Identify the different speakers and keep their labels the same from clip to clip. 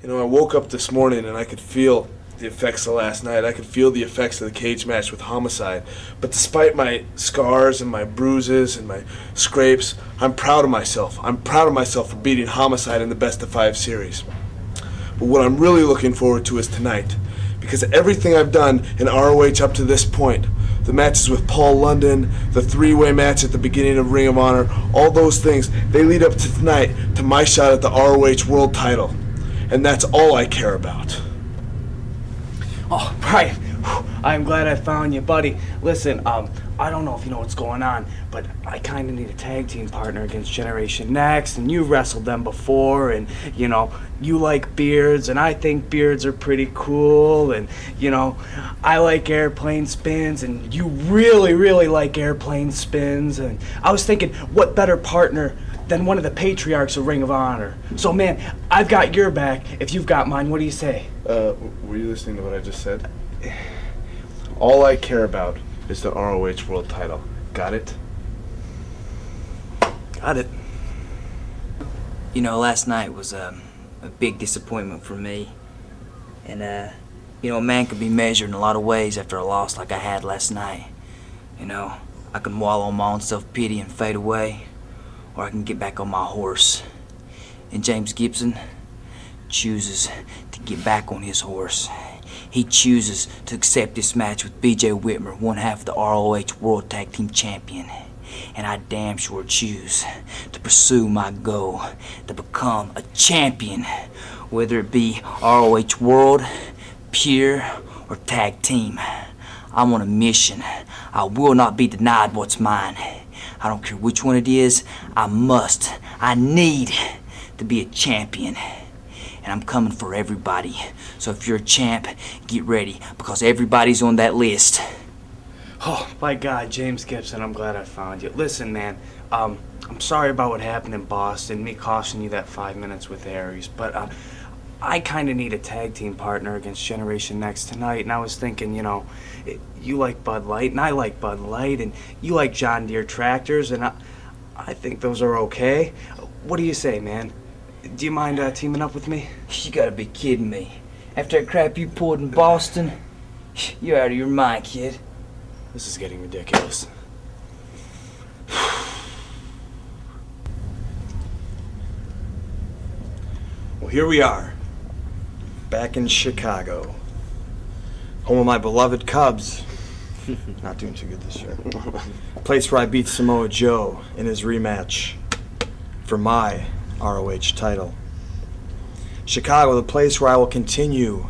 Speaker 1: You know, I woke up this morning and I could feel the effects of last night. I could feel the effects of the cage match with Homicide. But despite my scars and my bruises and my scrapes, I'm proud of myself. I'm proud of myself for beating Homicide in the Best of 5 series. But what I'm really looking forward to is tonight. Because everything I've done in ROH up to this point, the matches with Paul London, the 3-way match at the beginning of Ring of Honor, all those things, they lead up to tonight, to my shot at the ROH World title. And that's all I care about.
Speaker 2: Oh, Brian, I'm glad I found you, buddy. Listen, I don't know if you know what's going on, but I kind of need a tag team partner against Generation Next, and you wrestled them before, and, you know, you like beards, and I think beards are pretty cool, and, you know, I like airplane spins, and you really, really like airplane spins, and I was thinking, what better partner than one of the patriarchs of Ring of Honor? So, man, I've got your back if you've got mine. What do you say?
Speaker 1: Were you listening to what I just said? All I care about is the ROH World title. Got it?
Speaker 2: Got it.
Speaker 3: You know, last night was a big disappointment for me. And, you know, a man could be measured in a lot of ways after a loss like I had last night. You know, I can wallow in my own self-pity and fade away, or I can get back on my horse. And James Gibson chooses to get back on his horse. He chooses to accept this match with B.J. Whitmer, one half of the ROH World Tag Team Champion. And I damn sure choose to pursue my goal, to become a champion, whether it be ROH World, Pure, or Tag Team. I'm on a mission. I will not be denied what's mine. I don't care which one it is, I need to be a champion. And I'm coming for everybody. So if you're a champ, get ready, because everybody's on that list.
Speaker 2: Oh, my God, James Gibson, I'm glad I found you. Listen, man, I'm sorry about what happened in Boston, me costing you that 5 minutes with Aries, but I kind of need a tag team partner against Generation Next tonight, and I was thinking, you know, you like Bud Light, and I like Bud Light, and you like John Deere tractors, and I think those are okay. What do you say, man? Do you mind teaming up with me?
Speaker 3: You gotta be kidding me. After that crap you pulled in Boston, you're out of your mind, kid.
Speaker 2: This is getting ridiculous.
Speaker 4: Well, here we are, back in Chicago, home of my beloved Cubs. Not doing too good this year. Place where I beat Samoa Joe in his rematch for my ROH title. Chicago, the place where I will continue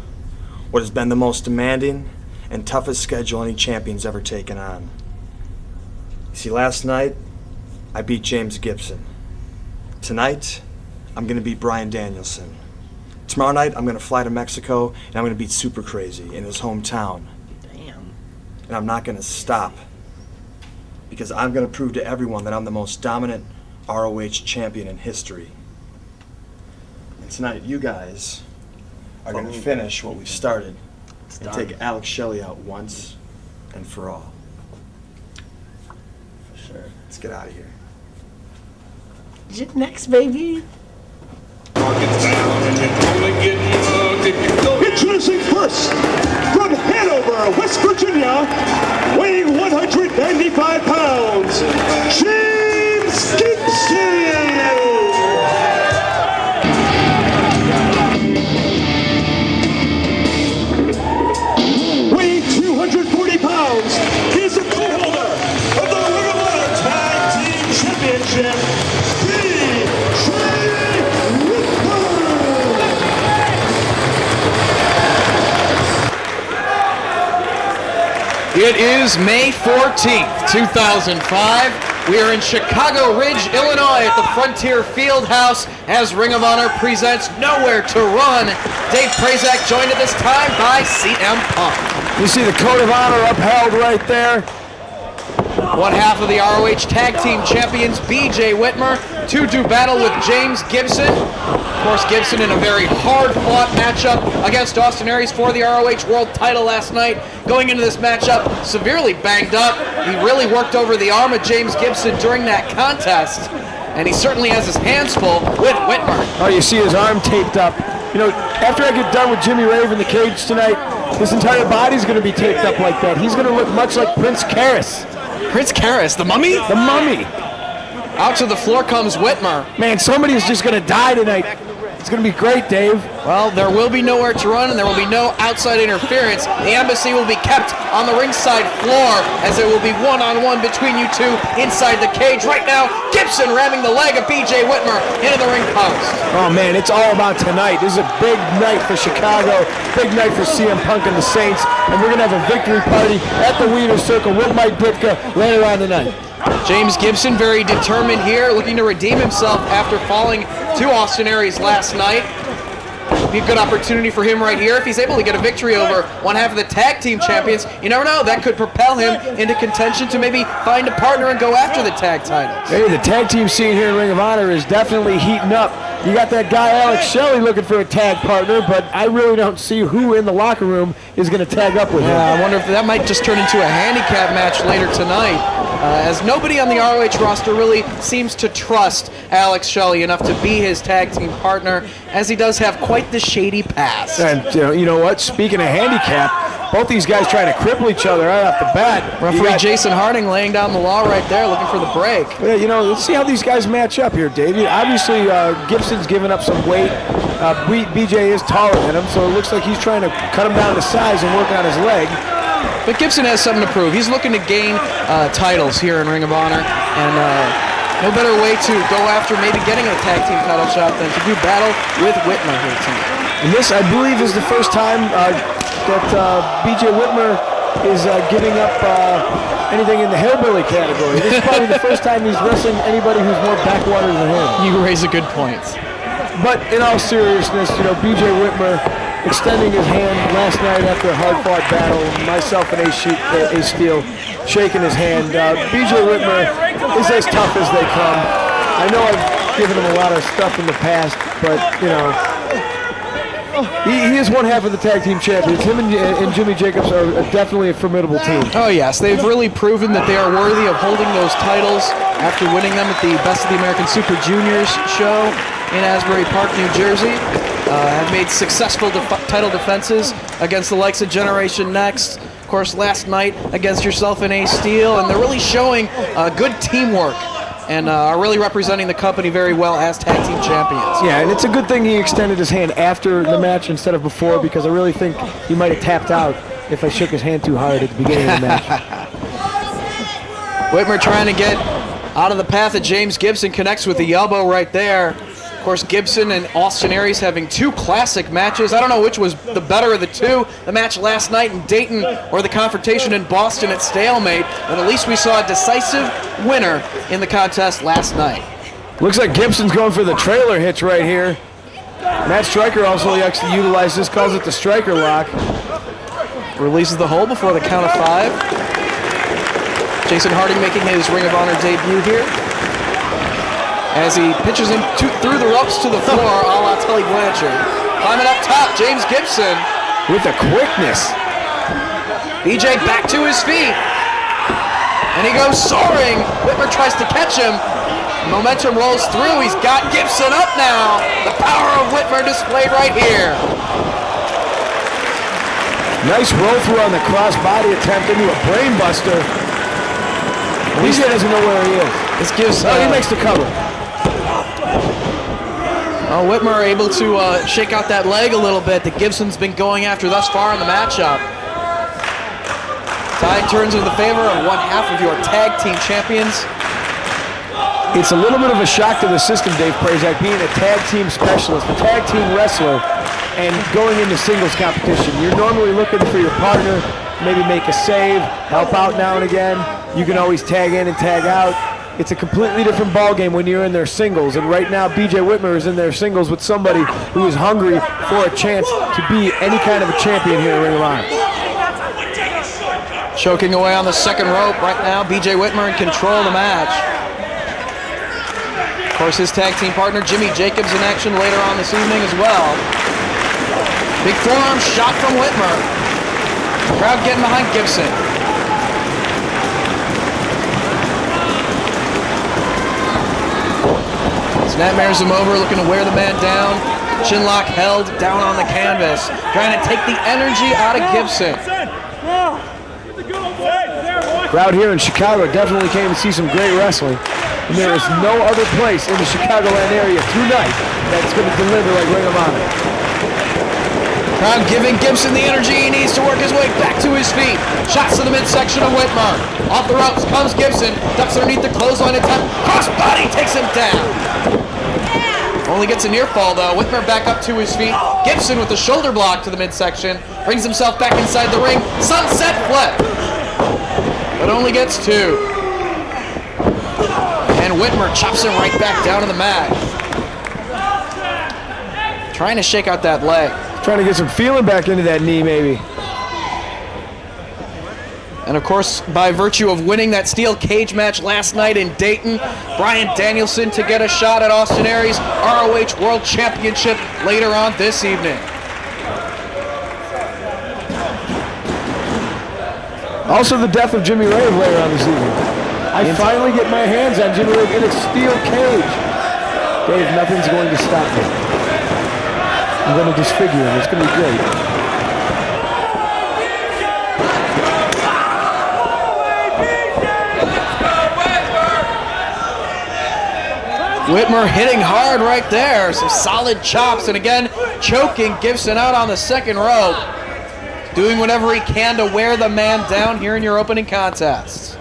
Speaker 4: what has been the most demanding and toughest schedule any champion's ever taken on. See, last night, I beat James Gibson. Tonight, I'm going to beat Bryan Danielson. Tomorrow night, I'm going to fly to Mexico, and I'm going to beat Super Crazy in his hometown.
Speaker 2: Damn.
Speaker 4: And I'm not going to stop, because I'm going to prove to everyone that I'm the most dominant ROH champion in history. And tonight, you guys are going to finish what we've started and take Alex Shelley out once and for all. For sure. Let's get out of here.
Speaker 5: Next, baby.
Speaker 6: Introducing first, from Hanover, West Virginia, weighing 195 pounds, James Gibson! Weighing 240 pounds, he is the co-holder of the Ring of Honor Tag Team Championship, B.J. Whitmer!
Speaker 7: It is May 14th, 2005. We are in Chicago Ridge, Illinois at the Frontier Fieldhouse as Ring of Honor presents Nowhere to Run. Dave Prazak joined at this time by CM Punk.
Speaker 6: You see the Code of Honor upheld right there?
Speaker 7: One half of the ROH Tag Team Champions, B.J. Whitmer, to do battle with James Gibson. Of course, Gibson in a very hard-fought matchup against Austin Aries for the ROH World title last night. Going into this matchup, severely banged up. He really worked over the arm of James Gibson during that contest. And he certainly has his hands full with Whitmer.
Speaker 6: Oh, you see his arm taped up. You know, after I get done with Jimmy Rave in the cage tonight, his entire body's going to be taped up like that. He's going to look much like Prince Karis.
Speaker 7: Prince Karis, the mummy?
Speaker 6: The mummy.
Speaker 7: Out to the floor comes Whitmer.
Speaker 6: Man, somebody is just going to die tonight. It's going to be great, Dave.
Speaker 7: Well, there will be nowhere to run, and there will be no outside interference. The embassy will be kept on the ringside floor, as there will be one-on-one between you two inside the cage. Right now, Gibson ramming the leg of B.J. Whitmer into the ring post.
Speaker 6: Oh, man, it's all about tonight. This is a big night for Chicago, big night for CM Punk and the Saints, and we're going to have a victory party at the Wiener Circle with Mike Ditka later on tonight.
Speaker 7: James Gibson very determined here, looking to redeem himself after falling to Austin Aries last night. Be a good opportunity for him right here. If he's able to get a victory over one half of the tag team champions, you never know, that could propel him into contention to maybe find a partner and go after the tag titles.
Speaker 6: Hey, the tag team scene here in Ring of Honor is definitely heating up. You got that guy Alex Shelley looking for a tag partner, but I really don't see who in the locker room is going to tag up with him.
Speaker 7: Yeah, I wonder if that might just turn into a handicap match later tonight, as nobody on the ROH roster really seems to trust Alex Shelley enough to be his tag team partner, as he does have quite the shady past.
Speaker 6: And you know what? Speaking of handicap, both these guys trying to cripple each other right off the bat.
Speaker 7: Referee Jason Harding laying down the law right there, looking for the break.
Speaker 6: Yeah, you know, let's see how these guys match up here, Dave. Obviously, Gibson's giving up some weight. BJ is taller than him, so it looks like he's trying to cut him down to size and work on his leg.
Speaker 7: But Gibson has something to prove. He's looking to gain titles here in Ring of Honor, and no better way to go after maybe getting a tag team title shot than to do battle with Whitmer here tonight.
Speaker 6: And this, I believe, is the first time that BJ Whitmer is giving up anything in the hillbilly category. This is probably the first time he's wrestling anybody who's more backwater than him.
Speaker 7: You raise a good point.
Speaker 6: But in all seriousness, you know, BJ Whitmer extending his hand last night after a hard-fought battle, myself and Ace Steel shaking his hand. BJ Whitmer is as tough as they come. I know I've given him a lot of stuff in the past, but, you know, he is one half of the tag team champions. Him and Jimmy Jacobs are definitely a formidable team.
Speaker 7: Oh yes, they've really proven that they are worthy of holding those titles after winning them at the Best of the American Super Juniors show in Asbury Park, New Jersey. Have made successful title defenses against the likes of Generation Next, of course last night against yourself and Ace Steel, and they're really showing good teamwork and are really representing the company very well as tag team champions.
Speaker 6: Yeah, and it's a good thing he extended his hand after the match instead of before, because I really think he might have tapped out if I shook his hand too hard at the beginning of the match.
Speaker 7: Whitmer trying to get out of the path of James Gibson, connects with the elbow right there. Of course, Gibson and Austin Aries having two classic matches. I don't know which was the better of the two, the match last night in Dayton or the confrontation in Boston at Stalemate, but at least we saw a decisive winner in the contest last night.
Speaker 6: Looks like Gibson's going for the trailer hitch right here. Matt Stryker also likes to utilize this, calls it the Stryker lock.
Speaker 7: Releases the hold before the count of 5. Jason Harding making his Ring of Honor debut here, as he pitches him through the ropes to the floor, a la Tully Blanchard. Climbing up top, James Gibson.
Speaker 6: With the quickness.
Speaker 7: BJ back to his feet. And he goes soaring. Whitmer tries to catch him. Momentum rolls through. He's got Gibson up now. The power of Whitmer displayed right here.
Speaker 6: Nice roll through on the cross-body attempt into a brainbuster. BJ doesn't know where he is.
Speaker 7: This gives...
Speaker 6: he makes the cover.
Speaker 7: Whitmer able to shake out that leg a little bit that Gibson's been going after thus far in the matchup. Tide turns in the favor of one half of your tag team champions.
Speaker 6: It's a little bit of a shock to the system, Dave Prazak, being a tag team specialist, a tag team wrestler, and going into singles competition. You're normally looking for your partner, maybe make a save, help out now and again. You can always tag in and tag out. It's a completely different ballgame when you're in their singles, and right now BJ Whitmer is in their singles with somebody who is hungry for a chance to be any kind of a champion here in Ring of Honor.
Speaker 7: Choking away on the second rope right now, BJ Whitmer in control of the match. Of course, his tag team partner Jimmy Jacobs in action later on this evening as well. Big forearm shot from Whitmer. Crowd getting behind Gibson. Snapmares him over, looking to wear the man down. Chin lock held down on the canvas, trying to take the energy out of Gibson.
Speaker 6: Crowd here in Chicago definitely came to see some great wrestling. And there is no other place in the Chicagoland area tonight that's going to deliver like Ring of Honor.
Speaker 7: Crowd giving Gibson the energy he needs to work his way back to his feet. Shots to the midsection of Whitmer. Off the ropes comes Gibson. Ducks underneath the clothesline in time. Crossbody takes him down. Only gets a near fall though. Whitmer back up to his feet. Gibson with the shoulder block to the midsection. Brings himself back inside the ring. Sunset flip. But only gets 2. And Whitmer chops him right back down to the mat. Trying to shake out that leg.
Speaker 6: Trying to get some feeling back into that knee, maybe.
Speaker 7: And of course, by virtue of winning that steel cage match last night in Dayton, Bryan Danielson to get a shot at Austin Aries' ROH World Championship later on this evening.
Speaker 6: Also the death of Jimmy Rave later on this evening. I finally get my hands on Jimmy Rave in a steel cage. Dave, nothing's going to stop me. I'm going to disfigure him. It's going to be great.
Speaker 7: Whitmer hitting hard right there. Some solid chops. And again, choking Gibson out on the second rope. Doing whatever he can to wear the man down here in your opening contest.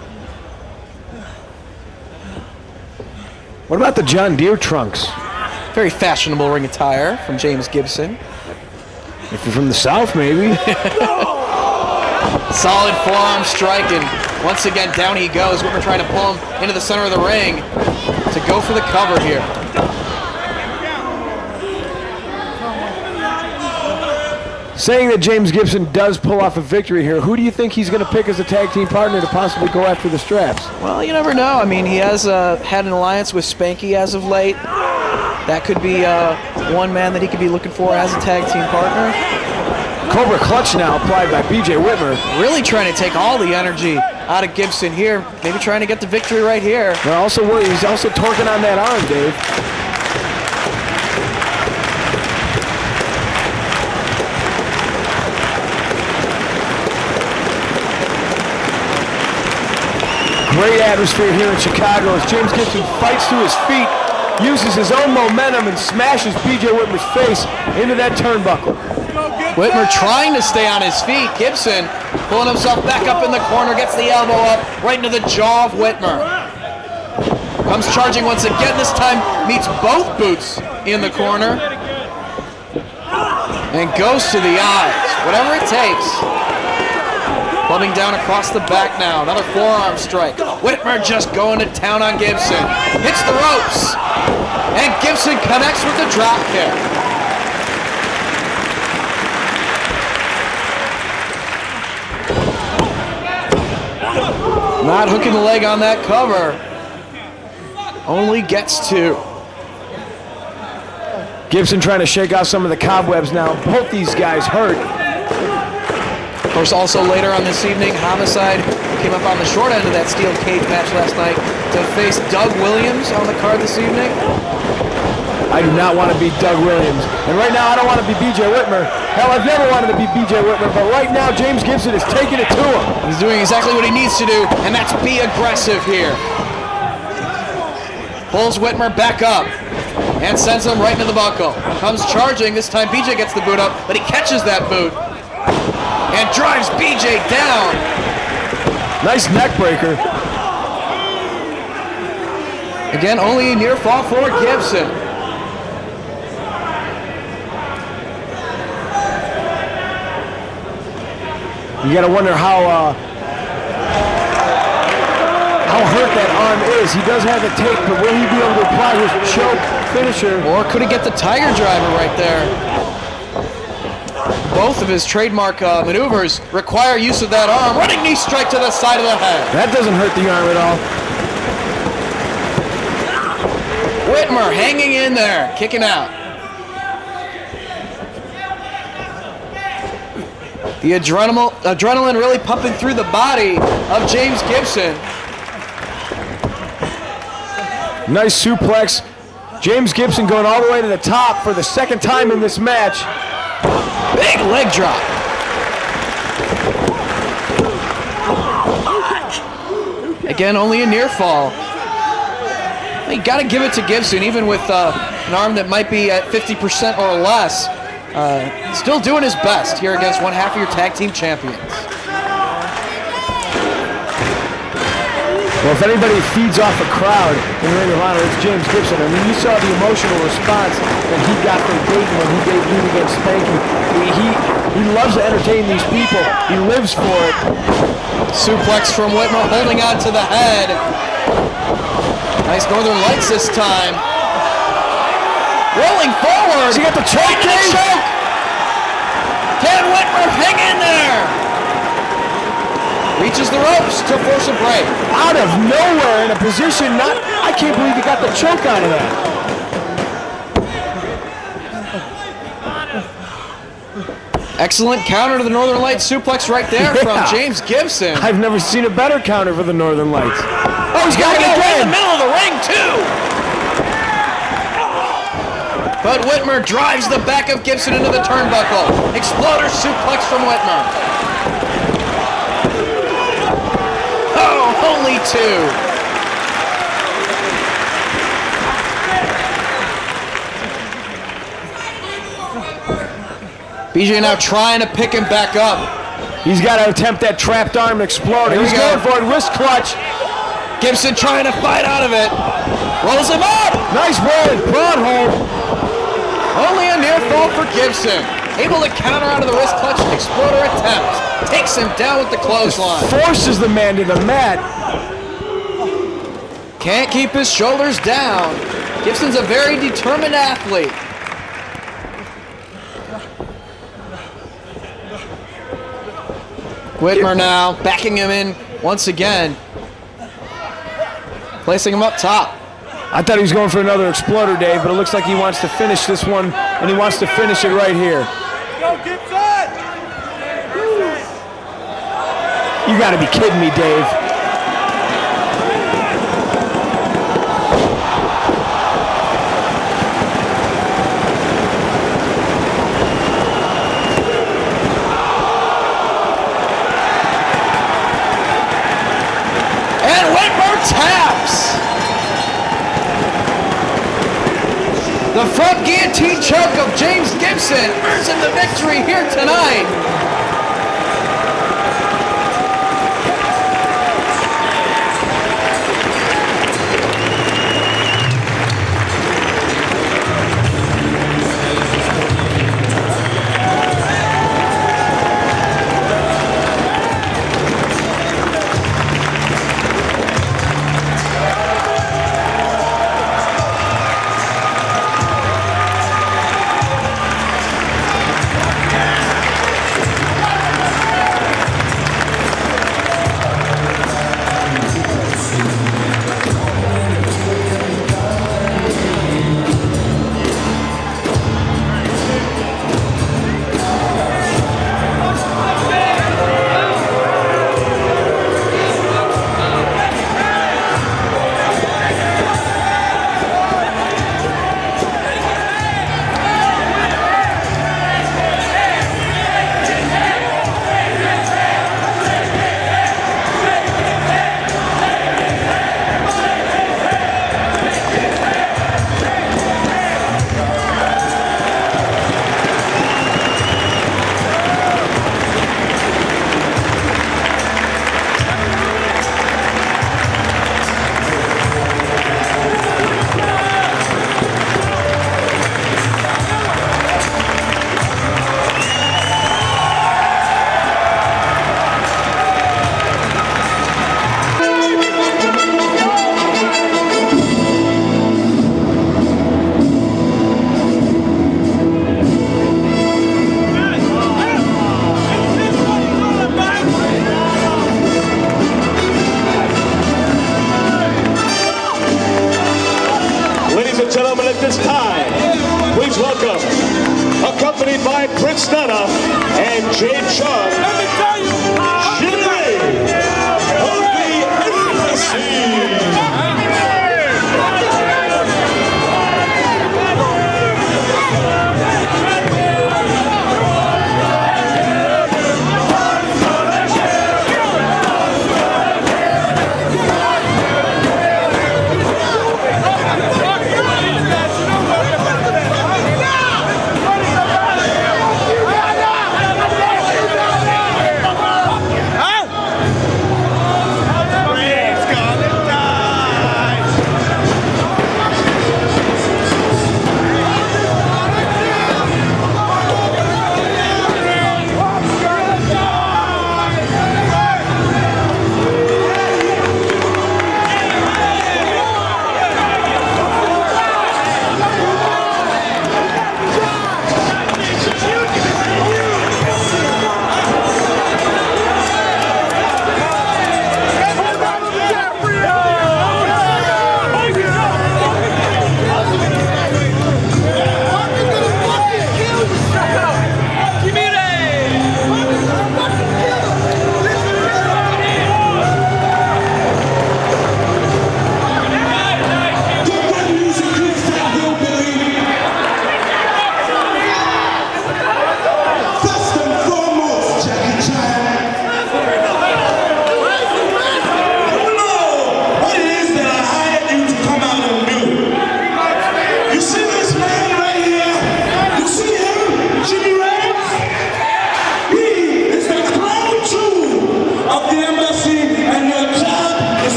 Speaker 6: What about the John Deere trunks?
Speaker 7: Very fashionable ring attire from James Gibson.
Speaker 6: If you're from the South, maybe.
Speaker 7: Solid forearm strike, and once again down he goes. Whitmer trying to pull him into the center of the ring to go for the cover here.
Speaker 6: Saying that James Gibson does pull off a victory here, who do you think he's going to pick as a tag team partner to possibly go after the straps?
Speaker 7: Well, you never know. I mean, he has had an alliance with Spanky as of late. That could be one man that he could be looking for as a tag team partner.
Speaker 6: Cobra Clutch now applied by BJ Whitmer.
Speaker 7: Really trying to take all the energy out of Gibson here. Maybe trying to get the victory right here.
Speaker 6: He's also torquing on that arm, Dave. Great atmosphere here in Chicago as James Gibson fights to his feet, uses his own momentum and smashes BJ Whitmer's face into that turnbuckle.
Speaker 7: Whitmer trying to stay on his feet. Gibson pulling himself back up in the corner, gets the elbow up right into the jaw of Whitmer. Comes charging once again, this time meets both boots in the corner and goes to the eyes. Whatever it takes. Clubbing down across the back now. Another forearm strike. Whitmer just going to town on Gibson. Hits the ropes. And Gibson connects with the drop kick. Not hooking the leg on that cover. Only gets 2.
Speaker 6: Gibson trying to shake out some of the cobwebs now. Both these guys hurt.
Speaker 7: Of course, also later on this evening, Homicide came up on the short end of that steel cage match last night to face Doug Williams on the card this evening.
Speaker 6: I do not want to be Doug Williams. And right now, I don't want to be BJ Whitmer. Hell, I've never wanted to be BJ Whitmer, but right now, James Gibson is taking it to him.
Speaker 7: He's doing exactly what he needs to do, and that's be aggressive here. Pulls Whitmer back up and sends him right into the buckle. Comes charging. This time, BJ gets the boot up, but he catches that boot and drives BJ down.
Speaker 6: Nice neck breaker.
Speaker 7: Again, only a near fall for Gibson.
Speaker 6: You gotta wonder how hurt that arm is. He does have a tape, but will he be able to apply his choke finisher?
Speaker 7: Or could he get the Tiger Driver right there? Both of his trademark maneuvers require use of that arm. Running knee strike to the side of the head.
Speaker 6: That doesn't hurt the arm at all.
Speaker 7: Whitmer hanging in there, kicking out. The adrenaline really pumping through the body of James Gibson.
Speaker 6: Nice suplex. James Gibson going all the way to the top for the second time in this match.
Speaker 7: Big leg drop. Again, only a near fall. You got to give it to Gibson, even with an arm that might be at 50% or less. Still doing his best here against one half of your tag team champions.
Speaker 6: Well, if anybody feeds off a crowd in Ring of Honor, it's James Gibson. I mean, you saw the emotional response that he got from Dayton when he debuted against Spanky. He loves to entertain these people. He lives for it.
Speaker 7: Suplex from Whitmer, holding on to the head. Nice Northern Lights this time. Rolling forward.
Speaker 6: He got the choke.
Speaker 7: Can Whitmer hang in there? Reaches the ropes to force a break.
Speaker 6: Out of nowhere in a position I can't believe he got the choke out of that.
Speaker 7: Excellent counter to the Northern Lights suplex right there from James Gibson.
Speaker 6: I've never seen a better counter for the Northern Lights. Oh, he's got it
Speaker 7: Right
Speaker 6: again.
Speaker 7: in the middle of the ring, too. But Whitmer drives the back of Gibson into the turnbuckle. Exploder suplex from Whitmer. Oh, only two. BJ now trying to pick him back up.
Speaker 6: He's got to attempt that trapped arm exploder.
Speaker 7: Here we
Speaker 6: He's
Speaker 7: go.
Speaker 6: going for it. Wrist clutch.
Speaker 7: Gibson trying to fight out of it. Rolls him up.
Speaker 6: Nice rolling prod hold.
Speaker 7: Only a near fall for Gibson. Able to counter out of the wrist clutch exploder attempt. Takes him down with the clothesline.
Speaker 6: Forces the man to the mat.
Speaker 7: Can't keep his shoulders down. Gibson's a very determined athlete. Whitmer now backing him in once again. Placing him up top.
Speaker 6: I thought he was going for another exploder, Dave, but it looks like he wants to finish this one, and he wants to finish it right here.
Speaker 5: Go, Gibson!
Speaker 6: You got to be kidding me, Dave.
Speaker 7: And Whitmer taps. The front guillotine choke of James Gibson earns him the victory here tonight.
Speaker 5: accompanied by Prince Nana and Jade Chung. Let me tell you, Jimmy of the Embassy.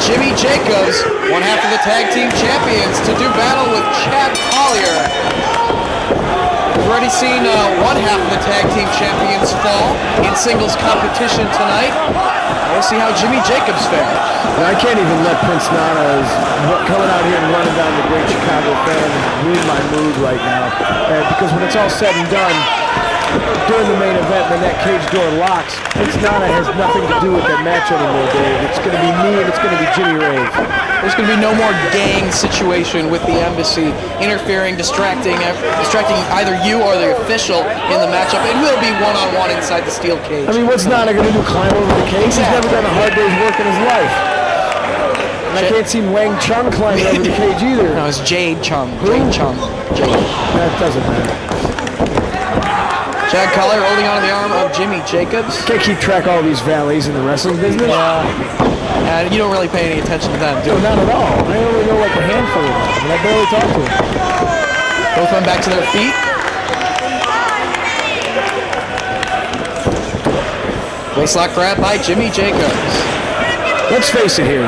Speaker 7: Jimmy Jacobs, one half of the tag team champions, to do battle with Chad Collier. We've already seen one half of the tag team champions fall in singles competition tonight. We'll see how Jimmy Jacobs fares.
Speaker 6: I can't even let Prince Nana coming out here and running down the great Chicago fan ruin my mood right now. Because when it's all said and done, during the main event, when that cage door locks, Prince Nana has nothing to do with that match anymore, Dave. It's going to be me and it's going to be Jimmy Rave.
Speaker 7: There's going to be no more gang situation with the embassy interfering, distracting either you or the official in the matchup. It will be one-on-one inside the steel cage.
Speaker 6: I mean, what's Nana going to do, climb over the cage? He's never done a hard day's work in his life. And I can't see Wang Chung climbing over the cage either.
Speaker 7: No, it's Jade Chung. Jade Chung. Jade.
Speaker 6: That doesn't matter.
Speaker 7: Chad Collier holding on to the arm of Jimmy Jacobs.
Speaker 6: Can't keep track of all these valets in the wrestling business.
Speaker 7: And you don't really pay any attention to them, do you?
Speaker 6: No, not at all. I only know like a handful of them, and I barely talk to them.
Speaker 7: Both went back to their feet. Waistlock grab by Jimmy Jacobs.
Speaker 6: Let's face it here.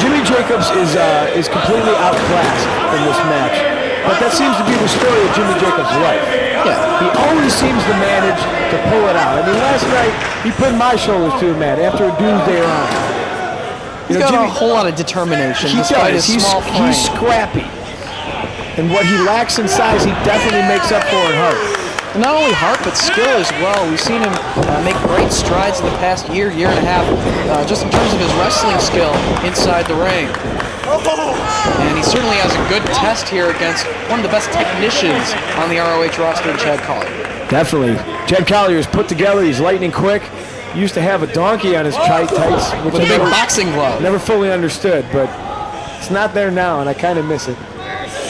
Speaker 6: Jimmy Jacobs is completely outclassed in this match. But that seems to be the story of Jimmy Jacobs' life.
Speaker 7: Yeah.
Speaker 6: He always seems to manage to pull it out. I mean, last night, he put my shoulders to the mat after a Doomsday Run.
Speaker 7: He's got a whole lot of determination
Speaker 6: He
Speaker 7: despite
Speaker 6: does.
Speaker 7: his small frame.
Speaker 6: He's scrappy. And what he lacks in size, he definitely makes up for in heart.
Speaker 7: And not only heart, but skill as well. We've seen him make great strides in the past year and a half, just in terms of his wrestling skill inside the ring. And he certainly has a good test here against one of the best technicians on the ROH roster, Chad Collier.
Speaker 6: Definitely. Chad Collier is put together. He's lightning quick. He used to have a donkey on his tights, which
Speaker 7: With
Speaker 6: I
Speaker 7: a big boxing glove.
Speaker 6: never fully understood, but it's not there now, and I kind of miss it.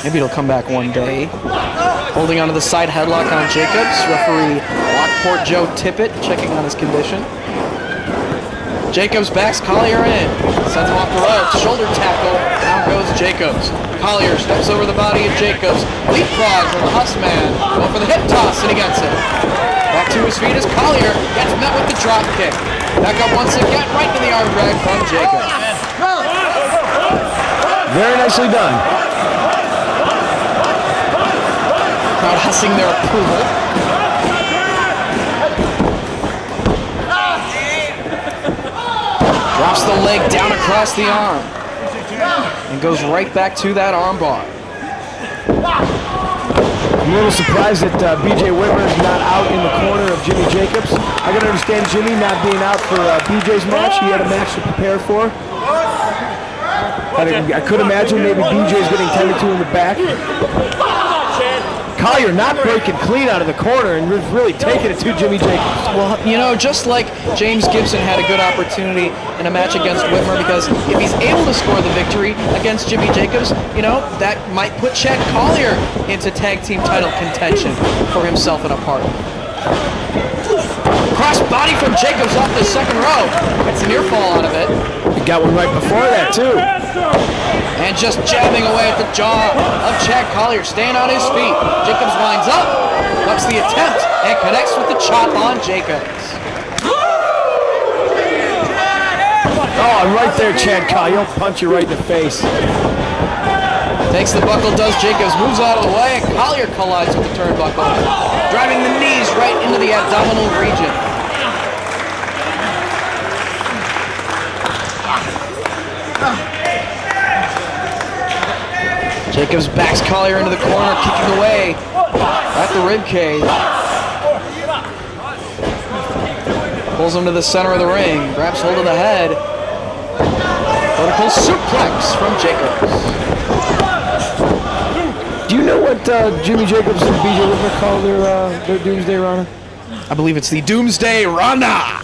Speaker 7: Maybe it'll come back one day. Holding onto the side headlock on Jacobs. Referee Lockport Joe Tippett checking on his condition. Jacobs backs Collier in. Sends him off the ropes. Shoulder tackle. Down goes Jacobs. Collier steps over the body of Jacobs. Leapfrogs from the Hussman. Going for the hip toss, and he gets it. Back to his feet as Collier gets met with the drop kick. Back up once again, right to the arm drag from Jacobs.
Speaker 6: Very nicely done.
Speaker 7: Crowd hussing their approval. Drops the leg down across the arm and goes right back to that arm bar.
Speaker 6: I'm a little surprised that B.J. Whitmer is not out in the corner of Jimmy Jacobs. I can understand Jimmy not being out for B.J.'s match. He had a match to prepare for. I could imagine maybe B.J.'s getting tended to in the back. Collier not breaking clean out of the corner and really taking it to Jimmy Jacobs.
Speaker 7: Well, you know, just like James Gibson had a good opportunity in a match against Whitmer, because if he's able to score the victory against Jimmy Jacobs, you know, that might put Chad Collier into tag team title contention for himself and a partner. Cross body from Jacobs off the second row. Gets a near fall out of it.
Speaker 6: He got one right before that, too.
Speaker 7: And just jabbing away at the jaw of Chad Collier, staying on his feet. Jacobs winds up, ducks the attempt, and connects with the chop on Jacobs.
Speaker 6: Oh, right there, Chad Collier. He'll punch you right in the face.
Speaker 7: Takes the buckle, does Jacobs, moves out of the way, and Collier collides with the turnbuckle, driving the knees right into the abdominal region. Jacobs backs Collier into the corner, kicking away at the rib cage. Pulls him to the center of the ring, grabs hold of the head. Vertical suplex from Jacobs.
Speaker 6: Do you know what Jimmy Jacobs and B.J. Whitmer call their Doomsday Rana?
Speaker 7: I believe it's the Doomsday Rana. I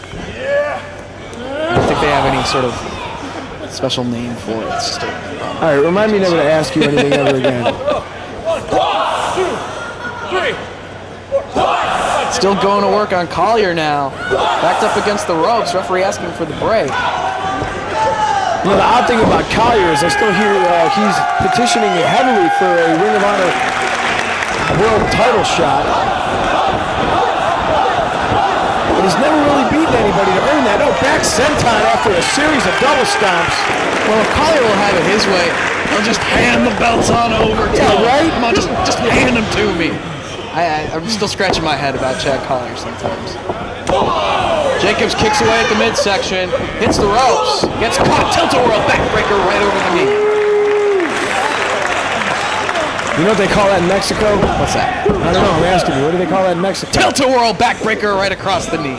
Speaker 7: don't think they have any sort of special name for it. It's just
Speaker 6: All right, remind me never to ask you anything ever again.
Speaker 7: Still going to work on Collier now. Backed up against the ropes. Referee asking for the break.
Speaker 6: You know, the odd thing about Collier is I still hear he's petitioning heavily for a Ring of Honor world title shot. and he's never really beaten anybody to earn that. No, back senton after a series of double stomps.
Speaker 7: Well, if Collier will have it his way, he'll just hand the belts on over to him.
Speaker 6: Right?
Speaker 7: Come on, just hand them to me. I'm still scratching my head about Chad Collier sometimes. Jacobs kicks away at the midsection, hits the ropes, gets caught, tilt-a-whirl backbreaker right over the knee.
Speaker 6: You know what they call that in Mexico?
Speaker 7: What's that?
Speaker 6: I don't know, I'm asking you. What do they call that in Mexico?
Speaker 7: Tilt-a-whirl backbreaker right across the knee.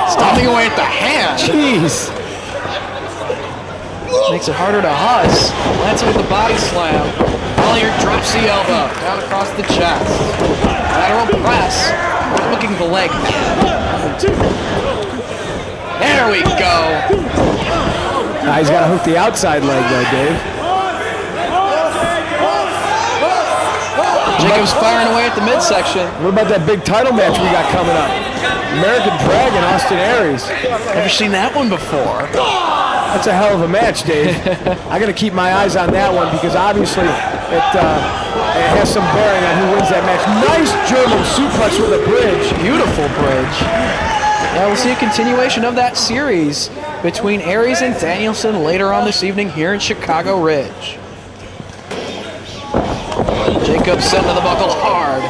Speaker 7: Stomping away at the hand.
Speaker 6: Jeez.
Speaker 7: Makes it harder to Huss. Lancing with the body slam. Collier drops the elbow down across the chest. Lateral press. Looking the leg. There we go.
Speaker 6: He's got to hook the outside leg though, Dave.
Speaker 7: Jacobs firing away at the midsection.
Speaker 6: What about that big title match we got coming up? American Dragon, Austin Aries.
Speaker 7: Never seen that one before.
Speaker 6: That's a hell of a match, Dave. I got to keep my eyes on that one because obviously it has some bearing on who wins that match. Nice German suplex with a bridge.
Speaker 7: Beautiful bridge. Yeah, we'll see a continuation of that series between Aries and Danielson later on this evening here in Chicago Ridge. Jacobs setting to the buckle hard.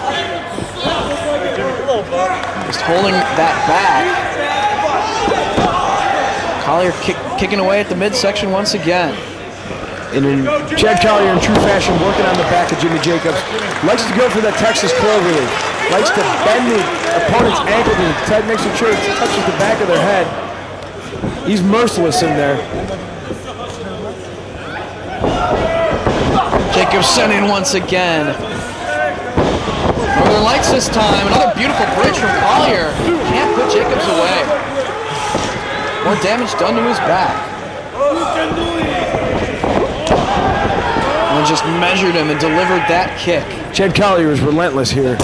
Speaker 7: Just holding that back. Collier kicking away at the midsection once again.
Speaker 6: And in Chad Collier in true fashion working on the back of Jimmy Jacobs. Likes to go for that Texas cloverleaf. Likes to bend the opponent's ankle to make sure it touches the back of their head. He's merciless in there.
Speaker 7: Jacobs sent in once again. Northern Lights this time. Another beautiful bridge from Collier. Can't put Jacobs away. More damage done to his back. And just measured him and delivered that kick.
Speaker 6: Chad Collier is relentless here.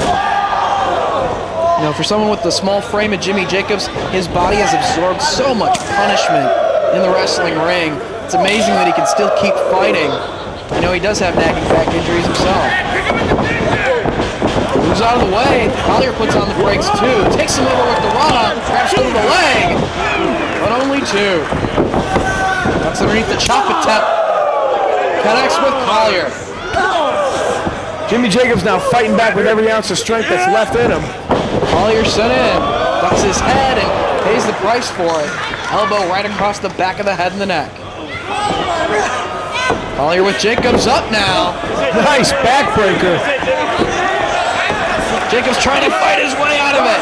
Speaker 7: You know, for someone with the small frame of Jimmy Jacobs, his body has absorbed so much punishment in the wrestling ring. It's amazing that he can still keep fighting. I know he does have nagging back injuries himself. Moves out of the way. Collier puts on the brakes too. Takes him over with the run-up. Grabs hold of the leg. But only two. Ducks underneath the chop attempt. Connects with Collier.
Speaker 6: Jimmy Jacobs now fighting back with every ounce of strength that's left in him.
Speaker 7: Collier sent in. Ducks his head and pays the price for it. Elbow right across the back of the head and the neck. Collier with Jacobs up now.
Speaker 6: Nice backbreaker.
Speaker 7: Jacobs trying to fight his way out of it.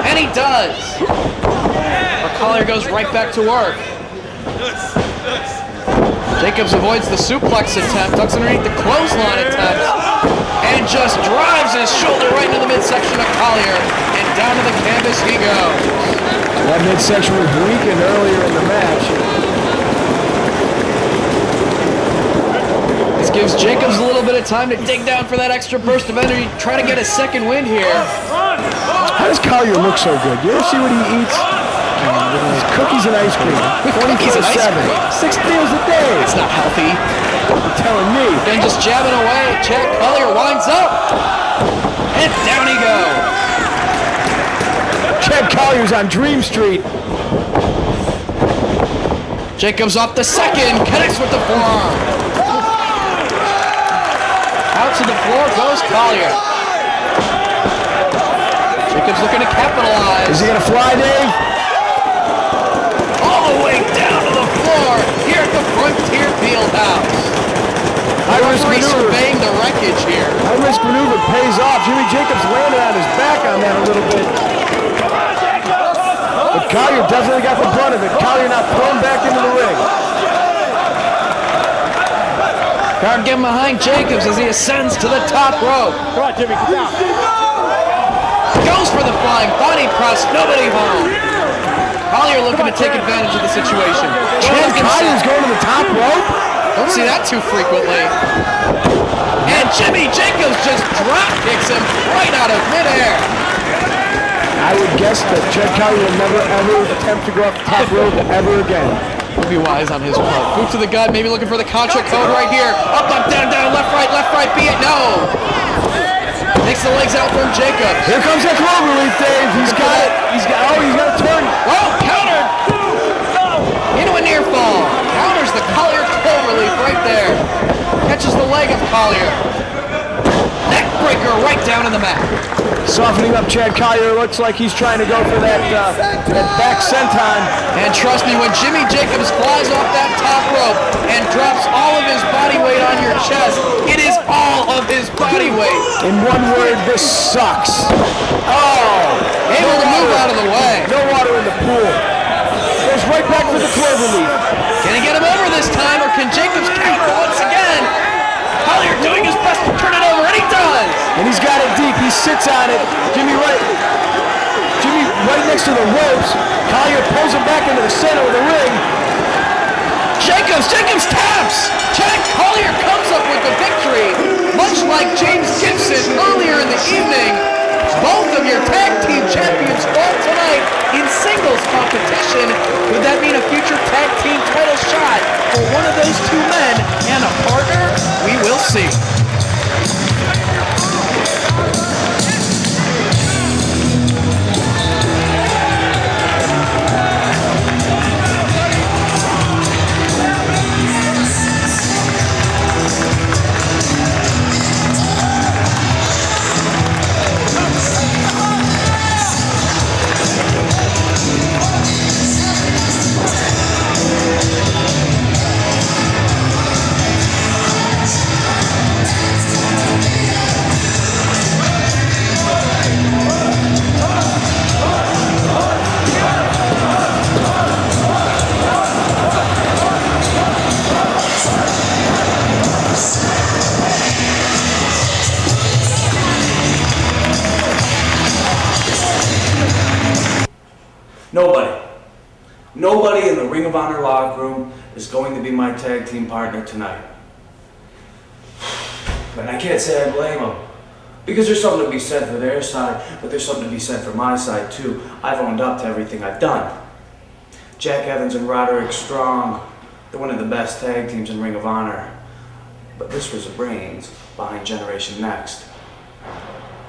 Speaker 7: And he does. But Collier goes right back to work. Jacobs avoids the suplex attempt, ducks underneath the clothesline attempt, and just drives his shoulder right into the midsection of Collier, and down to the canvas he goes.
Speaker 6: That midsection was weakened earlier in the match.
Speaker 7: This gives Jacobs a little bit of time to dig down for that extra burst of energy, try to get a second win here.
Speaker 6: How does Collier look so good? You ever see what he eats? Cookies and ice cream. 24/7. 6 meals a day.
Speaker 7: It's not healthy.
Speaker 6: You're telling me.
Speaker 7: Then just jabbing away, Chad Collier winds up. And down he goes.
Speaker 6: Chad Collier's on Dream Street.
Speaker 7: Jacobs off the second, connects with the forearm. Out to the floor goes Collier. Jacobs looking to capitalize.
Speaker 6: Is he going to fly, Dave?
Speaker 7: All the way down to the floor here at the Frontier Fieldhouse.
Speaker 6: High-risk
Speaker 7: Referee
Speaker 6: maneuver.
Speaker 7: surveying the wreckage here.
Speaker 6: High-risk maneuver pays off. Jimmy Jacobs landed on his back on that a little bit. But Collier definitely got the brunt of it. Collier now thrown back into the ring.
Speaker 7: Guard getting behind Jacobs as he ascends to the top rope.
Speaker 6: Come on, Jimmy, get down.
Speaker 7: Goes for the flying body press, nobody home. Collier looking to take advantage of the situation.
Speaker 6: Chad Collier's going to the top rope.
Speaker 7: Don't see that too frequently. And Jimmy Jacobs just drop kicks him right out of midair.
Speaker 6: I would guess that Chad Collier will never ever attempt to go up the top rope ever again.
Speaker 7: would be wise on his part. Boot to the gut, maybe looking for the contra code right here. Up, down, left, right, be it, no! Takes the legs out from Jacob.
Speaker 6: Here comes that cloverleaf, Dave. He's got it. He's got a turn.
Speaker 7: Oh, countered! Into a near fall. Counters the Collier cloverleaf right there. Catches the leg of Collier. Neck breaker right down in the mat.
Speaker 6: Softening up Chad Collier. Looks like he's trying to go for that back senton.
Speaker 7: And trust me, when Jimmy Jacobs flies off that top rope and drops all of his body weight on your chest, it is all of his body weight.
Speaker 6: In one word, this sucks. Oh!
Speaker 7: Able to move out of the way.
Speaker 6: No water in the pool. Goes right back for the cloverleaf.
Speaker 7: Can he get him over this time, or can Jacobs counter once again? Collier doing his best to turn it over, and he does!
Speaker 6: And he's got it deep. He sits on it. Jimmy right next to the ropes. Collier pulls him back into the center of the ring.
Speaker 7: Jacobs taps! Chad Collier comes up with the victory, much like James Gibson earlier in the evening. Both of your tag team champions fought tonight in singles competition. Would that mean a future tag team title shot for one of those two men and a partner? We will see.
Speaker 2: Nobody in the Ring of Honor locker room is going to be my tag team partner tonight. And I can't say I blame them. Because there's something to be said for their side, but there's something to be said for my side too. I've owned up to everything I've done. Jack Evans and Roderick Strong, they're one of the best tag teams in Ring of Honor. But this was a brains behind Generation Next.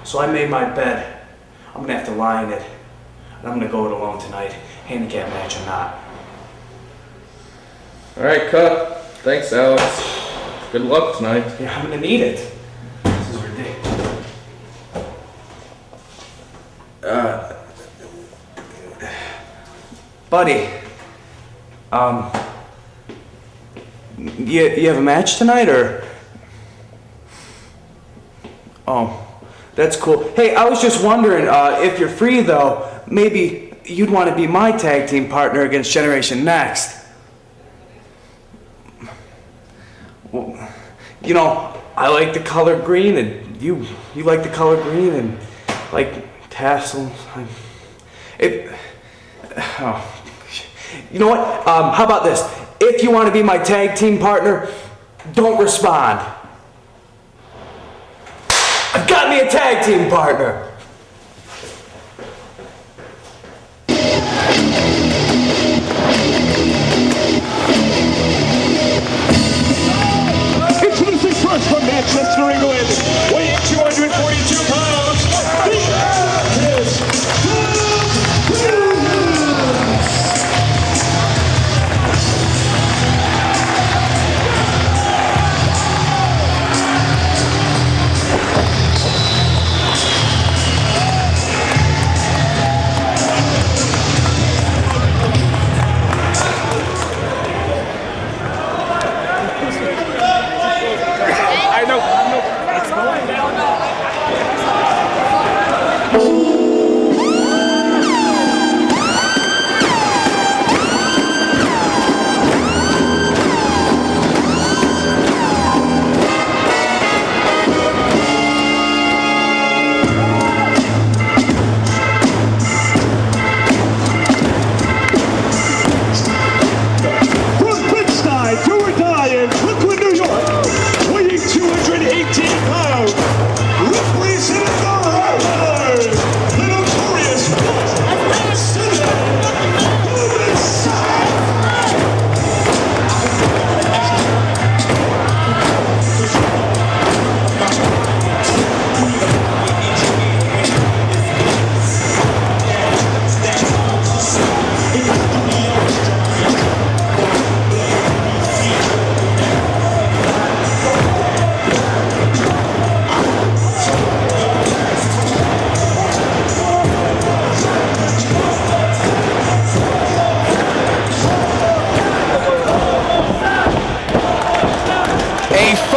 Speaker 2: So I made my bed. I'm gonna have to lie in it. And I'm gonna go it alone tonight, handicap match or not.
Speaker 8: All right, cut. Thanks, Alex. Good luck tonight.
Speaker 2: Yeah, I'm gonna need it. This is ridiculous. Buddy, you have a match tonight, or? Oh, that's cool. Hey, I was just wondering, if you're free though, maybe you'd want to be my tag team partner against Generation Next. Well, you know, I like the color green, and you like the color green, and like tassels. You know what? How about this? If you want to be my tag team partner, don't respond. I've got me a tag team partner.
Speaker 5: Introducing first from Manchester, England, weighing 242 pounds, the Atlas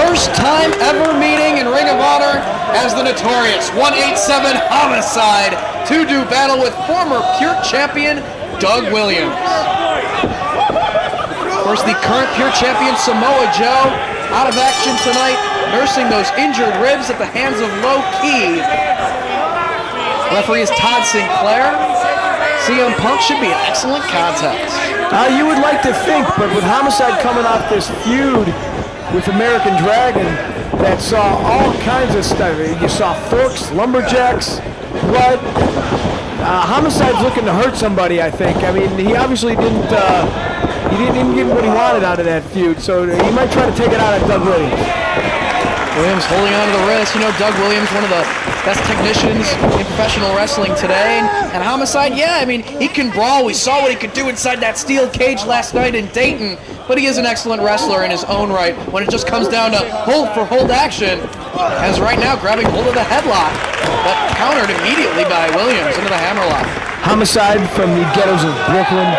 Speaker 7: first time ever meeting in Ring of Honor as the notorious 187 Homicide to do battle with former Pure Champion Doug Williams. Of course, the current Pure Champion Samoa Joe out of action tonight, nursing those injured ribs at the hands of Low Key. Referee is Todd Sinclair. CM Punk should be an excellent contest.
Speaker 6: You would like to think, but with Homicide coming off this feud with American Dragon that saw all kinds of stuff. You saw forks, lumberjacks, blood. Homicide's looking to hurt somebody, I think. I mean, he obviously didn't get what he wanted out of that feud, so he might try to take it out of Doug Williams.
Speaker 7: Williams holding on to the wrist. You know, Doug Williams, one of the best technicians in professional wrestling today. And Homicide, yeah, I mean, he can brawl. We saw what he could do inside that steel cage last night in Dayton. But he is an excellent wrestler in his own right when it just comes down to hold action. As right now, grabbing hold of the headlock, but countered immediately by Williams into the hammerlock.
Speaker 6: Homicide from the ghettos of Brooklyn.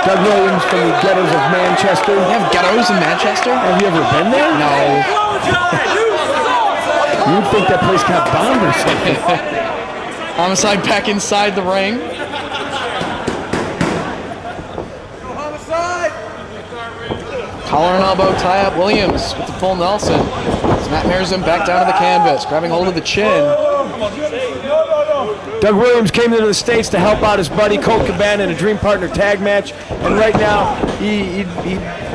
Speaker 6: Doug Williams from the ghettos of Manchester.
Speaker 7: You have ghettos in Manchester?
Speaker 6: Have you ever been there?
Speaker 7: No.
Speaker 6: You would think that place got bombed or something.
Speaker 7: Homicide back inside the ring. Collar and elbow tie up Williams with the full Nelson. Snapmares him back down to the canvas, grabbing hold of the chin.
Speaker 6: Doug Williams came into the States to help out his buddy Colt Cabana in a Dream Partner tag match, and right now he'd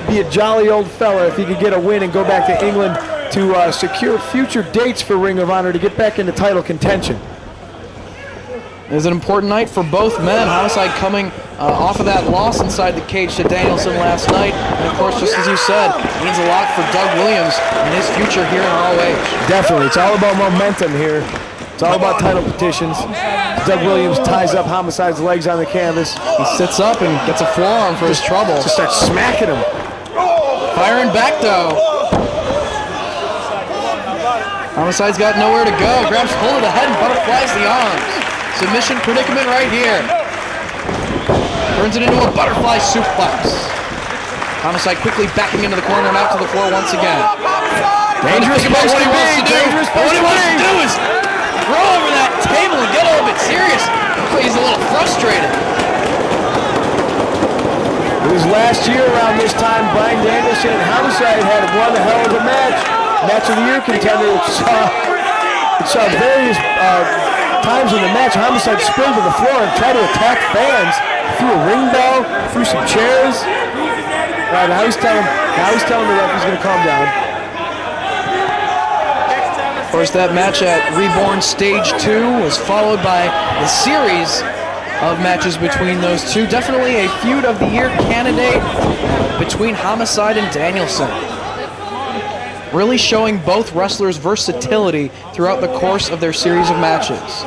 Speaker 6: be a jolly old fella if he could get a win and go back to England to secure future dates for Ring of Honor to get back into title contention.
Speaker 7: It is an important night for both men. Homicide coming off of that loss inside the cage to Danielson last night. And of course, just as you said, means a lot for Doug Williams and his future here in ROH.
Speaker 6: Definitely. It's all about momentum here. It's all about title petitions. Doug Williams ties up Homicide's legs on the canvas.
Speaker 7: He sits up and gets a forearm for his trouble.
Speaker 6: Just starts smacking him.
Speaker 7: Firing back though. Homicide's got nowhere to go. Grabs hold of the head and butterflies the arms. Submission predicament right here. Turns it into a butterfly suplex. Homicide quickly backing into the corner and out to the floor once again.
Speaker 6: Dangerous
Speaker 7: about
Speaker 6: place
Speaker 7: what
Speaker 6: to
Speaker 7: he wants
Speaker 6: be.
Speaker 7: to do.
Speaker 6: Dangerous
Speaker 7: What
Speaker 6: place
Speaker 7: he
Speaker 6: to
Speaker 7: wants to
Speaker 6: be.
Speaker 7: do is throw over that table and get a little bit serious. Looks like he's a little frustrated.
Speaker 6: It was last year around this time, Bryan Danielson and Homicide had one hell of a match. Match of the year contender. It saw various times in the match, Homicide spring to the floor and try to attack fans. Threw a ring bell, threw some chairs. Right, now he's telling the ref he's going to calm down.
Speaker 7: Of course, that match at Reborn Stage 2 was followed by a series of matches between those two. Definitely a feud of the year candidate between Homicide and Danielson. Really showing both wrestlers' versatility throughout the course of their series of matches.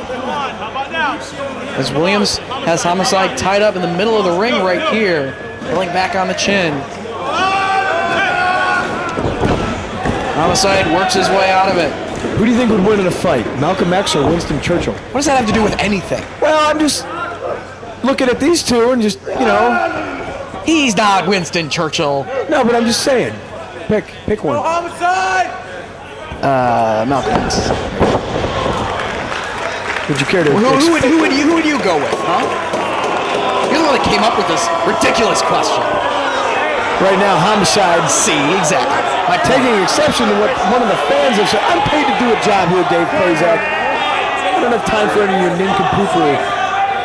Speaker 7: As Williams has Homicide tied up in the middle of the ring right here, pulling back on the chin. Homicide works his way out of it.
Speaker 6: Who do you think would win in a fight, Malcolm X or Winston Churchill?
Speaker 7: What does that have to do with anything?
Speaker 6: Well, I'm just looking at these two and just, you know.
Speaker 7: He's not Winston Churchill.
Speaker 6: No, but I'm just saying. Pick one.
Speaker 7: Malcolm X.
Speaker 6: Would you care to?
Speaker 7: Who would you go with, huh? You're the one that came up with this ridiculous question.
Speaker 6: Right now, Homicide.
Speaker 7: See, exactly.
Speaker 6: Taking exception to what one of the fans have said. I'm paid to do a job here, Dave Prazak. I don't have time for any of your nincompoopery.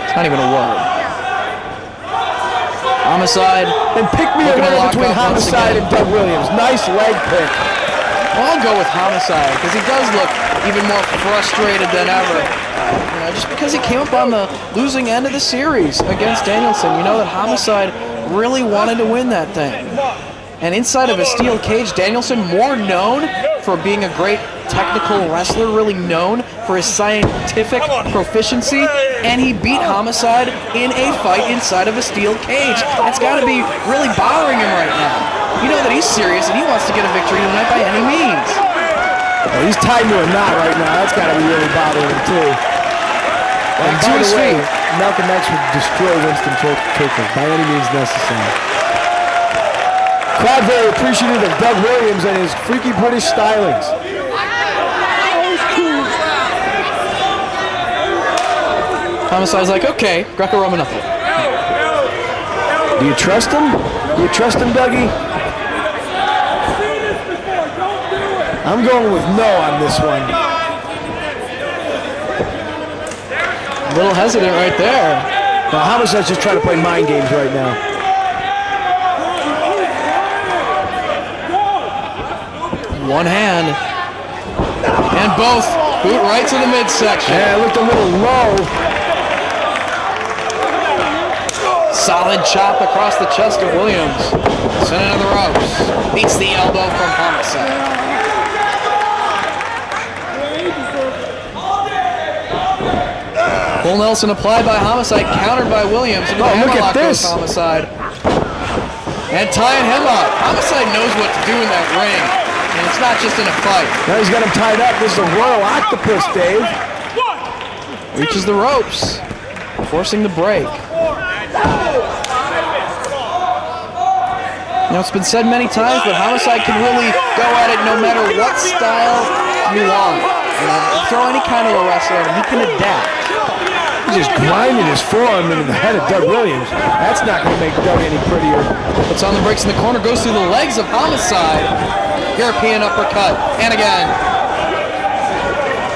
Speaker 7: It's not even a word. Homicide.
Speaker 6: And pick me a winner between Homicide and Doug Williams. Nice leg pick.
Speaker 7: Well, I'll go with Homicide because he does look even more frustrated than ever. You know, just because he came up on the losing end of the series against Danielson, you know that Homicide really wanted to win that thing. And inside of a steel cage, Danielson, more known for being a great technical wrestler, really known for his scientific proficiency, and he beat Homicide in a fight inside of a steel cage. That's got to be really bothering him right now. You know that he's serious and he wants to get a victory tonight by any means.
Speaker 6: Well, he's tied to a knot right now. That's got to be really bothering him too. And by the way, Malcolm X would destroy Winston Churchill by any means necessary. Crowd very appreciative of Doug Williams and his freaky British stylings.
Speaker 7: Homicide's like, okay, Greco-Roman knuckle.
Speaker 6: Do you trust him? Do you trust him, Dougie? I'm going with no on this one.
Speaker 7: A little hesitant right there.
Speaker 6: Now, Homicide's just trying to play mind games right now.
Speaker 7: One hand. And both boot right to the midsection.
Speaker 6: Yeah, it looked a little low.
Speaker 7: Solid chop across the chest of Williams. Sent into the ropes. Beats the elbow from Homicide. Full Nelson applied by Homicide, countered by Williams. Into the
Speaker 6: look
Speaker 7: hammerlock
Speaker 6: at this.
Speaker 7: goes Homicide. And tying him up. Homicide knows what to do in that ring. And it's not just in a fight.
Speaker 6: Now he's got him tied up. This is a royal octopus, Dave.
Speaker 7: Reaches the ropes, forcing the break. Now, it's been said many times, but Homicide can really go at it no matter what style you want. Throw any kind of a wrestler at him, he can adapt.
Speaker 6: He's just grinding his forearm into the head of Doug Williams. That's not going to make Doug any prettier.
Speaker 7: Puts on the brakes in the corner, goes through the legs of Homicide. European uppercut, and again.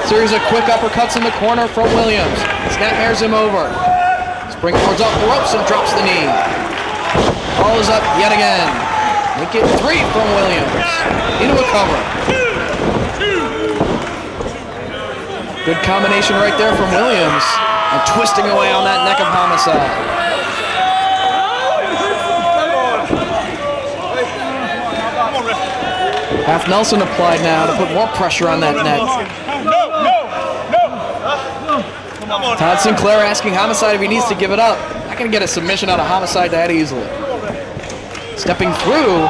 Speaker 7: Series of quick uppercuts in the corner from Williams. Snapmares him over. Springboards off the ropes and drops the knee. Follows up yet again. Make it 3 from Williams. Into a cover. Good combination right there from Williams. And twisting away on that neck of Homicide. Half Nelson applied now to put more pressure on that neck. Todd Sinclair asking Homicide if he needs to give it up. Not going to get a submission out of Homicide that easily. Stepping through.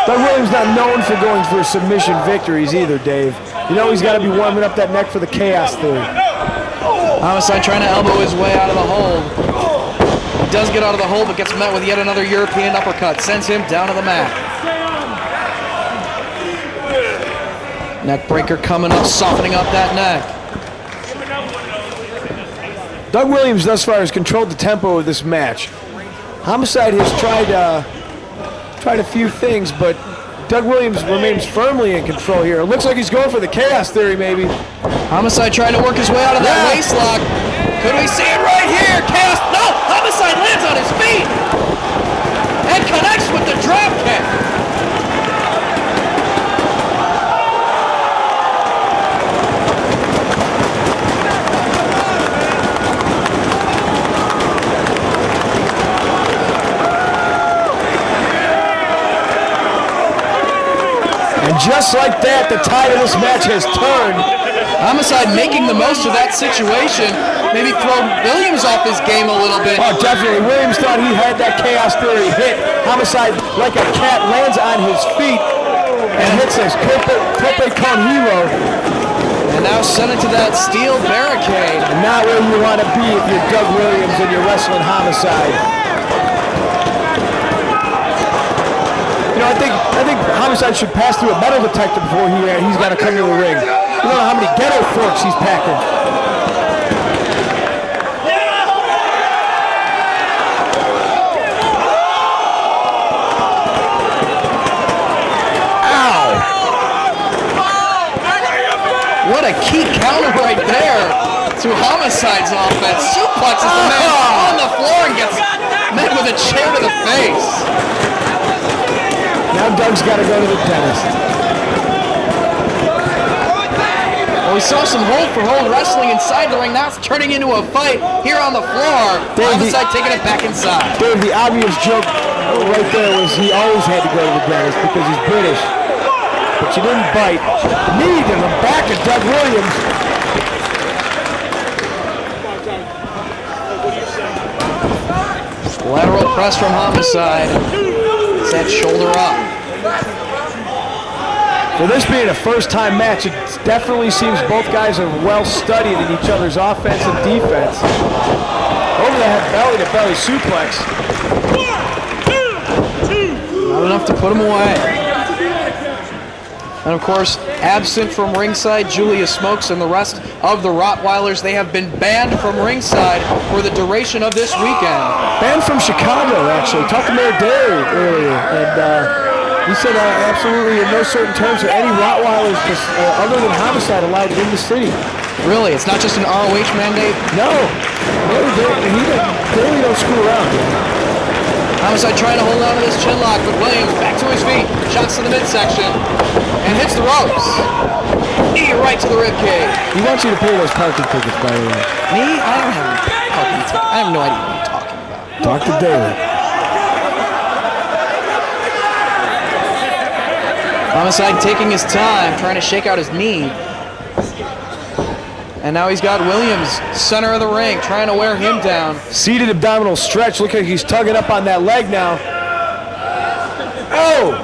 Speaker 6: Doug Williams not known for going for submission victories either, Dave. You know he's got to be warming up that neck for the Chaos Theory.
Speaker 7: Homicide trying to elbow his way out of the hold. He does get out of the hold, but gets met with yet another European uppercut. Sends him down to the mat. Neck breaker coming up, softening up that neck.
Speaker 6: Doug Williams thus far has controlled the tempo of this match. Homicide has tried a few things, but Doug Williams remains firmly in control here. It looks like he's going for the Chaos Theory, maybe.
Speaker 7: Homicide trying to work his way out of that waist lock. Could we see it right here? Chaos, no! Homicide lands on his feet! And connects with the drop kick.
Speaker 6: And just like that, the tide of this match has turned.
Speaker 7: Homicide making the most of that situation. Maybe throw Williams off his game a little bit.
Speaker 6: Oh, definitely. Williams thought he had that Chaos Theory hit. Homicide, like a cat, lands on his feet and hits his Cope Con Hero.
Speaker 7: And now sent into that steel barricade.
Speaker 6: And not where you want to be if you're Doug Williams and you're wrestling Homicide. You know, I think Homicide should pass through a metal detector before he's got to come to the ring. You don't know how many ghetto forks he's packing. Ow!
Speaker 7: What a key counter right there to Homicide's offense. Suplexes the man on the floor and gets met with a chair to the face.
Speaker 6: Now Doug's got to go to the dentist.
Speaker 7: Well, we saw some hold-for-hold wrestling inside the ring. Now it's turning into a fight here on the floor. Homicide taking it back inside.
Speaker 6: Dave, the obvious joke right there was he always had to go to the dentist because he's British. But you didn't bite. Knee to the back of Doug Williams.
Speaker 7: Lateral press from Homicide. Set shoulder up.
Speaker 6: For this being a first-time match, it definitely seems both guys are well studied in each other's offense and defense. Over the head, belly-to-belly suplex.
Speaker 7: Not enough to put him away. And of course, absent from ringside, Julius Smokes and the rest of the Rottweilers. They have been banned from ringside for the duration of this weekend.
Speaker 6: Banned from Chicago, actually. Talked to Mayor Derry earlier, and he said absolutely in no certain terms are any Rottweilers other than Homicide allowed in the city.
Speaker 7: Really? It's not just an ROH mandate?
Speaker 6: No. They really don't screw around.
Speaker 7: Homicide trying to hold on to this chin lock, but Williams back to his feet, shots to the midsection, and hits the ropes. Knee right to the ribcage.
Speaker 6: He wants you to pay those parking tickets, by the way.
Speaker 7: Me? I don't have any parking tickets. I have no idea what you're talking about.
Speaker 6: Talk to David.
Speaker 7: Homicide taking his time, trying to shake out his knee. And now he's got Williams, center of the ring, trying to wear him down.
Speaker 6: Seated abdominal stretch. Look like he's tugging up on that leg now. Oh!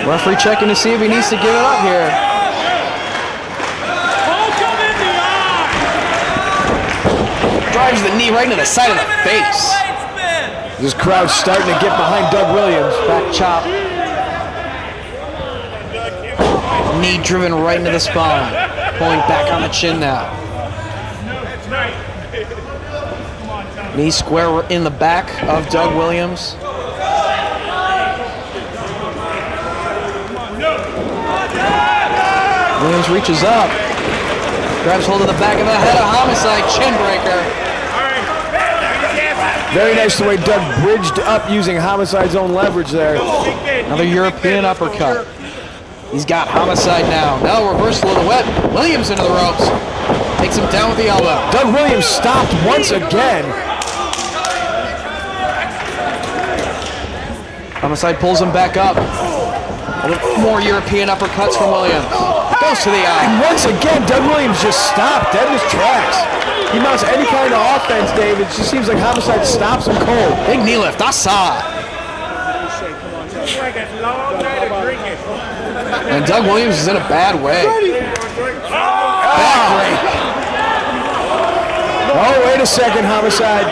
Speaker 7: Referee checking to see if he needs to give it up here. Drives the knee right into the side of the face.
Speaker 6: This crowd's starting to get behind Doug Williams.
Speaker 7: Back chop. Knee driven right into the spine. Pulling back on the chin now. Knee square in the back of Doug Williams. Williams reaches up. Grabs hold of the back of the head of Homicide. Chin breaker.
Speaker 6: Very nice the way Doug bridged up using Homicide's own leverage there.
Speaker 7: Another European uppercut. He's got Homicide now. Now reversal of the whip. Williams into the ropes. Takes him down with the elbow.
Speaker 6: Doug Williams stopped once again.
Speaker 7: Homicide pulls him back up. More European uppercuts from Williams. Goes to the eye.
Speaker 6: And once again, Doug Williams just stopped dead in his tracks. He mounts any kind of offense, Dave. It just seems like Homicide stops him cold.
Speaker 7: Big knee lift. Asa. And Doug Williams is in a bad way. Back break.
Speaker 6: Oh, wait a second, Homicide.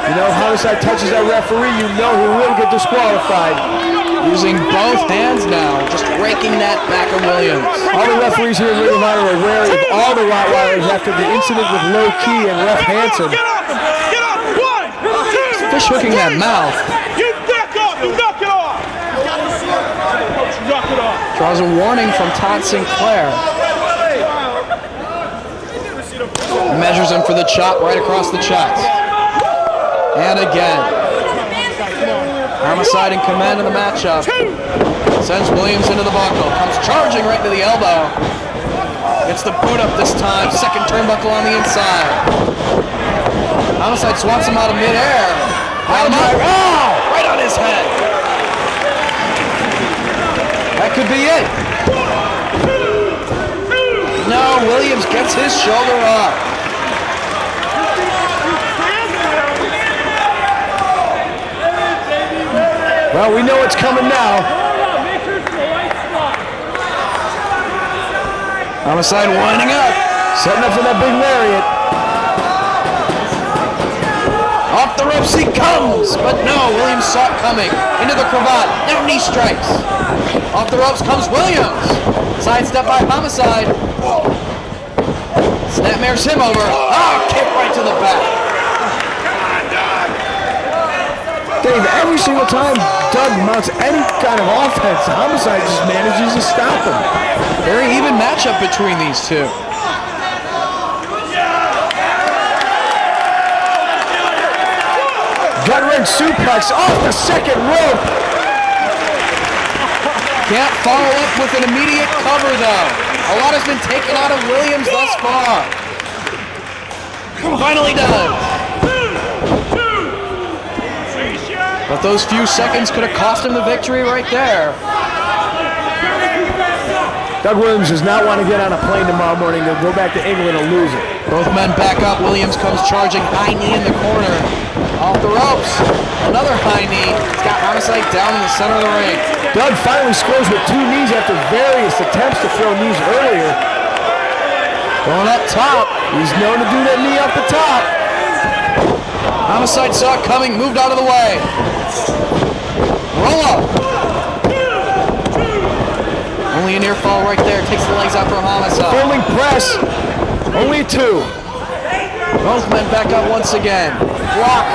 Speaker 6: You know, Homicide touches that referee, you know he will get disqualified.
Speaker 7: Using both hands now, just raking that back of Williams.
Speaker 6: All the referees here in Ring of Honor are wary of all the Rottweilers after the incident with Low Key and Ref Hansen.
Speaker 5: Get off him! Get off him! 1, 2,
Speaker 7: Fish hooking that mouth.
Speaker 5: You back off! You knock it off! Knock it off!
Speaker 7: Draws a warning from Todd Sinclair. Measures him for the chop right across the chest. And again. Homicide in command of the matchup. Sends Williams into the buckle. Comes charging right to the elbow. Gets the boot up this time. Second turnbuckle on the inside. Homicide swats him out of midair. Out of right on his head. That could be it. No, Williams gets his shoulder up.
Speaker 6: Well, we know what's coming now.
Speaker 7: Homicide winding up.
Speaker 6: Setting up for that big lariat.
Speaker 7: Off the ropes he comes, but no, Williams saw it coming. Into the cravat, now knee strikes. Off the ropes comes Williams. Sidestep by Homicide. Snapmares him over. Kick right to the back.
Speaker 6: Dave, every single time Doug mounts any kind of offense, Homicide just manages to stop him.
Speaker 7: Very even matchup between these two.
Speaker 6: Gut-wrench suplex off the second rope.
Speaker 7: Can't follow up with an immediate cover though. A lot has been taken out of Williams thus far. Finally does. But those few seconds could have cost him the victory right there.
Speaker 6: Doug Williams does not want to get on a plane tomorrow morning to go back to England and lose it.
Speaker 7: Both men back up. Williams comes charging. High knee in the corner. Off the ropes. Another high knee. It's got Homicide down in the center of the ring.
Speaker 6: Doug finally scores with two knees after various attempts to throw knees earlier.
Speaker 7: Going up top.
Speaker 6: He's known to do that knee off the top.
Speaker 7: Homicide saw it coming, moved out of the way. Roll up. Only a near fall right there. Takes the legs out for Homicide.
Speaker 6: Folding press. Only 2.
Speaker 7: Both men back up once again. Block.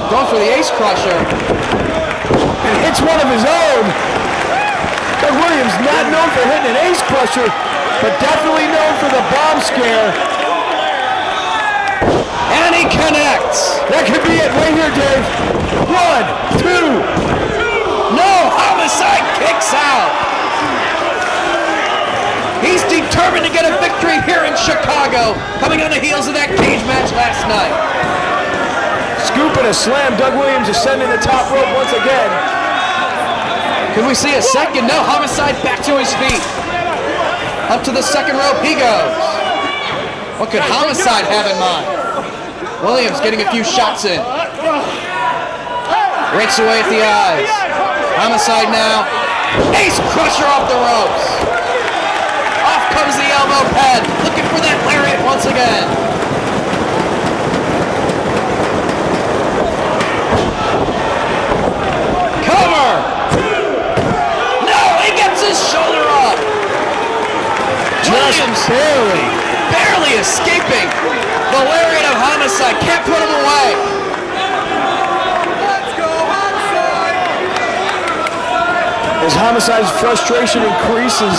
Speaker 7: Going for the ace crusher.
Speaker 6: And hits one of his own. Doug Williams not known for hitting an ace crusher, but definitely known for the bomb scare.
Speaker 7: And he connects.
Speaker 6: That could be it right here, Dave. 1, 2.
Speaker 7: No, Homicide kicks out. He's determined to get a victory here in Chicago, coming on the heels of that cage match last night.
Speaker 6: Scoop and a slam. Doug Williams ascending the top rope once again.
Speaker 7: Can we see a second? No, Homicide back to his feet. Up to the second rope he goes. What could Homicide have in mind? Williams getting a few shots in. Rakes away at the eyes. Homicide now. Ace crusher off the ropes. Off comes the elbow pad. Looking for that lariat once again. Cover. No, he gets his shoulder up. Williams barely escaping the lariat of Homicide. Can't put him away.
Speaker 6: As Homicide's frustration increases,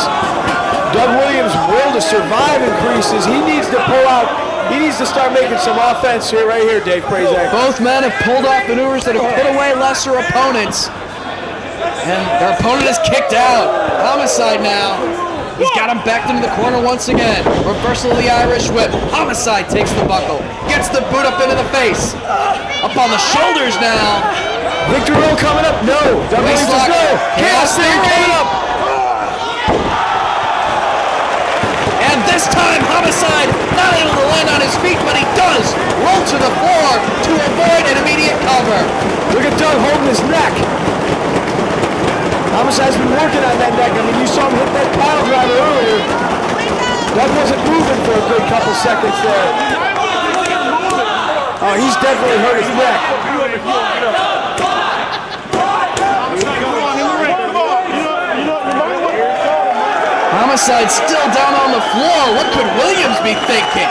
Speaker 6: Doug Williams' will to survive increases. He needs to pull out. He needs to start making some offense here, right here, Dave Prazak.
Speaker 7: Both men have pulled off maneuvers that have put away lesser opponents. And their opponent is kicked out. Homicide now. He's got him backed into the corner once again. Reversal of the Irish whip. Homicide takes the buckle. Gets the boot up into the face. Up on the shoulders now.
Speaker 6: Victory roll coming up. No. Doug Williams
Speaker 7: Waistlock.
Speaker 6: no. Chaos Theory coming up.
Speaker 7: And this time, Homicide not able to land on his feet, but he does roll to the floor to avoid an immediate cover.
Speaker 6: Look at Doug holding his neck. Homicide's been working on that neck. I mean, you saw him hit that pile driver earlier. Doug wasn't moving for a good couple seconds there. Oh, he's definitely hurt his neck.
Speaker 7: Homicide still down on the floor. What could Williams be thinking?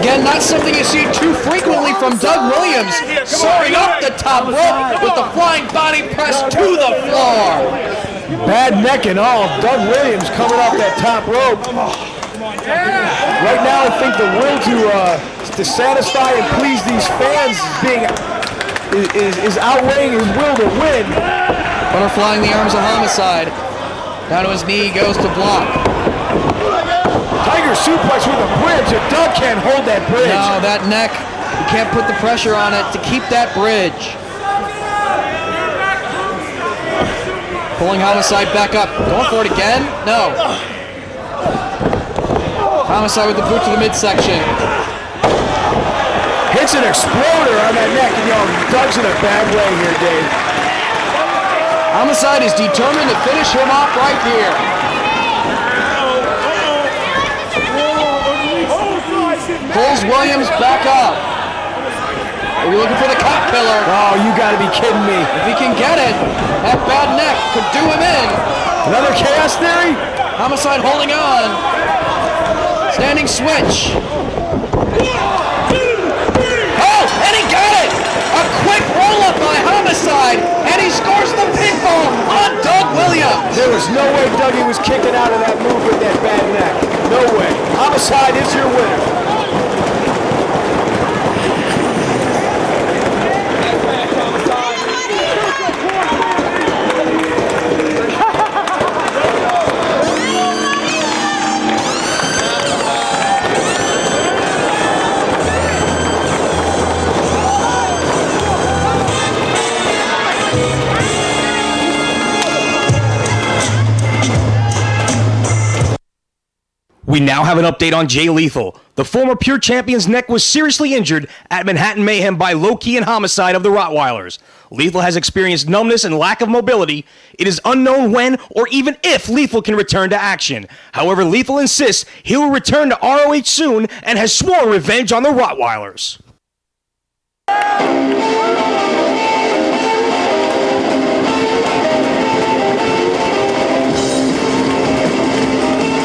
Speaker 7: Again, not something you see too frequently from Doug Williams, soaring up the top rope with the flying body press to the floor.
Speaker 6: Bad neck and all. Doug Williams coming off that top rope. Right now, I think the will to satisfy and please these fans is outweighing his will to win.
Speaker 7: Butterflying the arms of Homicide. Down to his knee, goes to block.
Speaker 6: Tiger suplex with a bridge. If Doug can't hold that bridge.
Speaker 7: No, that neck, you can't put the pressure on it to keep that bridge. Pulling Homicide back up. Going for it again? No. Homicide with the boot to the midsection.
Speaker 6: Hits an exploder on that neck. And Doug's in a bad way here, Dave.
Speaker 7: Homicide is determined to finish him off right here. Pulls Williams back up. Maybe looking for the cop pillar.
Speaker 6: Oh, you gotta be kidding me.
Speaker 7: If he can get it, that bad neck could do him in.
Speaker 6: Another Chaos Theory?
Speaker 7: Homicide holding on. Standing switch. Oh, and he got it! A quick roll-up by Homicide, and he scores the pinfall on Doug Williams.
Speaker 6: There was no way Dougie was kicking out of that move with that bad neck. No way. Homicide is your winner.
Speaker 9: We now have an update on Jay Lethal. The former Pure Champion's neck was seriously injured at Manhattan Mayhem by Loki and Homicide of the Rottweilers. Lethal has experienced numbness and lack of mobility. It is unknown when or even if Lethal can return to action. However, Lethal insists he will return to ROH soon and has sworn revenge on the Rottweilers.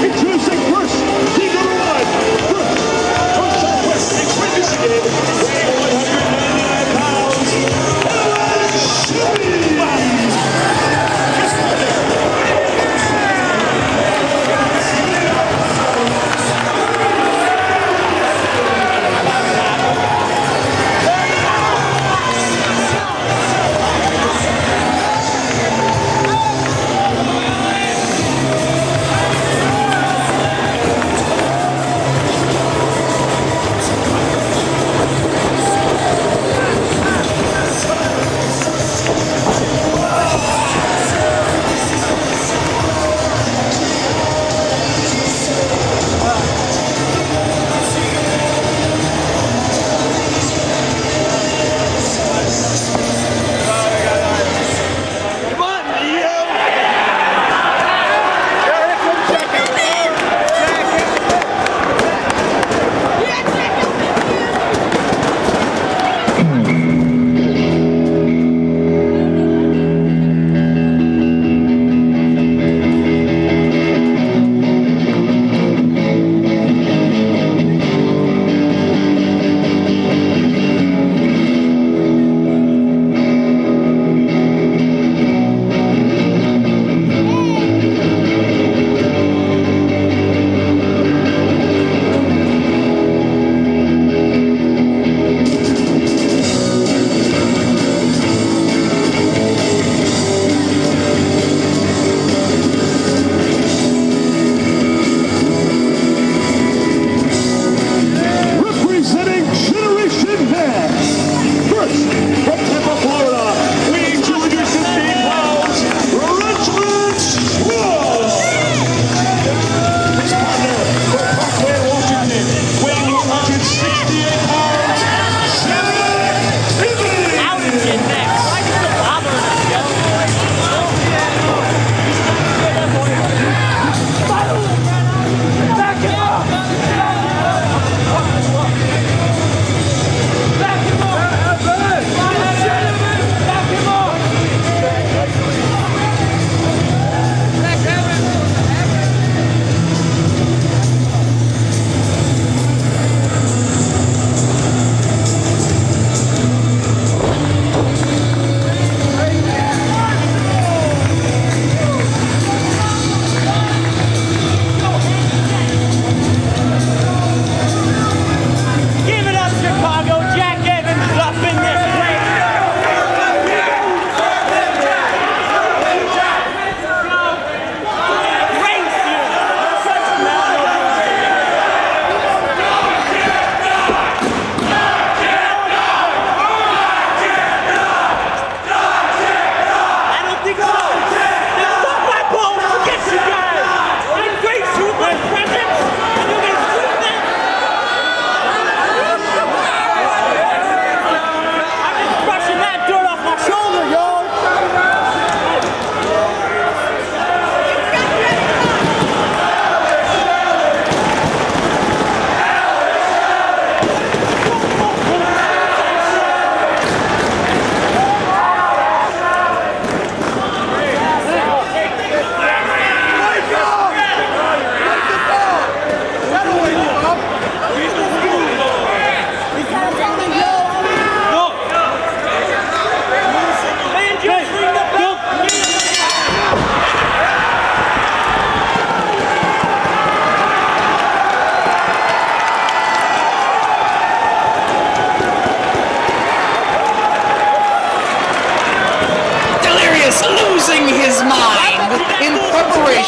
Speaker 5: Introducing first, the number one, from Southwest Michigan, weighing 199 pounds, Alex Shelley.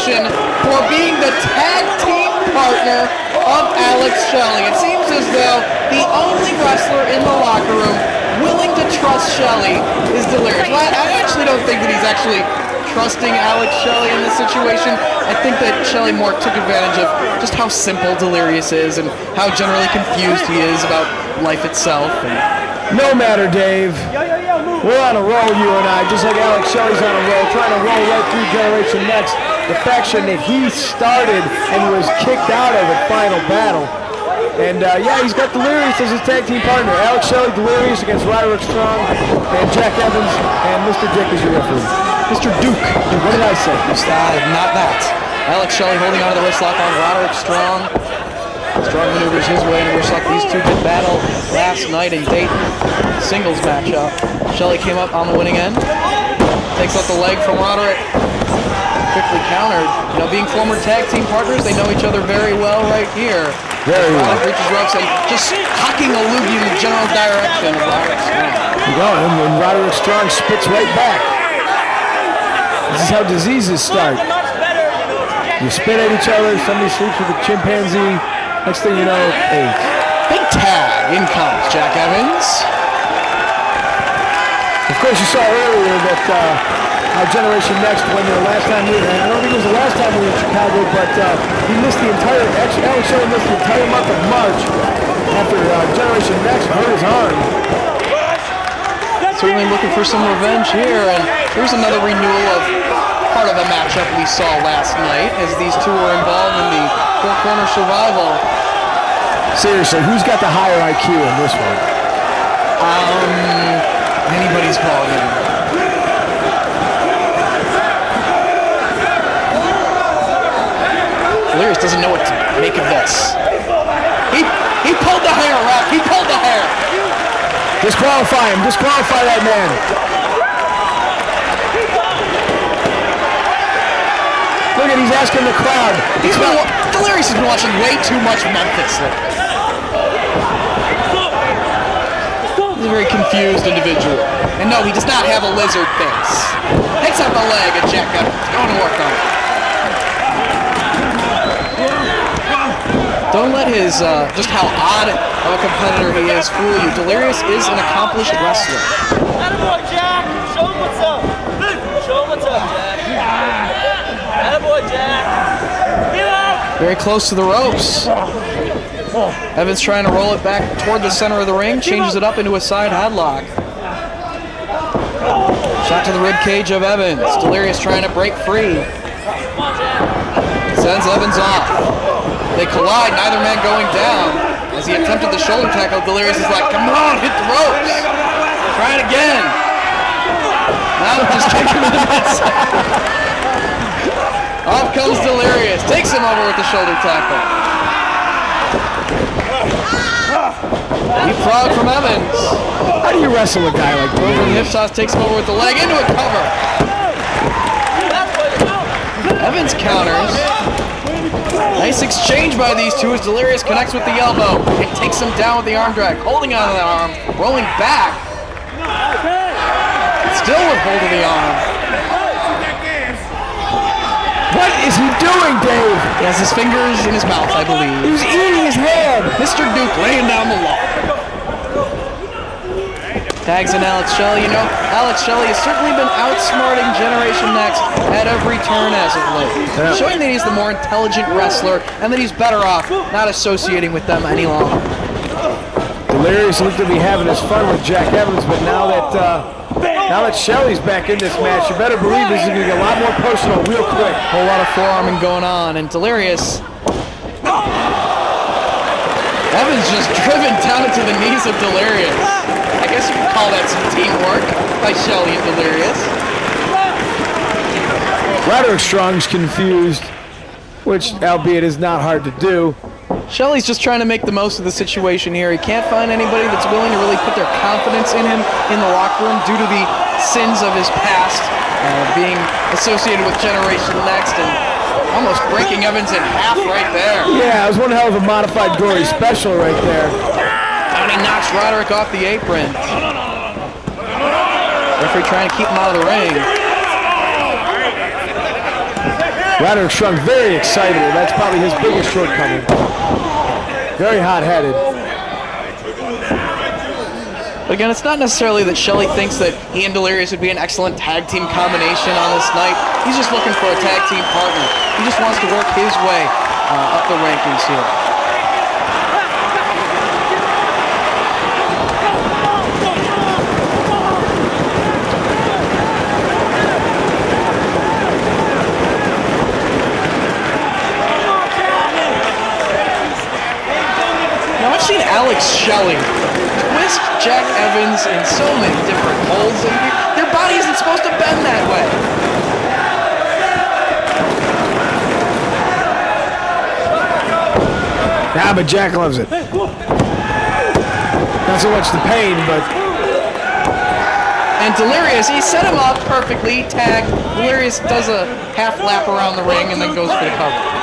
Speaker 7: For being the tag team partner of Alex Shelley. It seems as though the only wrestler in the locker room willing to trust Shelley is Delirious. Well, I actually don't think that he's actually trusting Alex Shelley in this situation. I think that Shelley more took advantage of just how simple Delirious is and how generally confused he is about life itself.
Speaker 6: No matter, Dave. We're on a roll, you and I, just like Alex Shelley's on a roll, trying to roll right through Generation Next, the faction that he started and was kicked out of at Final Battle. And yeah, he's got Delirious as his tag team partner. Alex Shelley, Delirious against Roderick Strong, and Jack Evans, and Mr. Dick is your referee. Mr. Duke, what did I say?
Speaker 7: Not that. Alex Shelley holding onto the wrist lock on Roderick Strong. Strong maneuvers his way into wrist lock. These two did battle last night in Dayton. Singles matchup. Shelley came up on the winning end. Takes out the leg from Roderick. Quickly countered. You know, being former tag team partners, they know each other very well right here.
Speaker 6: Very well.
Speaker 7: Roderick reaches ropes and just cocking a loogie in the general direction of Roderick Strong.
Speaker 6: And Roderick Strong spits right back. This is how diseases start. You spit at each other, somebody sleeps with a chimpanzee, next thing you know, AIDS.
Speaker 7: Big tag, in comes Jack Evans.
Speaker 6: Of course, you saw earlier that our Generation Next, when the last time we were, I don't think it was the last time we were in Chicago, but he missed the entire, actually Alex Shelley missed the entire month of March after Generation Next hurt his arm.
Speaker 7: Certainly looking for some revenge here, and here's another renewal of part of a matchup we saw last night as these two were involved in the four-corner survival.
Speaker 6: Seriously, who's got the higher IQ in this one?
Speaker 7: Anybody's ballgame. Delirious doesn't know what to make of this. He pulled the hair, Ralph. He pulled the hair.
Speaker 6: Disqualify him. Disqualify that man. Look at, he's asking the crowd.
Speaker 7: Delirious has been watching way too much Memphis lately. He's a very confused individual. And no, he does not have a lizard face. Takes out the leg of Jack Evans. Going to work on it. Don't let his, just how odd of a competitor he is fool you. Delirious is an accomplished wrestler.
Speaker 10: Attaboy, Jack! Show him what's up! Show him what's up, Jack! Attaboy, Jack!
Speaker 7: Very close to the ropes. Evans trying to roll it back toward the center of the ring, changes it up into a side headlock. Shot to the rib cage of Evans. Delirious trying to break free. Sends Evans off. They collide, neither man going down. As he attempted the shoulder tackle, Delirious is like, come on, hit the ropes. Try it again. Now just kicking him in the side. Off comes Delirious. Takes him over with the shoulder tackle. Leapfrog from Evans.
Speaker 6: How do you wrestle a guy like that?
Speaker 7: Over the hip toss, takes him over with the leg into a cover. Evans counters. Nice exchange by these two as Delirious connects with the elbow. It takes him down with the arm drag. Holding onto that arm, rolling back. Still with hold of the arm.
Speaker 6: What is he doing, Dave?
Speaker 7: He has his fingers in his mouth, I believe.
Speaker 6: He was eating his hand.
Speaker 7: Mr. Duke laying down the law. Tags in Alex Shelley. You know, Alex Shelley has certainly been outsmarting Generation Next at every turn as of late.
Speaker 6: Yeah.
Speaker 7: Showing that he's the more intelligent wrestler and that he's better off not associating with them any longer.
Speaker 6: Delirious looked to be having his fun with Jack Evans, but now that Shelley's back in this match, you better believe this is going to get a lot more personal real quick.
Speaker 7: Whole lot of forearming going on, and Delirious. Evans just driven down into the knees of Delirious. I guess you could call that some teamwork by Shelley and Delirious.
Speaker 6: Roderick Strong's confused, which, albeit, is not hard to do.
Speaker 7: Shelley's just trying to make the most of the situation here. He can't find anybody that's willing to really put their confidence in him in the locker room due to the sins of his past, being associated with Generation Next and almost breaking Evans in half right there.
Speaker 6: Yeah, it was one hell of a modified gory special right there.
Speaker 7: And he knocks Roderick off the apron. Referee trying to keep him out of the ring.
Speaker 6: Roderick Strong very excitable. That's probably his biggest shortcoming. Very hot-headed.
Speaker 7: But again, it's not necessarily that Shelley thinks that he and Delirious would be an excellent tag team combination on this night. He's just looking for a tag team partner. He just wants to work his way up the rankings here. Now I've seen Alex Shelley twist Jack Evans in so many different holds, and their body isn't supposed to bend that way.
Speaker 6: Nah, but Jack loves it. Not so much the pain, but...
Speaker 7: And Delirious, he set him up perfectly, tag. Delirious does a half lap around the ring and then goes for the cover.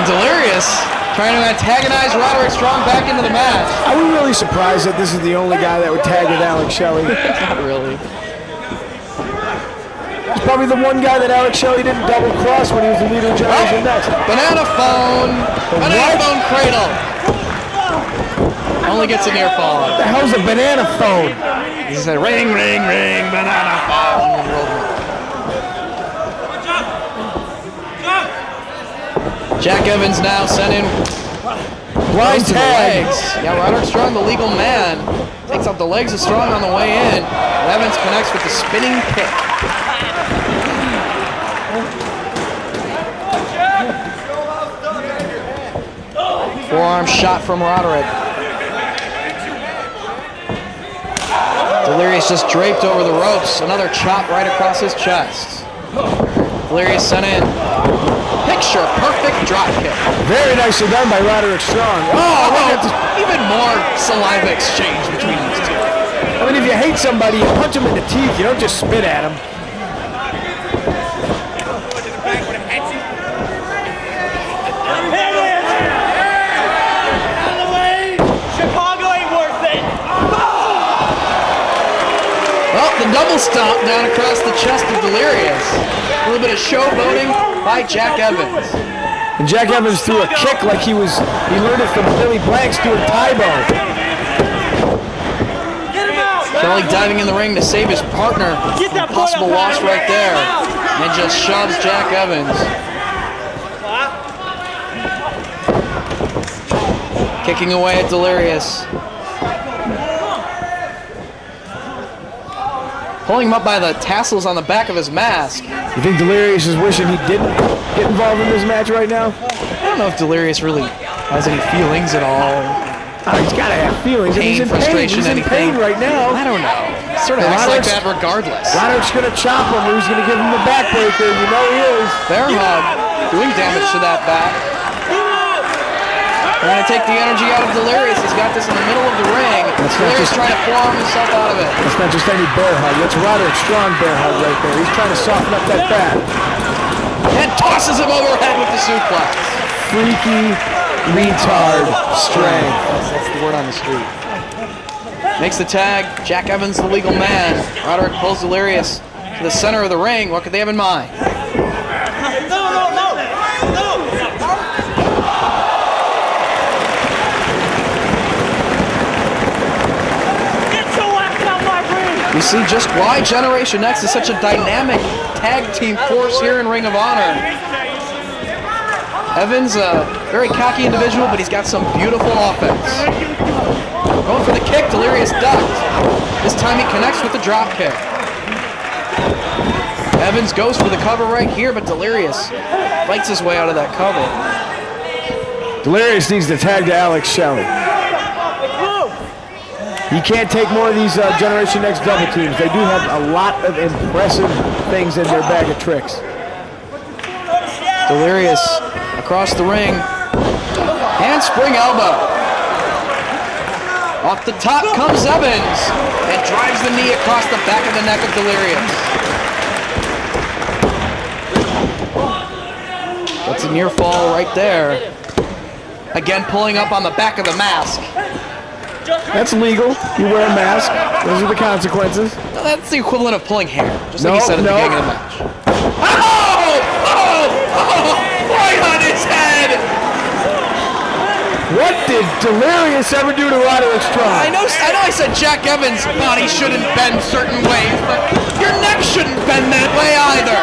Speaker 7: Delirious trying to antagonize Roderick Strong back into the match.
Speaker 6: Are we really surprised that this is the only guy that would tag with Alex Shelley?
Speaker 7: Not really.
Speaker 6: It's probably the one guy that Alex Shelley didn't double cross when he was the leader of Generation Next.
Speaker 7: Banana phone. Banana phone cradle. Only gets a near fall.
Speaker 6: What the hell's a banana phone?
Speaker 7: He said ring, ring, ring, banana phone. Jack Evans now sent in
Speaker 6: blind
Speaker 7: to the legs. Yeah, Roderick Strong, the legal man, takes out the legs of Strong on the way in. Evans connects with the spinning kick. Forearm shot from Roderick. Delirious just draped over the ropes. Another chop right across his chest. Delirious sent in. Picture perfect drop kick.
Speaker 6: Very nicely done by Roderick Strong.
Speaker 7: Even more saliva exchange between these two.
Speaker 6: I mean, if you hate somebody, you punch them in the teeth. You don't just spit at them.
Speaker 10: Chicago ain't worth it.
Speaker 7: Well, the double stomp down across the chest of Delirious. A little bit of showboating by Jack Evans.
Speaker 6: And Jack Evans threw a kick like he learned it from Billy Blanks doing Tybo.
Speaker 7: Shelley diving in the ring to save his partner. Possible loss right there. And just shoves Jack Evans. Kicking away at Delirious. Pulling him up by the tassels on the back of his mask.
Speaker 6: You think Delirious is wishing he didn't get involved in this match right now?
Speaker 7: I don't know if Delirious really has any feelings at all.
Speaker 6: Oh, he's got to have feelings.
Speaker 7: Pain,
Speaker 6: he's in
Speaker 7: frustration,
Speaker 6: pain. He's in pain right now.
Speaker 7: I don't know. Sort of acts like that regardless.
Speaker 6: Roderick's going to chop him, or he's going to give him the backbreaker. You know he is.
Speaker 7: Bear hug, doing damage to that back. Trying to take the energy out of Delirious. He's got this in the middle of the ring. Delirious trying to forearm himself out of it.
Speaker 6: That's not just any bear hug. That's Roderick Strong bear hug right there. He's trying to soften up that back.
Speaker 7: And tosses him overhead with the suplex.
Speaker 6: Freaky retard strength.
Speaker 7: That's the word on the street. Makes the tag. Jack Evans, the legal man. Roderick pulls Delirious to the center of the ring. What could they have in mind? We see just why Generation X is such a dynamic tag team force here in Ring of Honor. Evans, a very cocky individual, but he's got some beautiful offense. Going for the kick, Delirious ducked. This time he connects with the drop kick. Evans goes for the cover right here, but Delirious fights his way out of that cover.
Speaker 6: Delirious needs to tag to Alex Shelley. You can't take more of these Generation X double teams. They do have a lot of impressive things in their bag of tricks.
Speaker 7: Delirious across the ring. Handspring elbow. Off the top comes Evans and drives the knee across the back of the neck of Delirious. Gets a near fall right there. Again pulling up on the back of the mask.
Speaker 6: That's legal. You wear a mask. Those are the consequences.
Speaker 7: No, that's the equivalent of pulling hair, just like you said at the beginning of the match. Right on his head!
Speaker 6: What did Delirious ever do to Roderick Strong?
Speaker 7: I know I said Jack Evans' body shouldn't bend certain ways, but your neck shouldn't bend that way either.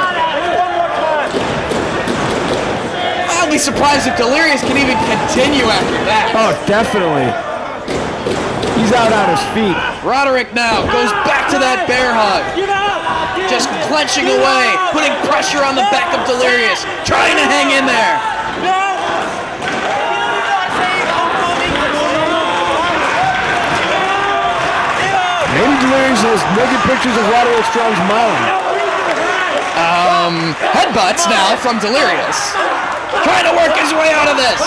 Speaker 7: I'll be surprised if Delirious can even continue after that.
Speaker 6: Oh, definitely. He's out on his feet.
Speaker 7: Roderick now goes back to that bear hug. Just clenching away, putting pressure on the back of Delirious, trying to hang in there.
Speaker 6: Maybe Delirious has naked pictures of Roderick Strong's mom.
Speaker 7: Headbutts now from Delirious. Trying to work his way out of this.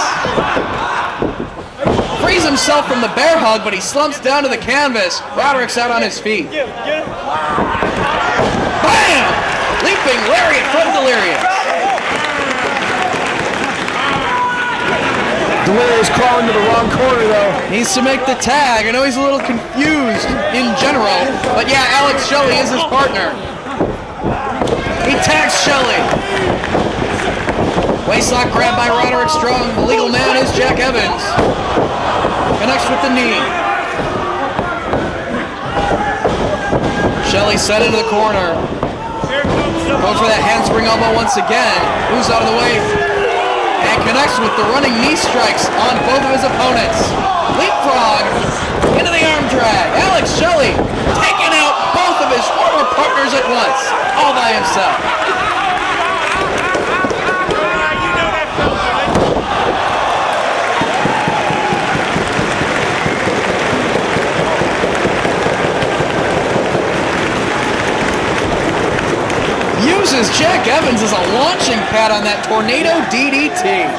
Speaker 7: Frees himself from the bear hug, but he slumps down to the canvas. Roderick's out on his feet. Bam! Leaping lariat from Delirious.
Speaker 6: Delirious crawling to the wrong corner, though.
Speaker 7: Needs to make the tag. I know he's a little confused in general, but yeah, Alex Shelley is his partner. He tags Shelley. Waistlock grab by Roderick Strong. The legal man is Jack Evans. Connects with the knee. Shelley set into the corner. Goes for that handspring elbow once again. Moves out of the way. And connects with the running knee strikes on both of his opponents. Leapfrog into the arm drag. Alex Shelley taking out both of his former partners at once, all by himself. Uses Jack Evans as a launching pad on that tornado DDT.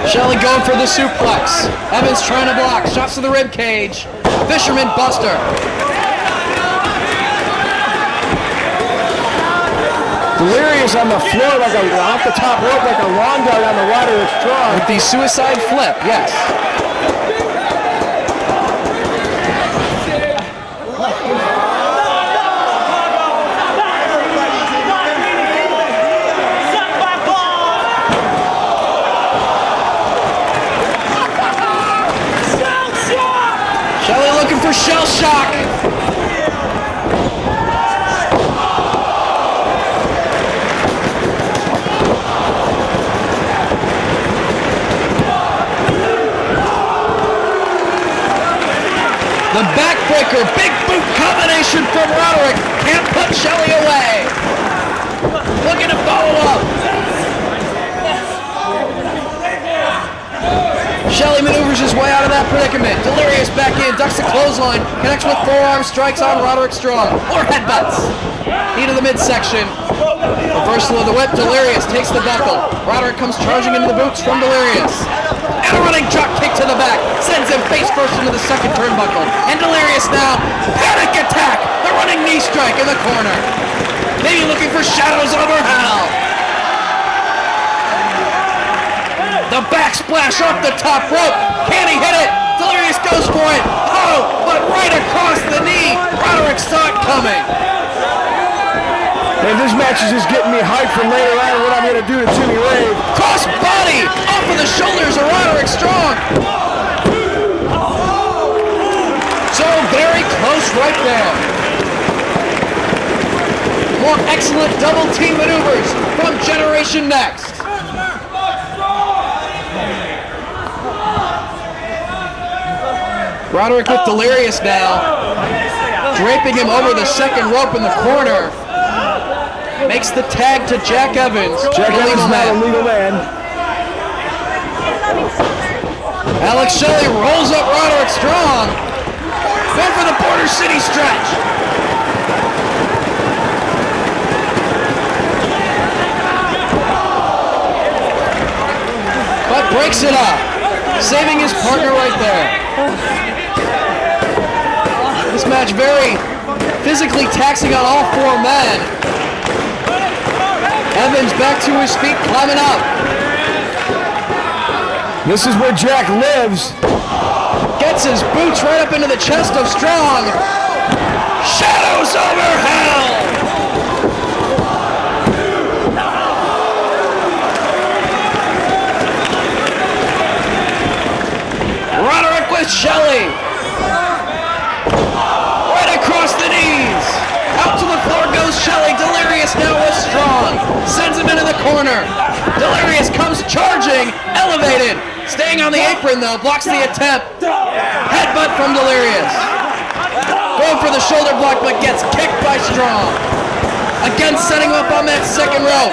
Speaker 7: Shelley going for the suplex. Evans trying to block. Shots to the rib cage. Fisherman Buster.
Speaker 6: Delirious on the floor like off the top rope like a lawn dart on the Roderick Strong.
Speaker 7: With the suicide flip, yes. Shelley looking for shell shock. The backbreaker, big boot combination from Roderick. Can't put Shelley away. Looking to follow up. Shelley maneuvers his way out of that predicament. Delirious back in, ducks the clothesline, connects with forearm strikes on Roderick Strong. More headbutts. Knee to the midsection. Reversal of the whip, Delirious takes the buckle. Roderick comes charging into the boots from Delirious. And a running drop kick to the back. Sends him face first into the second turnbuckle. And Delirious now. Panic attack. The running knee strike in the corner. Maybe looking for shadows over hell. The backsplash off the top rope. Can he hit it? Delirious goes for it. Oh, but right across the knee. Roderick saw it coming.
Speaker 6: And this match is just getting me hyped for later on what I'm going to do to Jimmy Rave.
Speaker 7: Cross body off of the shoulders of Roderick Strong. So very close right there. More excellent double team maneuvers from Generation Next. Roderick with Delirious now. Draping him over the second rope in the corner. Makes the tag to Jack Evans.
Speaker 6: Jack Evans is not a legal man.
Speaker 7: Alex Shelley rolls up Roderick Strong. Going for the Border City stretch. But breaks it up. Saving his partner right there. match very physically taxing on all four men. Evans back to his feet, climbing up.
Speaker 6: This is where Jack lives.
Speaker 7: Gets his boots right up into the chest of Strong. Shadows over hell! Roderick with Shelley. Right across the knees. Out to the floor goes Shelley. Delirious now with Strong. Sends him into the corner. Delirious comes charging. Elevated. Staying on the apron though. Blocks the attempt. Headbutt from Delirious. Going for the shoulder block but gets kicked by Strong. Again setting him up on that second rope.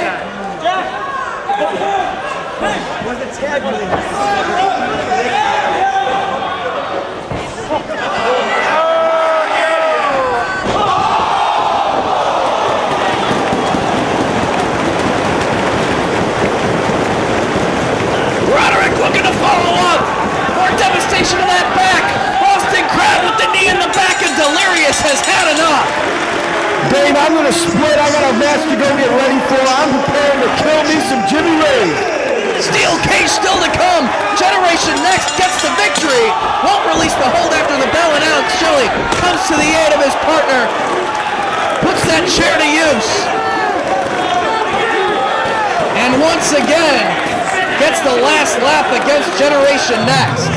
Speaker 7: Roderick looking to follow up. More devastation to that back. Boston Crab with the knee in the back, and Delirious has had enough.
Speaker 6: Dave, I'm going to split. I got a match to go get ready for. I'm preparing to kill me some Jimmy Ray.
Speaker 7: Steel cage still to come. Generation Next gets the victory. Won't release the hold after the bell, and Alex Shelley comes to the aid of his partner. Puts that chair to use. And once again, gets the last lap against Generation Next.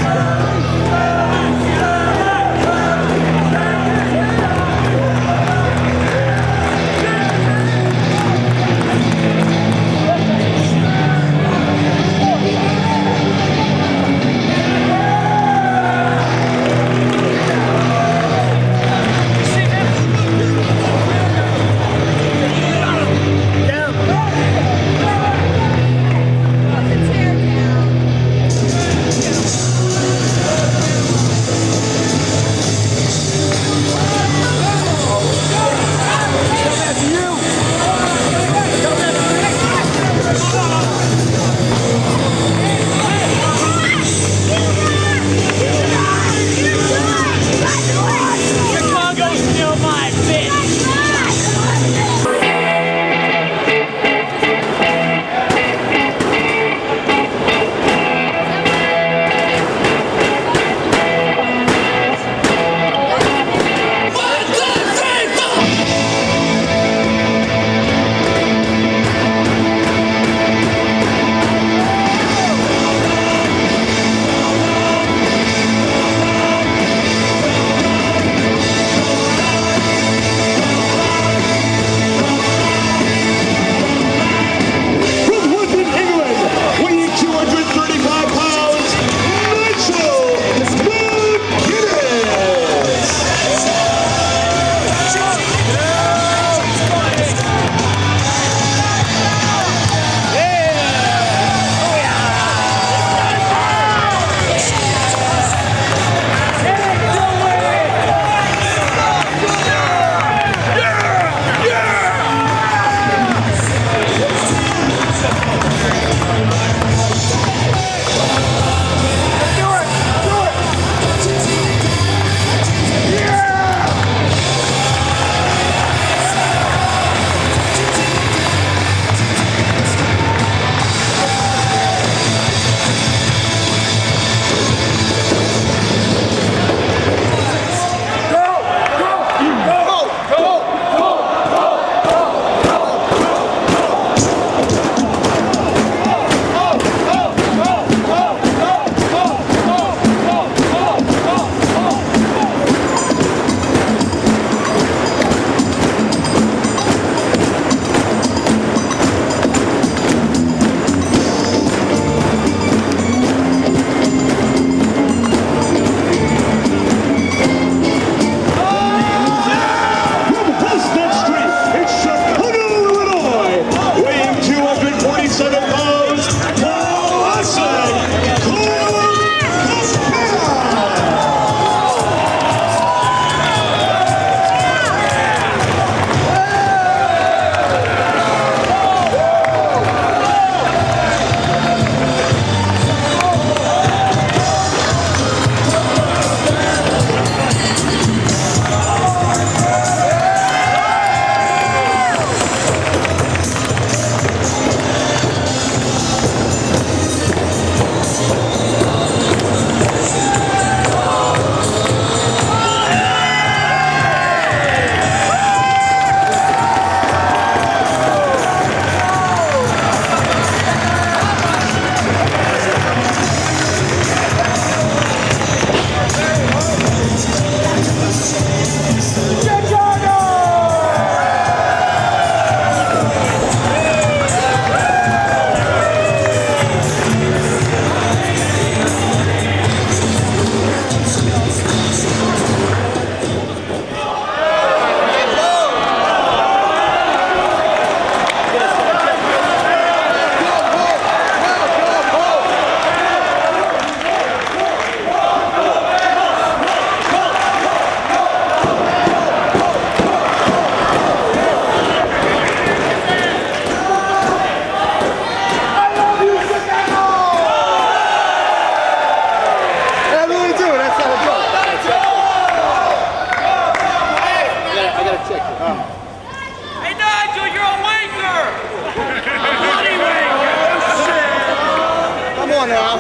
Speaker 4: on now.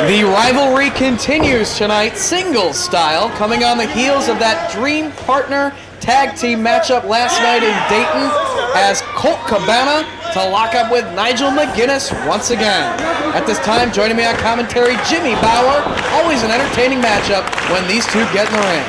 Speaker 7: The rivalry continues tonight, singles style, coming on the heels of that Dream Partner tag team matchup last night in Dayton as Colt Cabana to lock up with Nigel McGuinness once again. At this time, joining me on commentary, Jimmy Bauer. Always an entertaining matchup when these two get in the ring.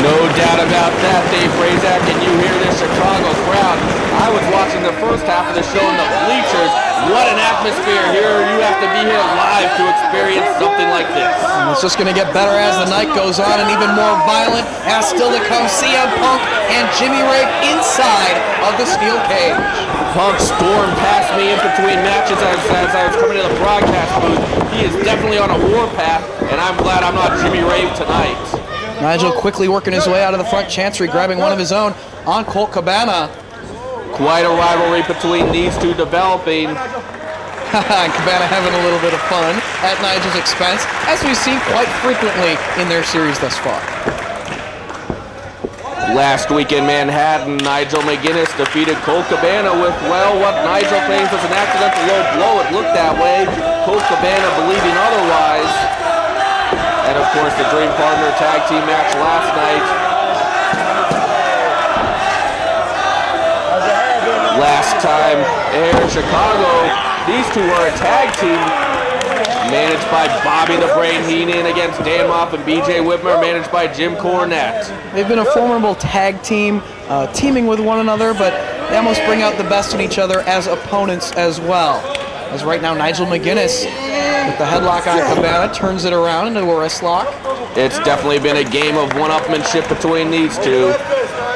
Speaker 8: No doubt about that, Dave Prazak, and you hear this Chicago crowd. I was watching the first half of the show in the bleachers. What an atmosphere here. You have to be here live to experience something like this.
Speaker 7: And it's just going to get better as the night goes on and even more violent as still to come CM Punk and Jimmy Rave inside of the steel cage.
Speaker 8: Punk stormed past me in between matches as I was coming to the broadcast booth. He is definitely on a warpath, and I'm glad I'm not Jimmy Rave tonight.
Speaker 7: Nigel quickly working his way out of the front chancery, grabbing one of his own on Colt Cabana.
Speaker 8: Quite a rivalry between these two developing.
Speaker 7: And Cabana having a little bit of fun at Nigel's expense, as we've seen quite frequently in their series thus far.
Speaker 8: Last week in Manhattan, Nigel McGuinness defeated Colt Cabana with, well, what Nigel claims was an accidental low blow. It looked that way. Colt Cabana believing otherwise. And of course, the Dream Partner tag team match last night. Last time here in Chicago, these two were a tag team managed by Bobby the Brain Heenan against Dan Moff and BJ Whitmer, managed by Jim Cornette.
Speaker 7: They've been a formidable tag team, teaming with one another, but they almost bring out the best in each other as opponents as well. As right now, Nigel McGuinness with the headlock on Cabana turns it around into a wrist lock.
Speaker 8: It's definitely been a game of one-upmanship between these two.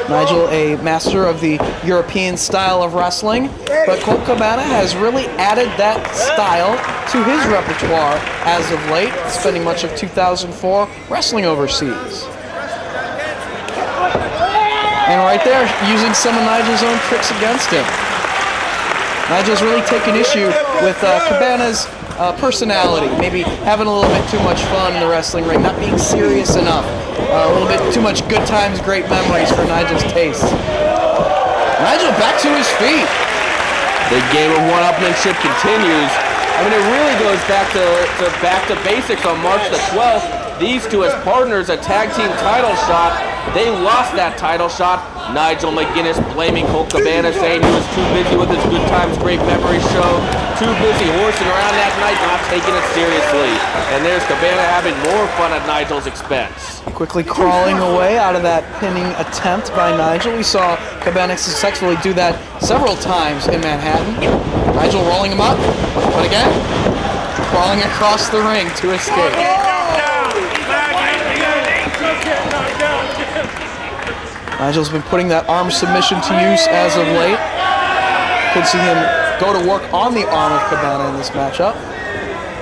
Speaker 7: Nigel, a master of the European style of wrestling, but Colt Cabana has really added that style to his repertoire as of late, spending much of 2004 wrestling overseas. And right there, using some of Nigel's own tricks against him. Nigel's really taken issue with Cabana's personality, maybe having a little bit too much fun in the wrestling ring, not being serious enough. A little bit too much good times, great memories for Nigel's taste. Nigel back to his feet.
Speaker 8: The game of one-upmanship continues. I mean, it really goes back to basics on March the 12th. These two as partners, a tag team title shot. They lost that title shot. Nigel McGuinness blaming Colt Cabana, saying he was too busy with his Good Times, Great Memories show. Too busy horsing around that night, not taking it seriously. And there's Cabana having more fun at Nigel's expense.
Speaker 7: Quickly crawling away out of that pinning attempt by Nigel. We saw Cabana successfully do that several times in Manhattan. Nigel rolling him up, but again, crawling across the ring to escape. Nigel's been putting that arm submission to use as of late. Could see him go to work on the arm of Cabana in this matchup.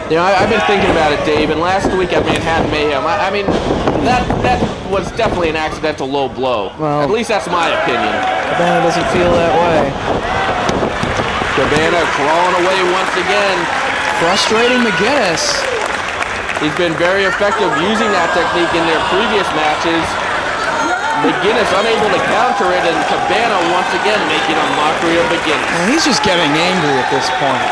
Speaker 8: You know, I've been thinking about it, Dave, and last week at Manhattan Mayhem, I mean, that was definitely an accidental low blow.
Speaker 7: Well,
Speaker 8: at least that's my opinion.
Speaker 7: Cabana doesn't feel that way.
Speaker 8: Cabana crawling away once again.
Speaker 7: Frustrating McGuinness.
Speaker 8: He's been very effective using that technique in their previous matches. McGuinness unable to counter it, and Cabana once again making a mockery of McGuinness.
Speaker 7: Well, he's just getting angry at this point.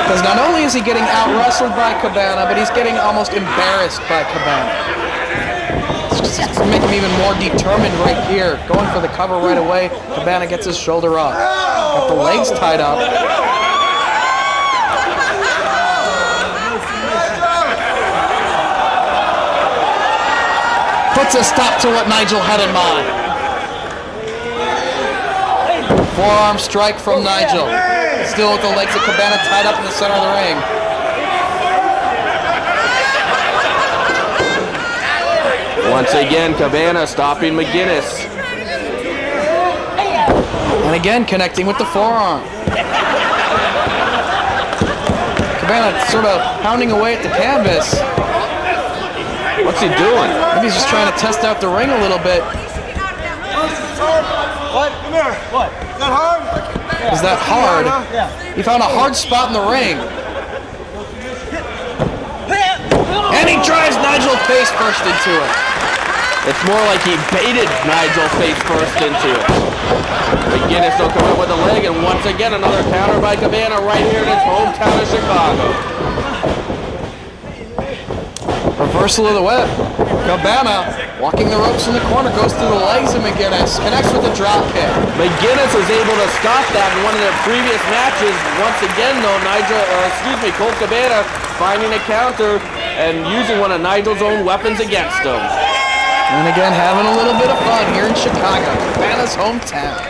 Speaker 7: Because not only is he getting out-wrestled by Cabana, but he's getting almost embarrassed by Cabana. It's just to make him even more determined right here. Going for the cover right away, Cabana gets his shoulder up. Got the legs tied up. Puts a stop to what Nigel had in mind. Forearm strike from Nigel. Still with the legs of Cabana tied up in the center of the ring.
Speaker 8: Once again, Cabana stopping McGuinness.
Speaker 7: And again, connecting with the forearm. Cabana sort of pounding away at the canvas.
Speaker 8: What's he doing?
Speaker 7: Maybe he's just trying to test out the ring a little bit.
Speaker 10: What? Come here. What? Is that hard?
Speaker 7: Is that hard?
Speaker 10: Yeah.
Speaker 7: He found a hard spot in the ring. And he drives Nigel face first into it.
Speaker 8: It's more like he baited Nigel face first into it. McGinnis will come up with a leg, and once again another counter by Cabana right here in his hometown of Chicago.
Speaker 7: Reversal of the whip. Cabana walking the ropes in the corner, goes through the legs of McGinnis, connects with a drop kick.
Speaker 8: McGinnis was able to stop that in one of their previous matches. Once again, though, Colt Cabana finding a counter and using one of Nigel's own weapons against him.
Speaker 7: And again, having a little bit of fun here in Chicago, Cabana's hometown.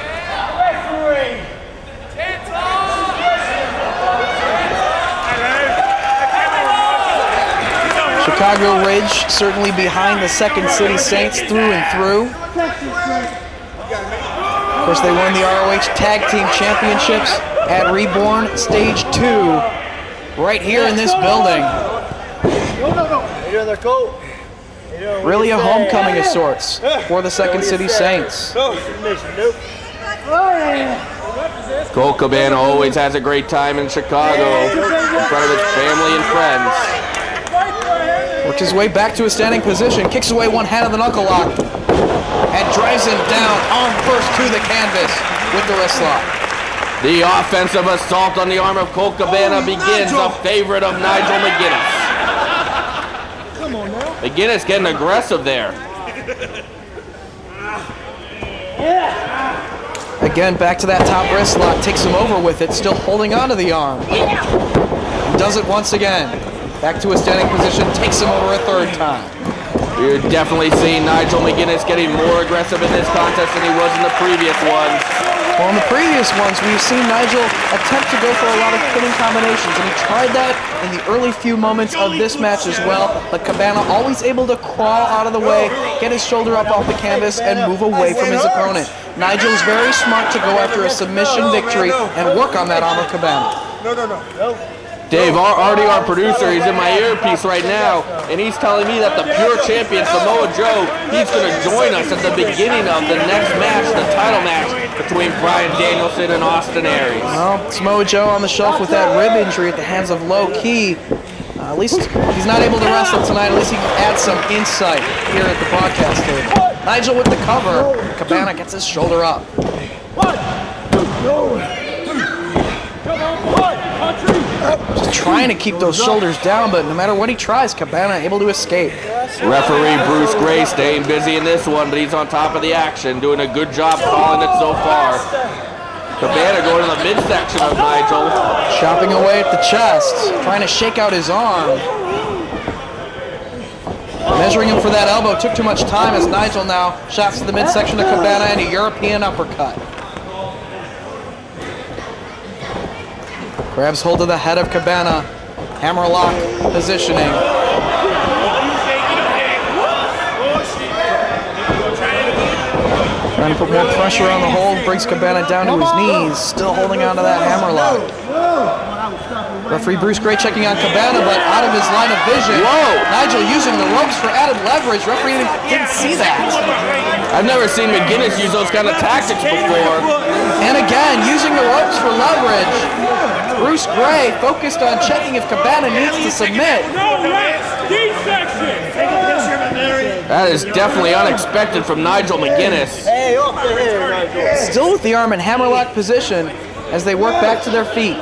Speaker 7: Chicago Ridge certainly behind the Second City Saints through and through. Of course, they won the ROH Tag Team Championships at Reborn Stage 2 right here in this building. Really a homecoming of sorts for the Second City Saints.
Speaker 8: Colt Cabana always has a great time in Chicago in front of his family and friends.
Speaker 7: Works his way back to a standing position, kicks away one hand of the knuckle lock, and drives him down, arm first to the canvas with the wrist lock.
Speaker 8: The offensive assault on the arm of Colt Cabana begins, a favorite of Nigel McGinnis.
Speaker 10: Come on now.
Speaker 8: McGinnis getting aggressive there.
Speaker 7: Again, back to that top wrist lock, takes him over with it, still holding onto the arm. And does it once again. Back to a standing position, takes him over a third time.
Speaker 8: You're definitely seeing Nigel McGinnis getting more aggressive in this contest than he was in the previous ones.
Speaker 7: Well, in the previous ones, we've seen Nigel attempt to go for a lot of pinning combinations, and he tried that in the early few moments of this match as well, but Cabana always able to crawl out of the way, get his shoulder up off the canvas, and move away from his opponent. Nigel's very smart to go after a submission victory and work on that arm of Cabana.
Speaker 10: No.
Speaker 8: Dave, our producer, he's in my earpiece right now, and he's telling me that the pure champion, Samoa Joe, he's going to join us at the beginning of the next match, the title match between Bryan Danielson and Austin Aries.
Speaker 7: Well, Samoa Joe on the shelf with that rib injury at the hands of Low Ki. At least he's not able to wrestle tonight. At least he can add some insight here at the broadcast table. Nigel with the cover. Cabana gets his shoulder up. Just trying to keep those shoulders down, but no matter what he tries, Cabana able to escape.
Speaker 8: Referee Bruce Gray staying busy in this one, but he's on top of the action, doing a good job calling it so far. Cabana going to the midsection of Nigel.
Speaker 7: Chopping away at the chest, trying to shake out his arm. Measuring him for that elbow took too much time as Nigel now shots to the midsection of Cabana and a European uppercut. Grabs hold of the head of Cabana. Hammerlock positioning. Trying to put more pressure on the hold, brings Cabana down to his knees, still holding on to that hammerlock. Referee Bruce Gray checking on Cabana, but out of his line of vision.
Speaker 8: Whoa!
Speaker 7: Nigel using the ropes for added leverage. Referee didn't see that.
Speaker 8: I've never seen McGinnis use those kind of tactics before.
Speaker 7: And again, using the ropes for leverage. Bruce Gray focused on checking if Cabana needs to submit.
Speaker 8: That is definitely unexpected from Nigel McGinnis.
Speaker 10: Hey, off the head, Nigel.
Speaker 7: Still with the arm in hammerlock position as they work back to their feet.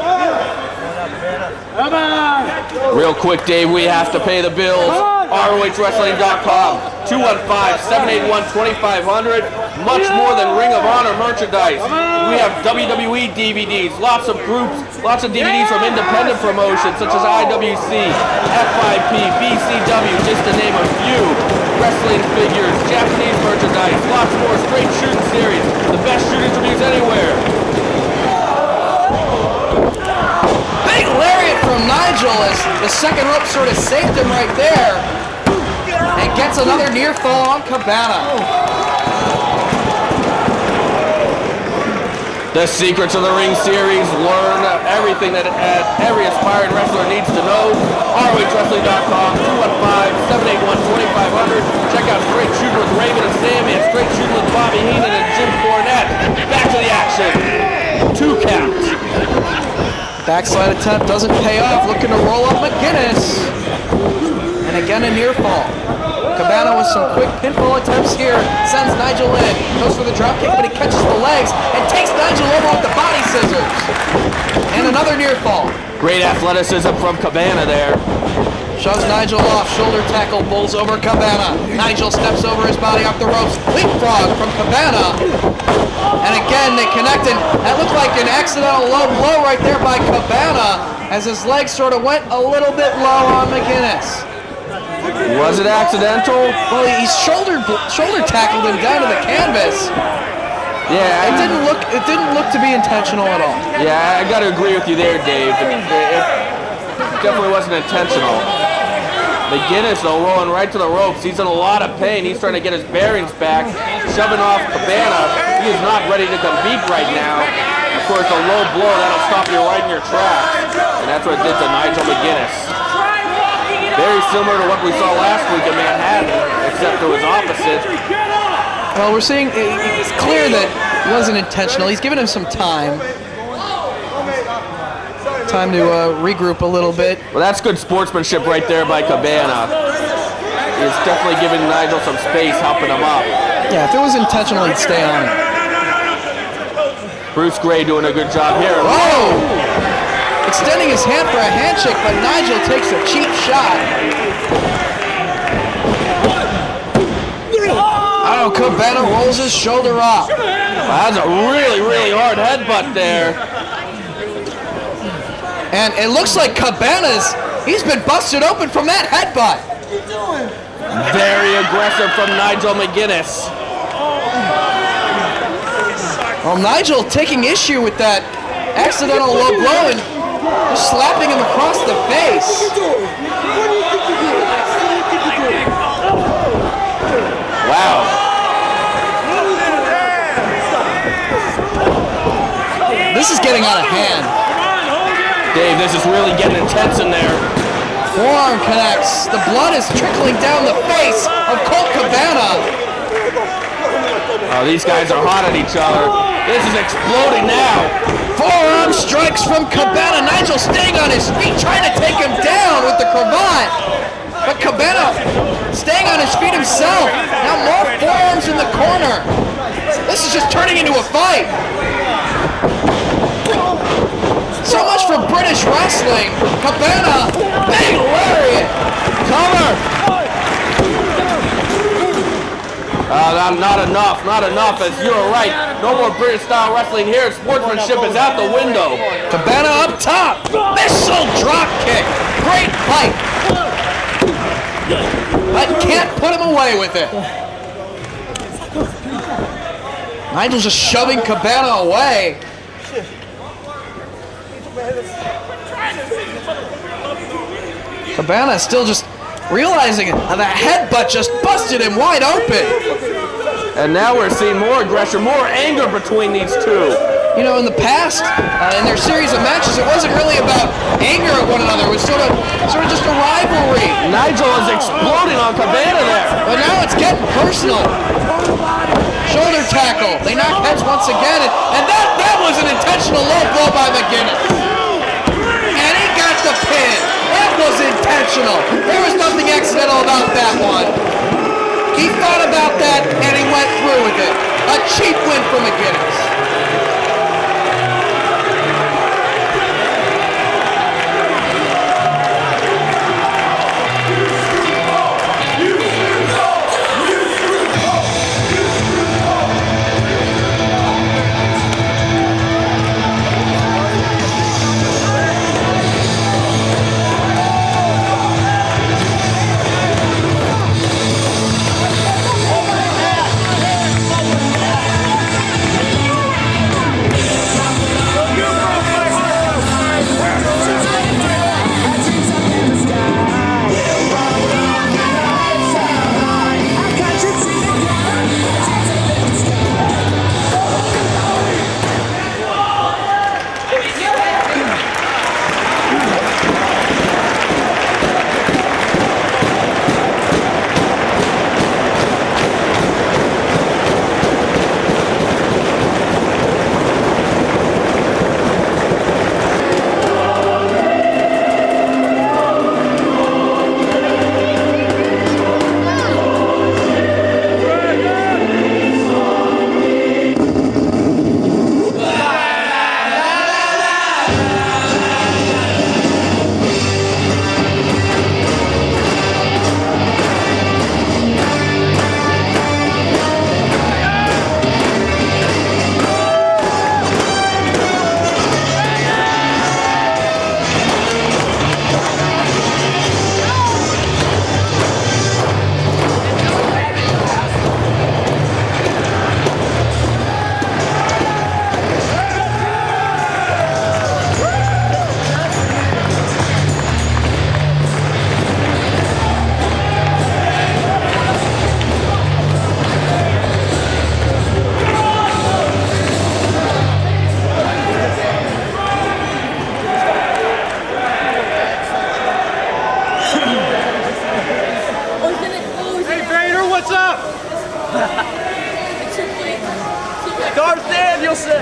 Speaker 8: Real quick, Dave, we have to pay the bills. ROHWrestling.com, 215-781-2500. Much more than Ring of Honor merchandise. We have WWE DVDs, lots of groups, lots of DVDs from independent promotions such as IWC, FIP, BCW, just to name a few. Wrestling figures, Japanese merchandise, lots more, straight shooting series, the best shooting reviews anywhere.
Speaker 7: Big lariat from Nigel as the second rope sort of saved him right there. And gets another near fall on Cabana.
Speaker 8: The Secrets of the Ring series, learn everything that every aspiring wrestler needs to know. ROHWrestling.com, 215-781-2500. Check out Straight Shooting with Raven and Sammy and Straight Shooting with Bobby Heenan into the action. 2 count.
Speaker 7: Backslide attempt doesn't pay off. Looking to roll up McGinnis. And again a near fall. Cabana with some quick pinfall attempts here. Sends Nigel in. Goes for the drop kick, but he catches the legs and takes Nigel over with the body scissors. And another near fall.
Speaker 8: Great athleticism from Cabana there.
Speaker 7: Shoves Nigel off. Shoulder tackle, bowls over Cabana. Nigel steps over his body off the ropes. Leapfrog from Cabana. And again, they connect, and that looked like an accidental low blow right there by Cabana as his legs sort of went a little bit low on McGinnis.
Speaker 8: Was it accidental?
Speaker 7: Well, he shoulder tackled him down to the canvas.
Speaker 8: Yeah,
Speaker 7: It didn't look to be intentional at all.
Speaker 8: Yeah, I got to agree with you there, Dave. It definitely wasn't intentional. McGinnis, though, rolling right to the ropes. He's in a lot of pain. He's trying to get his bearings back, shoving off Cabana. He is not ready to compete right now. Of course, a low blow, that'll stop you right in your tracks. And that's what it did to Nigel McGinnis. Very similar to what we saw last week in Manhattan, except it was opposite.
Speaker 7: Well, we're seeing it's clear that it wasn't intentional. He's given him some time. Time to regroup a little bit.
Speaker 8: Well, that's good sportsmanship right there by Cabana. He's definitely giving Nigel some space, helping him up.
Speaker 7: Yeah, if it was intentional, he'd stay on it.
Speaker 8: Bruce Gray doing a good job here.
Speaker 7: Whoa! Extending his hand for a handshake, but Nigel takes a cheap shot. Oh, Cabana rolls his shoulder off.
Speaker 8: That's a really, really hard headbutt there.
Speaker 7: And it looks like he's been busted open from that headbutt.
Speaker 8: Very aggressive from Nigel McGinnis.
Speaker 7: Well, Nigel taking issue with that accidental low blow and just slapping him across the face.
Speaker 8: Wow.
Speaker 7: This is getting out of hand.
Speaker 8: Dave, this is really getting intense in there.
Speaker 7: Forearm connects. The blood is trickling down the face of Colt Cabana.
Speaker 8: Oh, these guys are hot at each other. This is exploding now.
Speaker 7: Forearm strikes from Cabana. Nigel staying on his feet, trying to take him down with the cravat. But Cabana staying on his feet himself. Now more forearms in the corner. This is just turning into a fight. So much for British wrestling. Cabana, big lariat. Cover.
Speaker 8: Not enough, as you're right. No more British style wrestling here. Sportsmanship is out the window.
Speaker 7: Cabana up top. Missile drop kick. Great fight. But can't put him away with it. Nigel's just shoving Cabana away. Cabana still just realizing how that headbutt just busted him wide open.
Speaker 8: And now we're seeing more aggression, more anger between these two.
Speaker 7: You know, in the past, in their series of matches, it wasn't really about anger at one another. It was sort of just a rivalry.
Speaker 8: Nigel is exploding on Cabana there.
Speaker 7: But now it's getting personal. Shoulder tackle. They knock heads once again, and that was an intentional low blow by McGinnis. And he got the pin. That was intentional. There was nothing accidental about that one. He thought about that, and he went through with it. A cheap win for McGinnis.
Speaker 10: Danielson.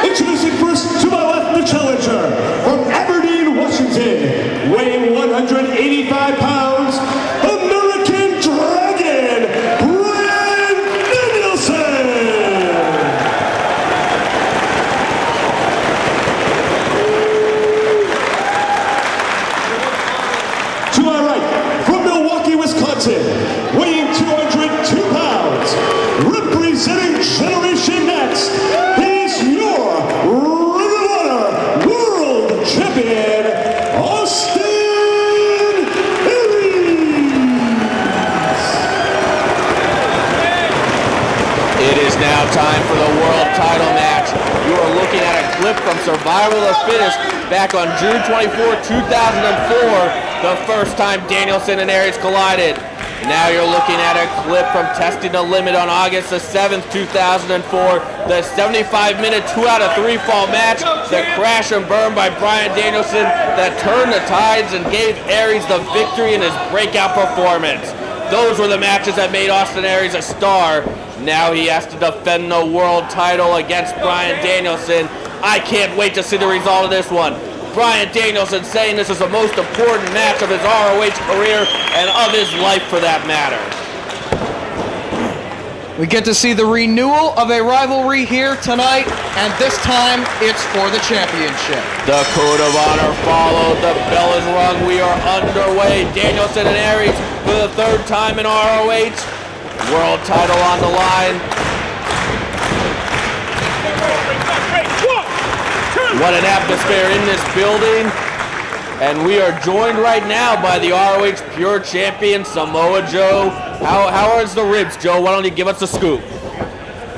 Speaker 5: Introducing first to my left, the challenger from Aberdeen, Washington, weighing 185 pounds, American Dragon, Bryan Danielson. To my right, from Milwaukee, Wisconsin, weighing 202 pounds, representing Generation Next, he's your Ring of Honor World Champion, Austin Aries.
Speaker 8: It is now time for the world title match. You are looking at a clip from Survival of the Fittest back on June 24, 2004, the first time Danielson and Aries collided. Now you're looking at a clip from Testing the Limit on August the 7th, 2004, the 75-minute 2 out of 3 fall match, the crash and burn by Bryan Danielson that turned the tides and gave Aries the victory in his breakout performance. Those were the matches that made Austin Aries a star. Now he has to defend the world title against Bryan Danielson. I can't wait to see the result of this one. Bryan Danielson saying this is the most important match of his ROH career and of his life for that matter.
Speaker 7: We get to see the renewal of a rivalry here tonight, and this time it's for the championship.
Speaker 8: The code of honor followed. The bell is rung. We are underway. Danielson and Aries for the third time in ROH. World title on the line. What an atmosphere in this building. And we are joined right now by the ROH Pure Champion, Samoa Joe. How is the ribs, Joe? Why don't you give us a scoop?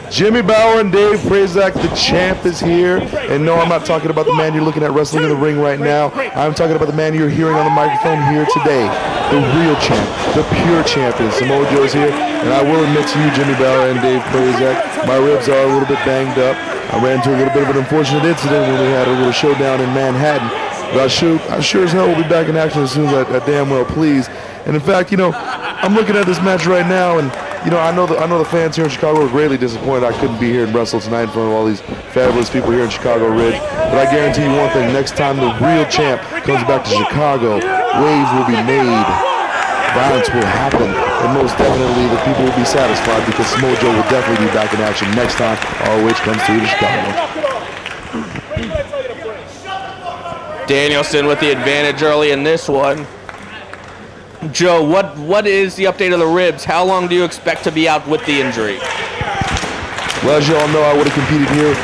Speaker 1: Jimmy Bauer and Dave Prazak, the champ, is here. And no, I'm not talking about the man you're looking at wrestling in the ring right now. I'm talking about the man you're hearing on the microphone here today. The real champ, the pure champion. Samoa Joe's here. And I will admit to you, Jimmy Bauer and Dave Prazak, my ribs are a little bit banged up. I ran into a little bit of an unfortunate incident when we had a little showdown in Manhattan. But I sure as hell will be back in action as soon as I damn well please. And in fact, you know, I'm looking at this match right now, and you know, I know the fans here in Chicago are greatly disappointed I couldn't be here and wrestle tonight in front of all these fabulous people here in Chicago Ridge. But I guarantee you one thing: next time the real champ comes back to Chicago, waves will be made, violence will happen, and most definitely the people will be satisfied because Samoa Joe will definitely be back in action next time ROH comes through to Chicago.
Speaker 8: Danielson with the advantage early in this one. Joe, what is the update of the ribs? How long do you expect to be out with the injury?
Speaker 1: Well, as you all know, I would have competed here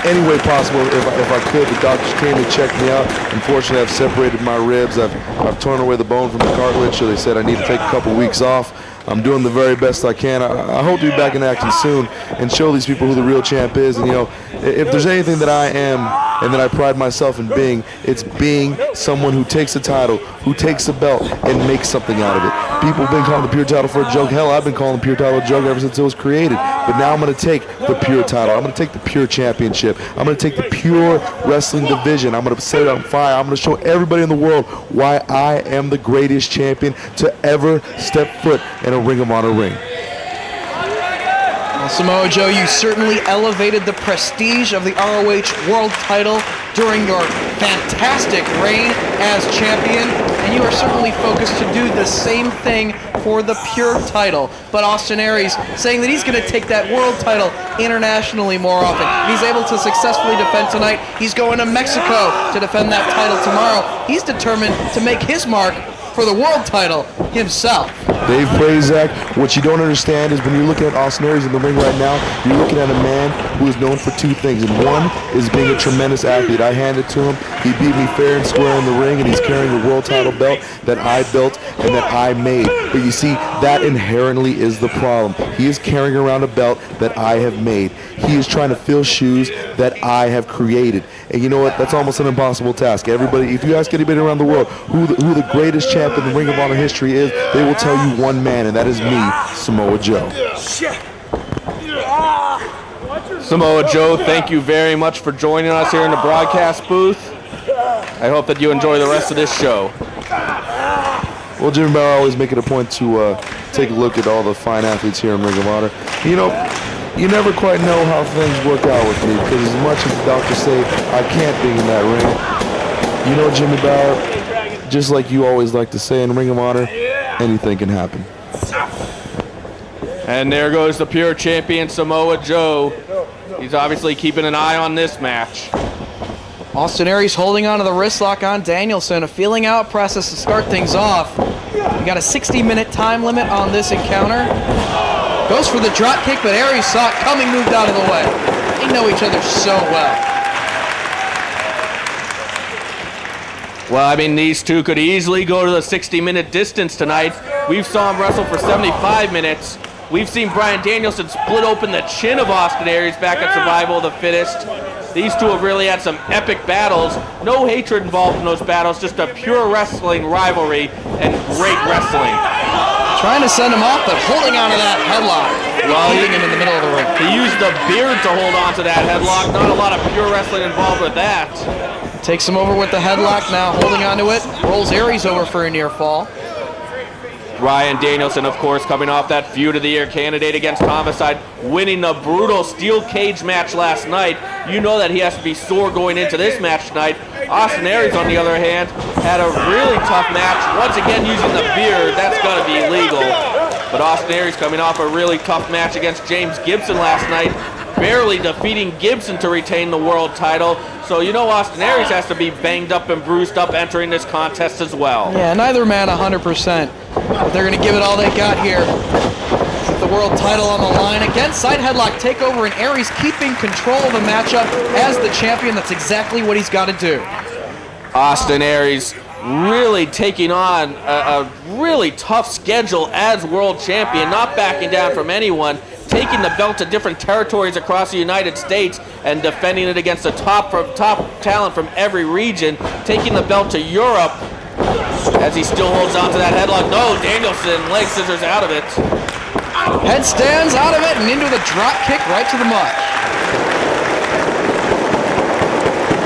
Speaker 1: any way possible if I could. The doctors came to check me out. Unfortunately, I've separated my ribs. I've torn away the bone from the cartilage, so they said I need to take a couple weeks off. I'm doing the very best I can. I hope to be back in action soon and show these people who the real champ is. And, you know, if there's anything that I am and that I pride myself in being, it's being someone who takes a title, who takes a belt, and makes something out of it. People have been calling the Pure title for a joke. Hell, I've been calling the Pure title a joke ever since it was created. But now I'm going to take the Pure title. I'm going to take the Pure championship. I'm going to take the Pure wrestling division. I'm going to set it on fire. I'm going to show everybody in the world why I am the greatest champion to ever step foot in a Ring of Honor ring.
Speaker 7: Samoa Joe, you certainly elevated the prestige of the ROH World title during your fantastic reign as champion, and you are certainly focused to do the same thing for the Pure title. But Austin Aries saying that he's going to take that World title internationally more often. He's able to successfully defend tonight. He's going to Mexico to defend that title tomorrow. He's determined to make his mark for the World title himself.
Speaker 11: Dave Prazak, what you don't understand is when you're looking at Austin Aries in the ring right now, you're looking at a man who is known for two things, and one is being a tremendous athlete. I hand it to him. He beat me fair and square in the ring, and he's carrying a world title belt that I built and that I made. But you see, that inherently is the problem. He is carrying around a belt that I have made. He is trying to fill shoes that I have created. And you know what? That's almost an impossible task. Everybody, if you ask anybody around the world who the greatest champ in the Ring of Honor history is, they will tell you one man, and that is me, Samoa Joe.
Speaker 8: Samoa Joe, thank you very much for joining us here in the broadcast booth. I hope that you enjoy the rest of this show.
Speaker 11: Well, Jimmy Bauer always make it a point to take a look at all the fine athletes here in Ring of Honor. You know, you never quite know how things work out with me, because as much as the doctors say I can't be in that ring, you know, Jimmy Bauer, just like you always like to say in Ring of Honor, anything can happen.
Speaker 8: And there goes the Pure champion, Samoa Joe. He's obviously keeping an eye on this match.
Speaker 7: Austin Aries holding on to the wrist lock on Danielson, a feeling out process to start things off. We got a 60-minute time limit on this encounter. Goes for the drop kick, but Aries saw it coming, moved out of the way. They know each other so well.
Speaker 8: Well, I mean, these two could easily go to the 60-minute distance tonight. We've saw him wrestle for 75 minutes. We've seen Bryan Danielson split open the chin of Austin Aries back at Survival of the Fittest. These two have really had some epic battles. No hatred involved in those battles, just a pure wrestling rivalry and great wrestling.
Speaker 7: Trying to send him off, but holding on to that headlock. Well, keeping him in the middle of the ring.
Speaker 8: He used the beard to hold on to that headlock. Not a lot of pure wrestling involved with that.
Speaker 7: Takes him over with the headlock now, holding on to it. Rolls Aries over for a near fall.
Speaker 8: Bryan Danielson, of course, coming off that Feud of the Year candidate against Homicide, winning the brutal steel cage match last night. You know that he has to be sore going into this match tonight. Austin Aries, on the other hand, had a really tough match. Once again, using the beard, that's going to be illegal. But Austin Aries coming off a really tough match against James Gibson last night, barely defeating Gibson to retain the world title. So you know Austin Aries has to be banged up and bruised up entering this contest as well.
Speaker 7: Yeah, neither man 100%. But they're going to give it all they got here. With the world title on the line. Again, side headlock takeover, and Aries keeping control of the matchup as the champion. That's exactly what he's got to do.
Speaker 8: Austin Aries really taking on a really tough schedule as world champion, not backing down from anyone, taking the belt to different territories across the United States and defending it against the top talent from every region, taking the belt to Europe as he still holds on to that headlock. No, Danielson, leg scissors out of it.
Speaker 7: Headstands out of it and into the drop kick right to the mud.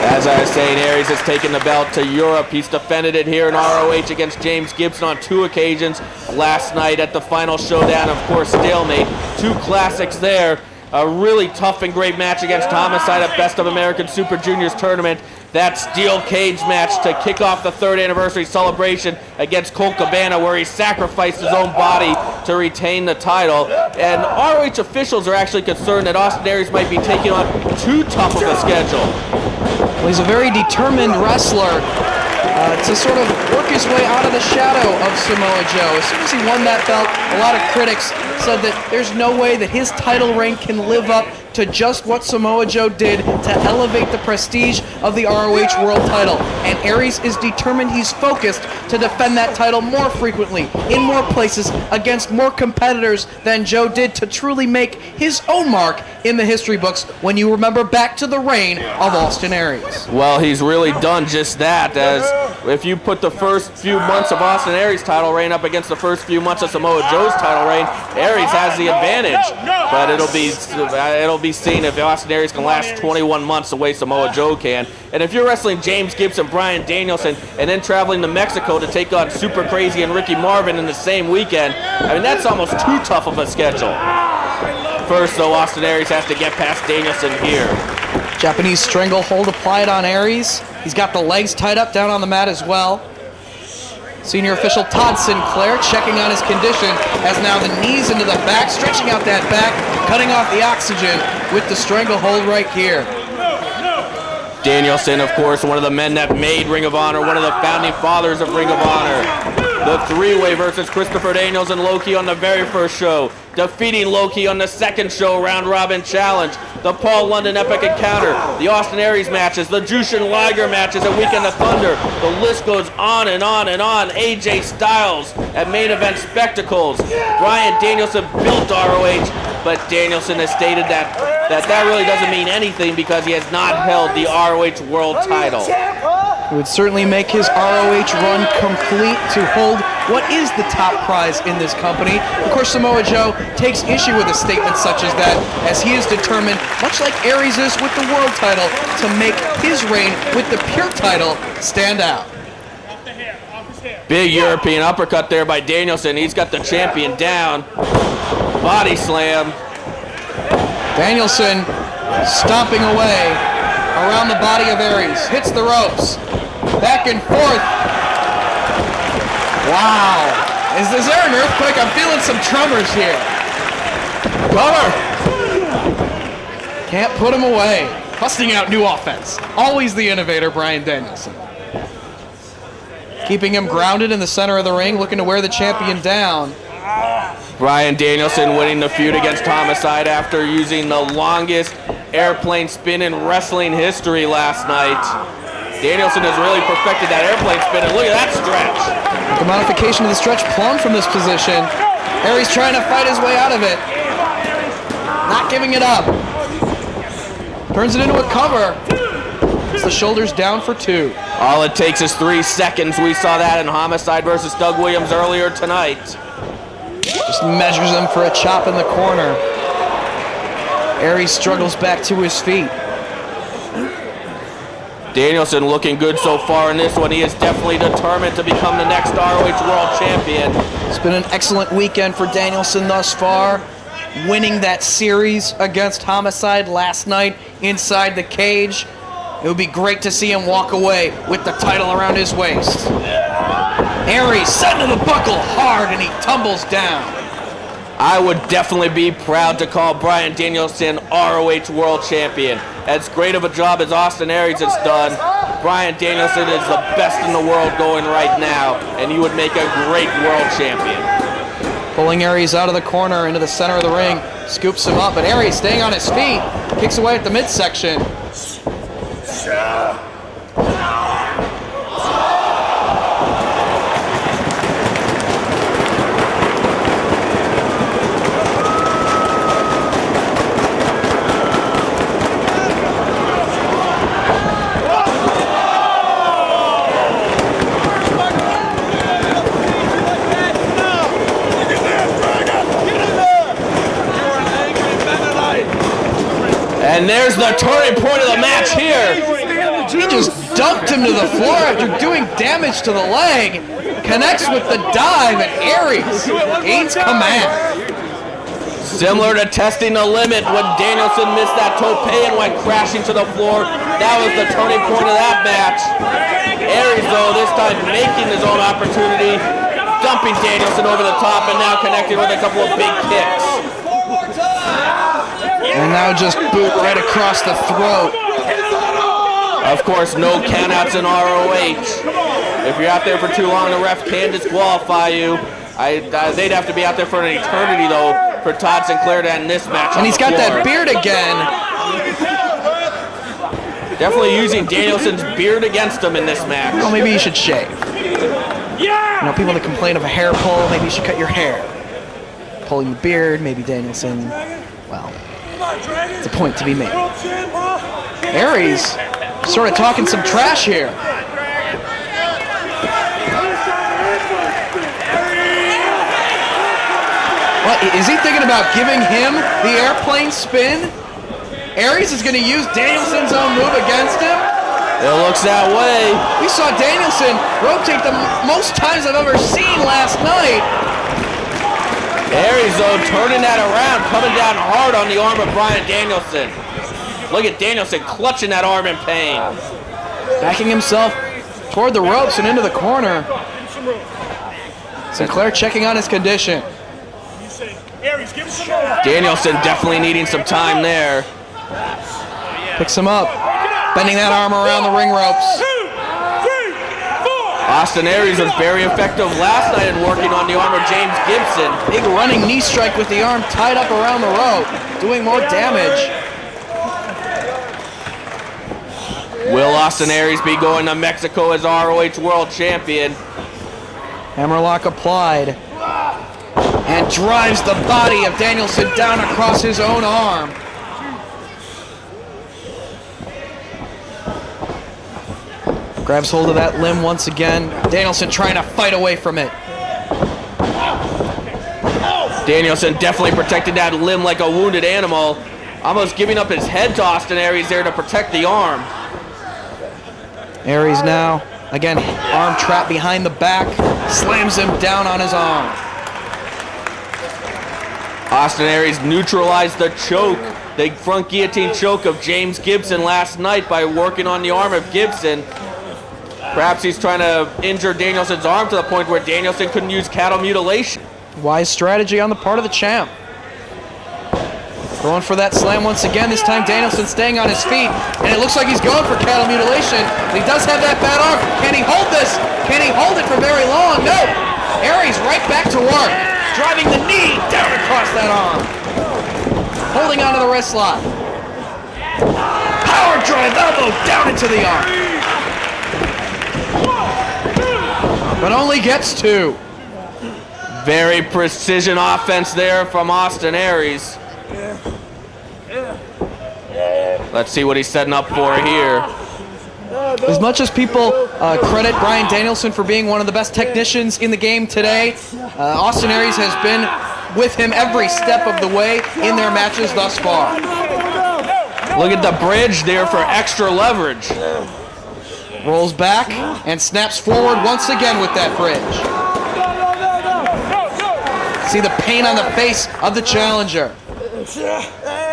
Speaker 8: As I was saying, Aries has taken the belt to Europe. He's defended it here in ROH against James Gibson on 2 occasions. Last night at the final showdown, of course, stalemate. 2 classics there. A really tough and great match against Homicide at Best of American Super Juniors tournament. That steel cage match to kick off the 3rd anniversary celebration against Colt Cabana, where he sacrificed his own body to retain the title. And ROH officials are actually concerned that Austin Aries might be taking on too tough of a schedule.
Speaker 7: Well, he's a very determined wrestler to sort of work his way out of the shadow of Samoa Joe. As soon as he won that belt, a lot of critics said that there's no way that his title reign can live up to just what Samoa Joe did to elevate the prestige of the ROH World title. And Aries is determined, he's focused to defend that title more frequently, in more places, against more competitors than Joe did to truly make his own mark in the history books when you remember back to the reign of Austin Aries.
Speaker 8: Well, he's really done just that, as if you put the first few months of Austin Aries' title reign up against the first few months of Samoa Joe's title reign, Aries has the advantage. But it'll be seen if Austin Aries can last 21 months the way Samoa Joe can. And if you're wrestling James Gibson, Bryan Danielson, and then traveling to Mexico to take on Super Crazy and Ricky Marvin in the same weekend, I mean, that's almost too tough of a schedule. First, though, Austin Aries has to get past Danielson here.
Speaker 7: Japanese stranglehold applied on Aries. He's got the legs tied up down on the mat as well. Senior official Todd Sinclair checking on his condition as now the knees into the back, stretching out that back, cutting off the oxygen with the stranglehold right here.
Speaker 8: Danielson, of course, one of the men that made Ring of Honor, one of the founding fathers of Ring of Honor. The three-way versus Christopher Daniels and Loki on the very first show, defeating Loki on the second show round-robin challenge, the Paul London Epic Encounter, the Austin Aries matches, the Jushin Liger matches at Weekend of Thunder. The list goes on and on and on. AJ Styles at Main Event Spectacles. Bryan Danielson built ROH, but Danielson has stated that really doesn't mean anything because he has not held the ROH World title.
Speaker 7: It would certainly make his ROH run complete to hold what is the top prize in this company. Of course, Samoa Joe takes issue with a statement such as that, as he is determined, much like Aries is with the world title, to make his reign with the pure title stand out.
Speaker 8: Big European uppercut there by Danielson. He's got the champion down. Body slam.
Speaker 7: Danielson stomping away around the body of Aries. Hits the ropes. Back and forth. Wow. Is there an earthquake? I'm feeling some tremors here. Cover. Can't put him away. Busting out new offense. Always the innovator, Bryan Danielson. Keeping him grounded in the center of the ring, looking to wear the champion down.
Speaker 8: Bryan Danielson winning the feud against Homicide after using the longest airplane spin in wrestling history last night. Danielson has really perfected that airplane spin, and look at that stretch.
Speaker 7: The modification of the stretch plumb from this position. Aries trying to fight his way out of it. Not giving it up. Turns it into a cover. Puts the shoulders down for 2.
Speaker 8: All it takes is 3 seconds. We saw that in Homicide versus Doug Williams earlier tonight.
Speaker 7: Just measures him for a chop in the corner. Aries struggles back to his feet.
Speaker 8: Danielson looking good so far in this one. He is definitely determined to become the next ROH World Champion.
Speaker 7: It's been an excellent weekend for Danielson thus far, winning that series against Homicide last night inside the cage. It would be great to see him walk away with the title around his waist. Aries set to the buckle hard and he tumbles down.
Speaker 8: I would definitely be proud to call Bryan Danielson ROH World Champion. As great of a job as Austin Aries has done, Bryan Danielson is the best in the world going right now, and he would make a great world champion.
Speaker 7: Pulling Aries out of the corner into the center of the ring, scoops him up, but Aries staying on his feet, kicks away at the midsection.
Speaker 8: And there's the turning point of the match here.
Speaker 7: He just dumped him to the floor after doing damage to the leg. Connects with the dive, and Aries gains command.
Speaker 8: Similar to testing the limit when Danielson missed that tope and went crashing to the floor. That was the turning point of that match. Aries, though, this time making his own opportunity, dumping Danielson over the top and now connecting with a couple of big kicks.
Speaker 7: And now just boot right across the throat.
Speaker 8: Of course, no countouts in ROH. If you're out there for too long, the ref can disqualify you. They'd have to be out there for an eternity, though, for Todd Sinclair to end this match.
Speaker 7: And he's got that beard again.
Speaker 8: Definitely using Danielson's beard against him in this match.
Speaker 7: Well, maybe you should shave. Yeah. You know, people that complain of a hair pull, maybe you should cut your hair. Pulling the beard, maybe Danielson, well, it's a point to be made. Aries sort of talking some trash here. What, is he thinking about giving him the airplane spin? Aries is going to use Danielson's own move against him?
Speaker 8: It looks that way.
Speaker 7: We saw Danielson rotate the most times I've ever seen last night.
Speaker 8: Aries, though, turning that around, coming down hard on the arm of Bryan Danielson. Look at Danielson clutching that arm in pain.
Speaker 7: Backing himself toward the ropes and into the corner. Sinclair checking on his condition.
Speaker 8: Danielson definitely needing some time there.
Speaker 7: Picks him up, bending that arm around the ring ropes.
Speaker 8: Austin Aries was very effective last night in working on the arm of James Gibson.
Speaker 7: Big running knee strike with the arm tied up around the rope, doing more damage.
Speaker 8: Will Austin Aries be going to Mexico as ROH World Champion?
Speaker 7: Hammerlock applied. And drives the body of Danielson down across his own arm. Grabs hold of that limb once again. Danielson trying to fight away from it.
Speaker 8: Danielson definitely protected that limb like a wounded animal. Almost giving up his head to Austin Aries there to protect the arm.
Speaker 7: Aries now, again, arm trapped behind the back, slams him down on his arm.
Speaker 8: Austin Aries neutralized the choke, the front guillotine choke of James Gibson last night by working on the arm of Gibson. Perhaps he's trying to injure Danielson's arm to the point where Danielson couldn't use cattle mutilation.
Speaker 7: Wise strategy on the part of the champ. Going for that slam once again, this time Danielson staying on his feet, and it looks like he's going for cattle mutilation. He does have that bad arm. Can he hold this? Can he hold it for very long? No! Aries right back to work, driving the knee down across that arm. Holding onto the wrist lock. Power drive elbow down into the arm. But only gets two.
Speaker 8: Very precision offense there from Austin Aries. Let's see what he's setting up for here.
Speaker 7: As much as people credit Bryan Danielson for being one of the best technicians in the game today, Austin Aries has been with him every step of the way in their matches thus far.
Speaker 8: Look at the bridge there for extra leverage.
Speaker 7: Rolls back and snaps forward once again with that bridge. See the pain on the face of the challenger.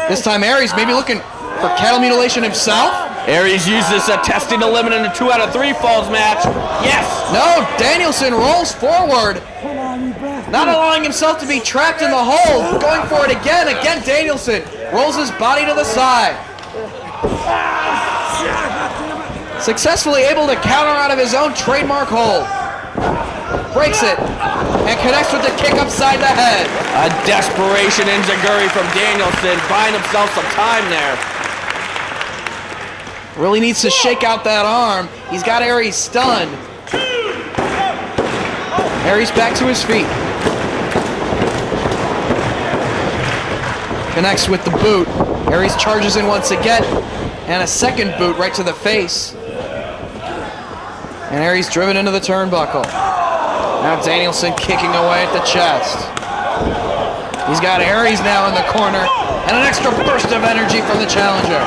Speaker 7: This time Aries maybe looking for cattle mutilation himself.
Speaker 8: Aries used this testing to limit in a 2 out of 3 falls match. Yes!
Speaker 7: No, Danielson rolls forward. Not allowing himself to be trapped in the hole. Going for it again. Again, Danielson rolls his body to the side. Successfully able to counter out of his own trademark hold. Breaks it and connects with the kick upside the head.
Speaker 8: A desperation enziguri from Danielson, buying himself some time there.
Speaker 7: Really needs to shake out that arm. He's got Aries stunned. Aries back to his feet. Connects with the boot. Aries charges in once again. And a second boot right to the face. And Aries driven into the turnbuckle. Now Danielson kicking away at the chest. He's got Aries now in the corner. And an extra burst of energy from the challenger.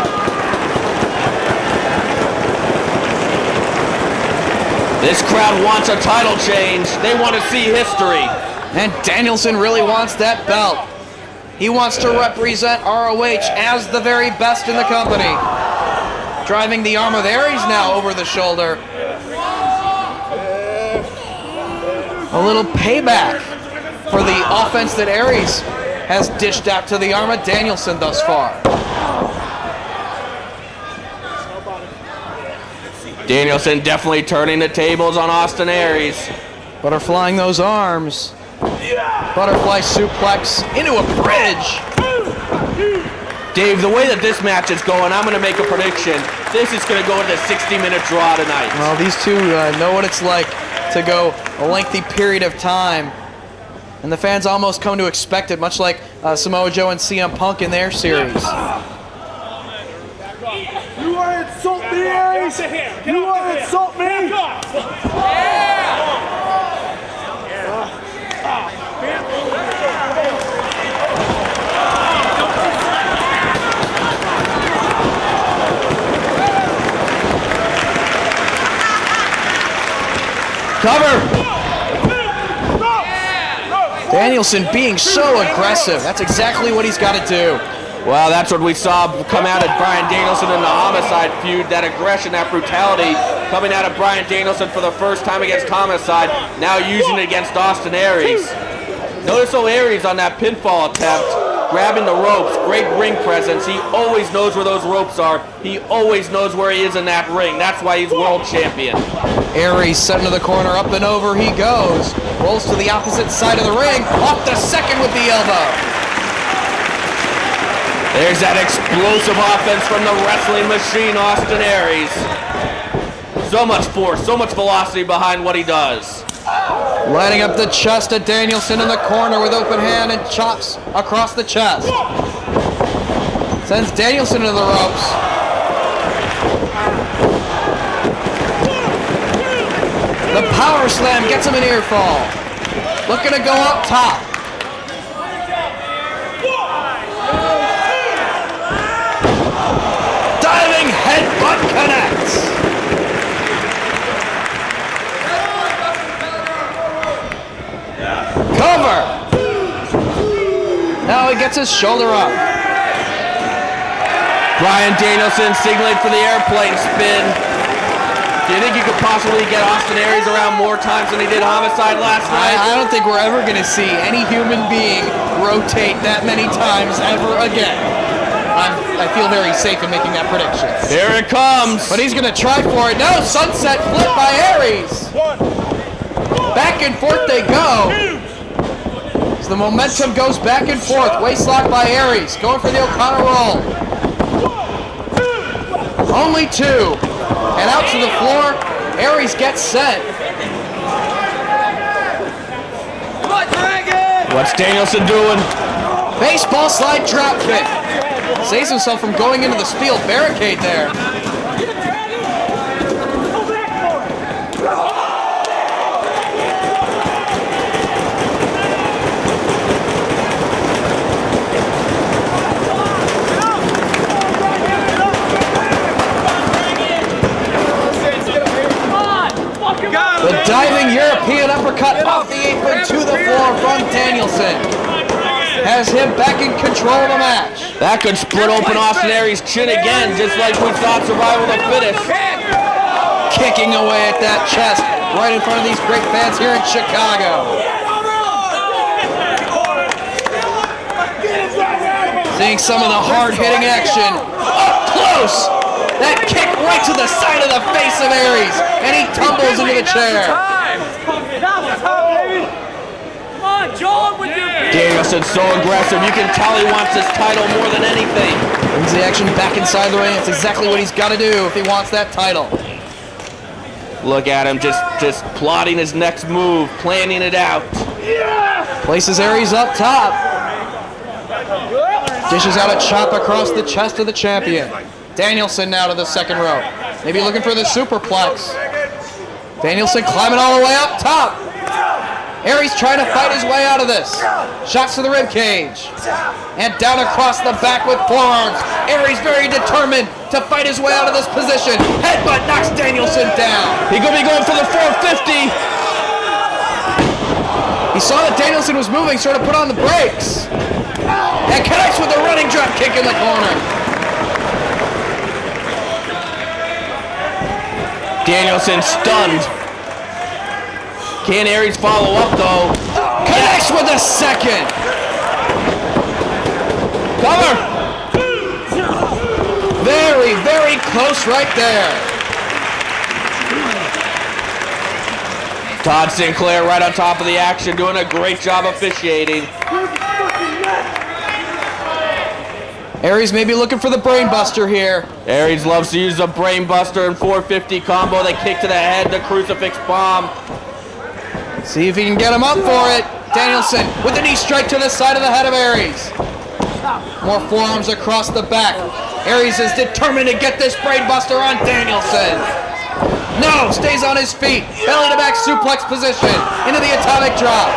Speaker 8: This crowd wants a title change. They want to see history.
Speaker 7: And Danielson really wants that belt. He wants to represent ROH as the very best in the company. Driving the arm of Aries now over the shoulder. A little payback for the offense that Aries has dished out to the arm of Danielson thus far.
Speaker 8: Danielson definitely turning the tables on Austin Aries.
Speaker 7: Butterflying those arms. Butterfly suplex into a bridge.
Speaker 8: Dave, the way that this match is going, I'm going to make a prediction. This is going to go into a 60-minute draw tonight.
Speaker 7: Well, these two know what it's like to go a lengthy period of time. And the fans almost come to expect it, much like Samoa Joe and CM Punk in their series.
Speaker 10: You want to insult me, Aries? You want to insult me?
Speaker 8: Cover!
Speaker 7: Danielson being so aggressive. That's exactly what he's got to do.
Speaker 8: Well, that's what we saw come out of Bryan Danielson in the Homicide feud, that aggression, that brutality coming out of Bryan Danielson for the first time against Homicide, now using it against Austin Aries. Notice how Aries on that pinfall attempt, grabbing the ropes, great ring presence. He always knows where those ropes are. He always knows where he is in that ring. That's why he's world champion.
Speaker 7: Aries set into the corner, up and over he goes. Rolls to the opposite side of the ring, off the second with the elbow.
Speaker 8: There's that explosive offense from the wrestling machine, Austin Aries. So much force, so much velocity behind what he does.
Speaker 7: Lining up the chest of Danielson in the corner with open hand and chops across the chest. Sends Danielson into the ropes. The power slam gets him an ear fall. Looking to go up top. Diving headbutt connects. Cover. Now he gets his shoulder up.
Speaker 8: Bryan Danielson signaling for the airplane spin. Do you think you could possibly get Austin Aries around more times than he did Homicide last night?
Speaker 7: I don't think we're ever going to see any human being rotate that many times ever again. I feel very safe in making that prediction.
Speaker 8: Here it comes.
Speaker 7: But he's going to try for it. No, sunset flip by Aries. Back and forth they go. As the momentum goes back and forth. Waistlock by Aries. Going for the O'Connor roll. Only two. And out to the floor. Aries gets set.
Speaker 8: What's Danielson doing?
Speaker 7: Baseball slide drop kick. Saves himself from going into the steel barricade there. The diving European uppercut off the apron to the floor from Danielson. Has him back in control of the match.
Speaker 8: That could split open Austin Aries' chin again, just like we saw at Survival of the Fittest.
Speaker 7: Kicking away at that chest right in front of these great fans here in Chicago. Seeing some of the hard-hitting action. Up close! That kick right to the side of the face of Aries, and he tumbles into the chair.
Speaker 8: Danielson's so aggressive. You can tell he wants this title more than anything.
Speaker 7: Brings the action back inside the ring. That's exactly what he's got to do if he wants that title.
Speaker 8: Look at him, just plotting his next move, planning it out.
Speaker 7: Places Aries up top. Dishes out a chop across the chest of the champion. Danielson now to the second rope. Maybe looking for the superplex. Danielson climbing all the way up top. Aries trying to fight his way out of this. Shots to the rib cage. And down across the back with forearms. Aries very determined to fight his way out of this position. Headbutt knocks Danielson down.
Speaker 8: He could be going for the 450.
Speaker 7: He saw that Danielson was moving, sort of put on the brakes. And connects with a running drop kick in the corner.
Speaker 8: Danielson stunned. Can Aries follow up though?
Speaker 7: Connects with a second.
Speaker 8: Cover.
Speaker 7: Very, very close right there.
Speaker 8: Todd Sinclair right on top of the action, doing a great job officiating.
Speaker 7: Aries may be looking for the brainbuster here.
Speaker 8: Aries loves to use the brainbuster and 450 combo. They kick to the head, the crucifix bomb.
Speaker 7: See if he can get him up for it. Danielson with a knee strike to the side of the head of Aries. More forearms across the back. Aries is determined to get this brainbuster on Danielson. No, stays on his feet. Belly to back suplex position into the atomic drop.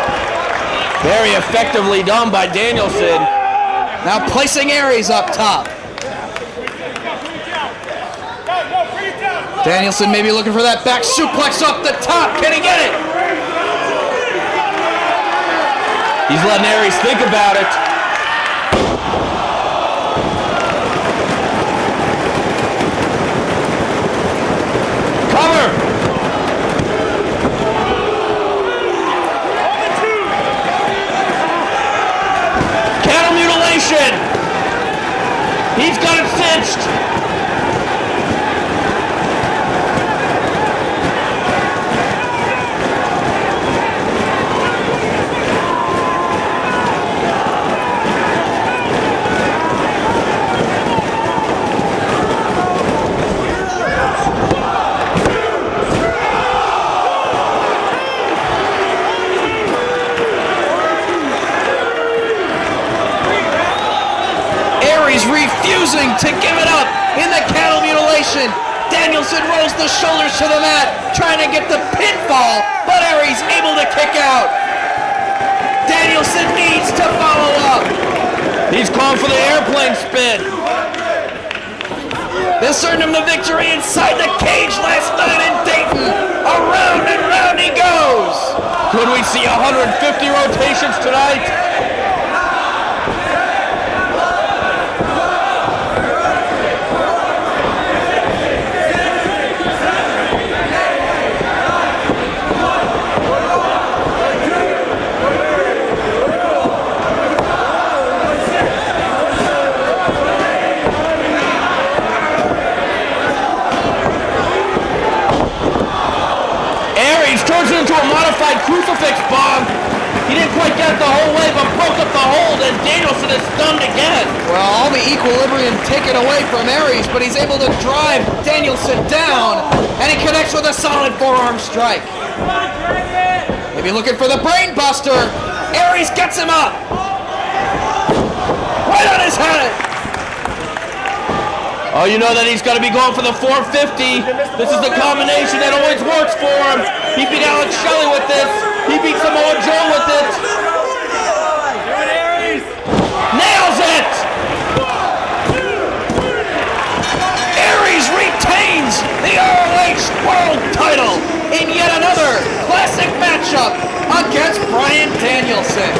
Speaker 8: Very effectively done by Danielson.
Speaker 7: Now placing Aries up top. Danielson maybe looking for that back suplex off the top. Can he get it?
Speaker 8: He's letting Aries think about it. Cover! Cattle mutilation! He's got it cinched!
Speaker 7: Refusing to give it up in the cattle mutilation. Danielson rolls the shoulders to the mat, trying to get the pinfall, but Aries able to kick out. Danielson needs to follow up.
Speaker 8: He's calling for the airplane spin.
Speaker 7: This earned him the victory inside the cage last night in Dayton. Around and round he goes.
Speaker 8: Could we see 150 rotations tonight? Turns it into a modified crucifix bomb. He didn't quite get it the whole way, but broke up the hold, and Danielson is stunned again.
Speaker 7: Well, all the equilibrium taken away from Aries, but he's able to drive Danielson down, and he connects with a solid forearm strike. Maybe looking for the brain buster. Aries gets him up. Right on his head.
Speaker 8: Oh, you know that he's got to be going for the 450. This is the combination that always works for him. He beat Alex Shelley with this. He beat Samoa Joe with it. Nails it!
Speaker 7: Aries retains the ROH World title in yet another classic matchup against Bryan Danielson.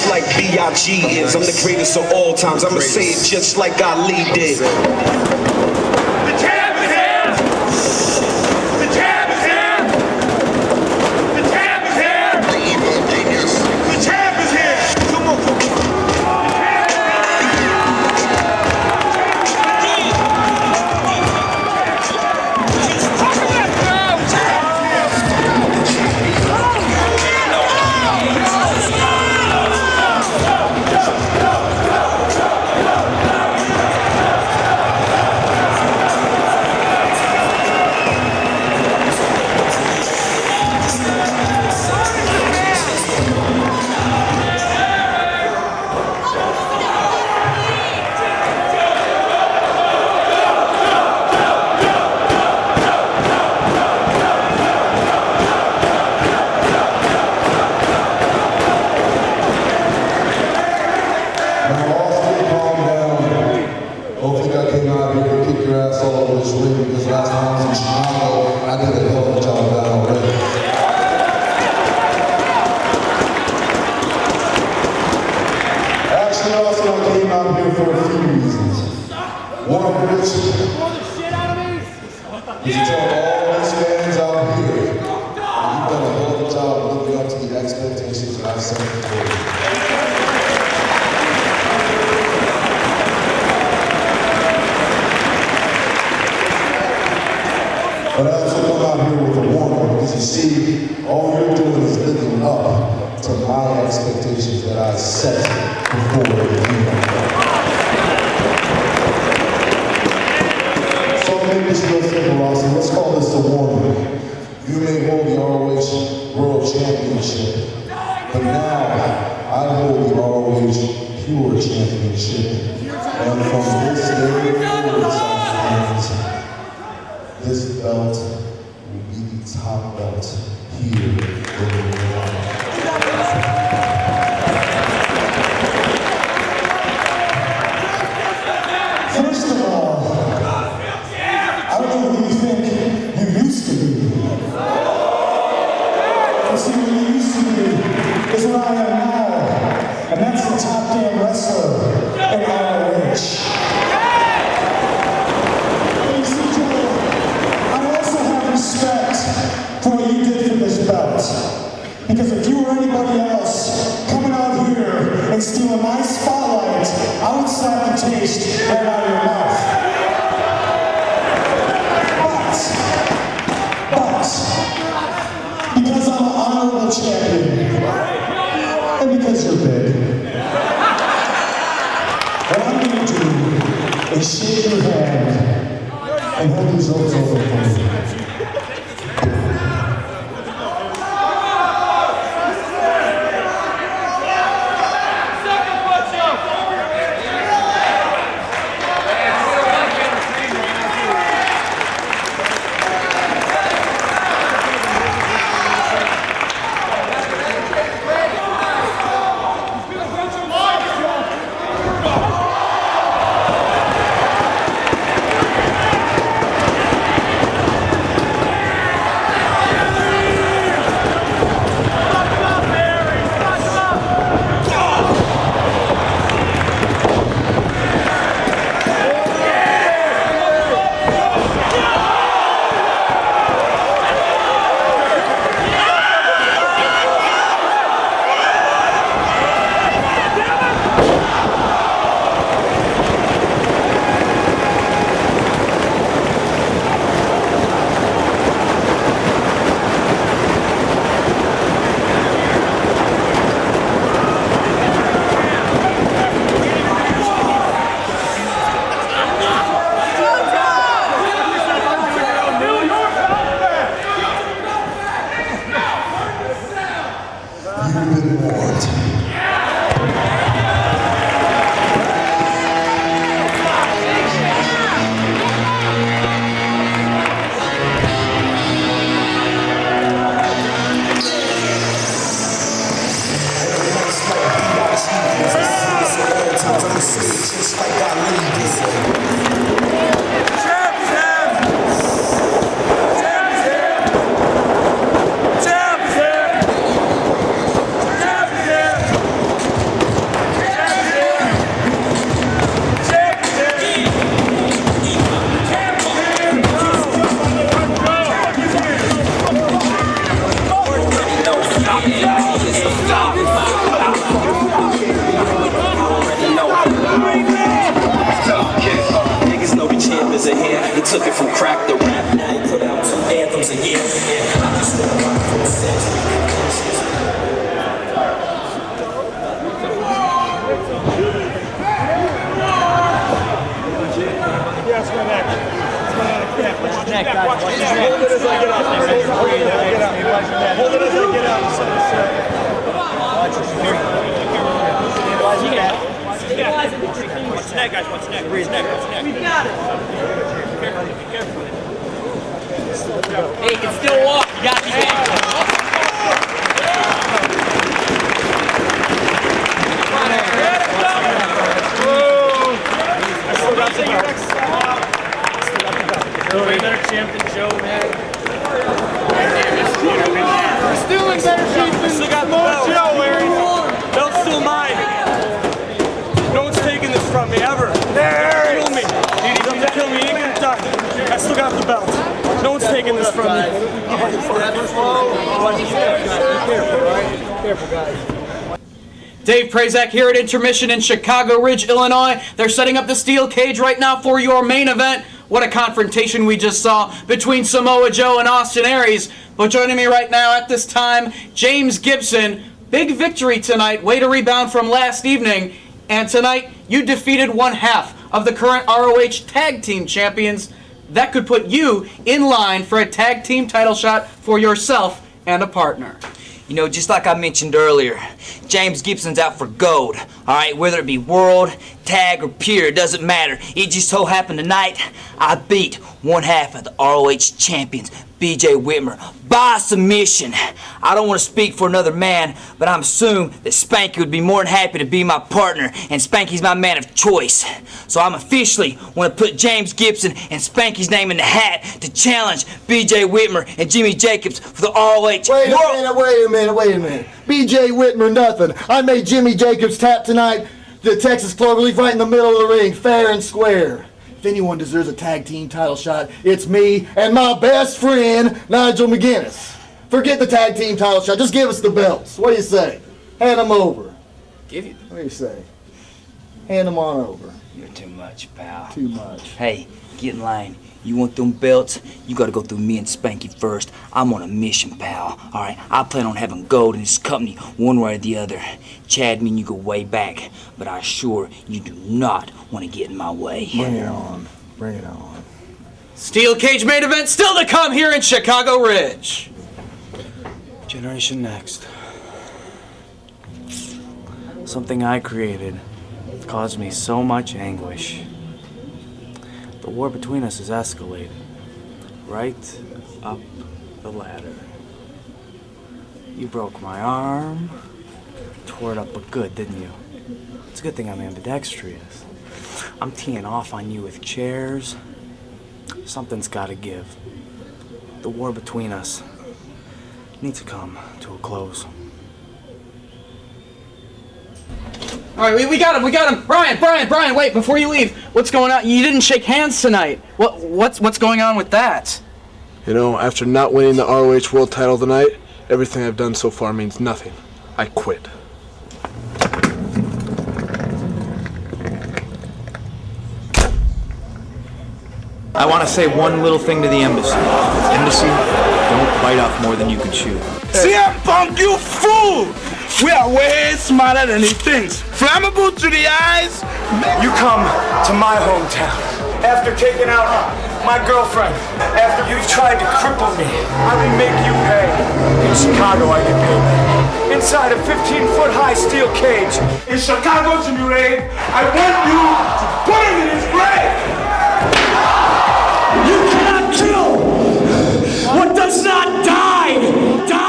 Speaker 12: Like B.I.G. is. I'm the greatest of all times. I'ma say it just like Ali did. The champ is here! The champ is here! The champ is here! The champ is here! Come on, come on.
Speaker 11: Now, all still calm down. Don't think I came out here to kick your ass all over this ring because last time I was in Chicago, I did a hell of a job of that already. Actually, also I came out here for a few reasons. One of which is to tell all these fans out here that you've done a hell of a job living up to the expectations that I've set before you. But I also come out here with a warning because you see, all you're doing is living up to my expectations that I set before you. So maybe this real simple, Rossi. Let's call this a warning. You may hold the ROH World Championship, but now I hold the ROH Pure Championship. And from this day forward, fans, this belt will be the top belt here in the world. First of all, I don't know who you think you used to be. But see, what you used to be is what I am now, and that's the top damn wrestler in ROH. Respect for what you did for this belt. Because if you were anybody else coming out here and stealing my spotlight, I would slap the taste right out of your mouth. But, because I'm an honorable champion, and because you're big, what I'm going to do is shake your hand and hold these ropes over for you.
Speaker 12: took it from crack to rap. Now he put out 2 anthems a year. I just want to rock for a century.
Speaker 10: Watch his neck, guys. Watch his neck. Hold it as I get up. Hold it as I get up. Hold it as I get up. Watch his neck. Watch his neck. Watch his neck, guys. Watch his neck. Watch his neck. We've got it. Be careful. Hey, you can still walk. You got these ankles. Get it done. from me, ever. Kill me. You don't kill me, you ain't gonna die. I still got the belt. No one's taking this from me.
Speaker 6: Careful, guys.
Speaker 7: Dave Prazak here at Intermission in Chicago Ridge, Illinois. They're setting up the steel cage right now for your main event. What a confrontation we just saw between Samoa Joe and Austin Aries. But joining me right now at this time, James Gibson. Big victory tonight. Way to rebound from last evening. And tonight, you defeated one half of the current ROH Tag Team Champions. That could put you in line for a tag team title shot for yourself and a partner.
Speaker 3: You know, just like I mentioned earlier, James Gibson's out for gold. All right, whether it be world, tag, or pure, it doesn't matter. It just so happened tonight I beat one half of the ROH champions, BJ Whitmer, by submission. I don't want to speak for another man, but I'm assuming that Spanky would be more than happy to be my partner, and Spanky's my man of choice. So I'm officially want to put James Gibson and Spanky's name in the hat to challenge BJ Whitmer and Jimmy Jacobs for the ROH.
Speaker 11: Wait a minute. BJ Whitmer, nothing. I made Jimmy Jacobs tap tonight. The Texas Cloverleaf right in the middle of the ring, fair and square. If anyone deserves a tag team title shot, it's me and my best friend, Nigel McGuinness. Forget the tag team title shot. Just give us the belts. What do you say? Hand them over.
Speaker 3: Give you.
Speaker 11: What do you say? Hand them on over.
Speaker 3: You're too much, pal.
Speaker 11: Too much.
Speaker 3: Hey, get in line. You want them belts? You gotta go through me and Spanky first. I'm on a mission, pal. Alright, I plan on having gold in this company one way or the other. Chad, me and you go way back, but I assure you do not want to get in my way.
Speaker 11: Bring it on. Bring it on.
Speaker 7: Steel cage main event still to come here in Chicago Ridge.
Speaker 2: Generation Next. Something I created caused me so much anguish. The war between us has escalated. Right up the ladder. You broke my arm. Tore it up but good, didn't you? It's a good thing I'm ambidextrous. I'm teeing off on you with chairs. Something's gotta give. The war between us needs to come to a close.
Speaker 7: All right, we got him. Brian, wait, before you leave, what's going on? You didn't shake hands tonight. What's going on with that?
Speaker 1: You know, after not winning the ROH World title tonight, everything I've done so far means nothing. I quit.
Speaker 4: I want to say one little thing to the embassy. Embassy, don't bite off more than you can chew.
Speaker 5: CM Punk, you fool! We are way smarter than he thinks. Flammable to the eyes.
Speaker 10: You come to my hometown after taking out my girlfriend, after you've tried to cripple me. I will make you pay. In Chicago, I get paid. Inside a 15-foot high steel cage.
Speaker 5: In Chicago, Jimmy Ray, I want you to put him in his grave.
Speaker 10: You cannot kill what does not die. Die.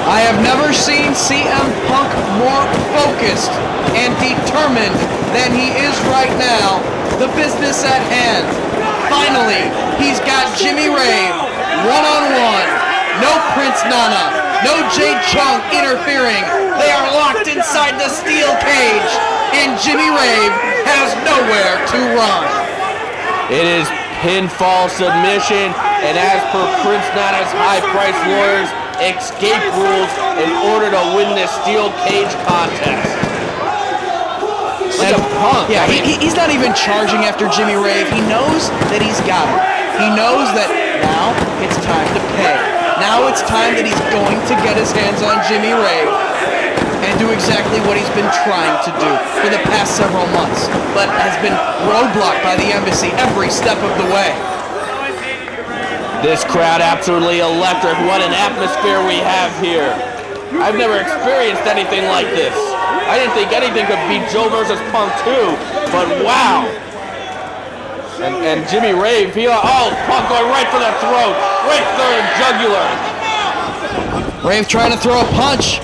Speaker 7: I have never seen CM Punk more focused and determined than he is right now. The business at hand. Finally, he's got Jimmy Rave one-on-one. No Prince Nana, no Jade Chung interfering. They are locked inside the steel cage, and Jimmy Rave has nowhere to run.
Speaker 8: It is pinfall submission, and as per Prince Nana's high-priced lawyers, escape rules in order to win this steel cage contest. Look at Punk.
Speaker 7: Yeah, he's not even charging after Jimmy Rave. He knows that he's got him. He knows that now it's time to pay. Now it's time that he's going to get his hands on Jimmy Rave and do exactly what he's been trying to do for the past several months, but has been roadblocked by the embassy every step of the way.
Speaker 8: This crowd absolutely electric. What an atmosphere we have here. I've never experienced anything like this. I didn't think anything could beat Joe versus Punk too, but wow. And Jimmy Rave, Punk going right for the throat, right for the jugular.
Speaker 7: Rave trying to throw a punch.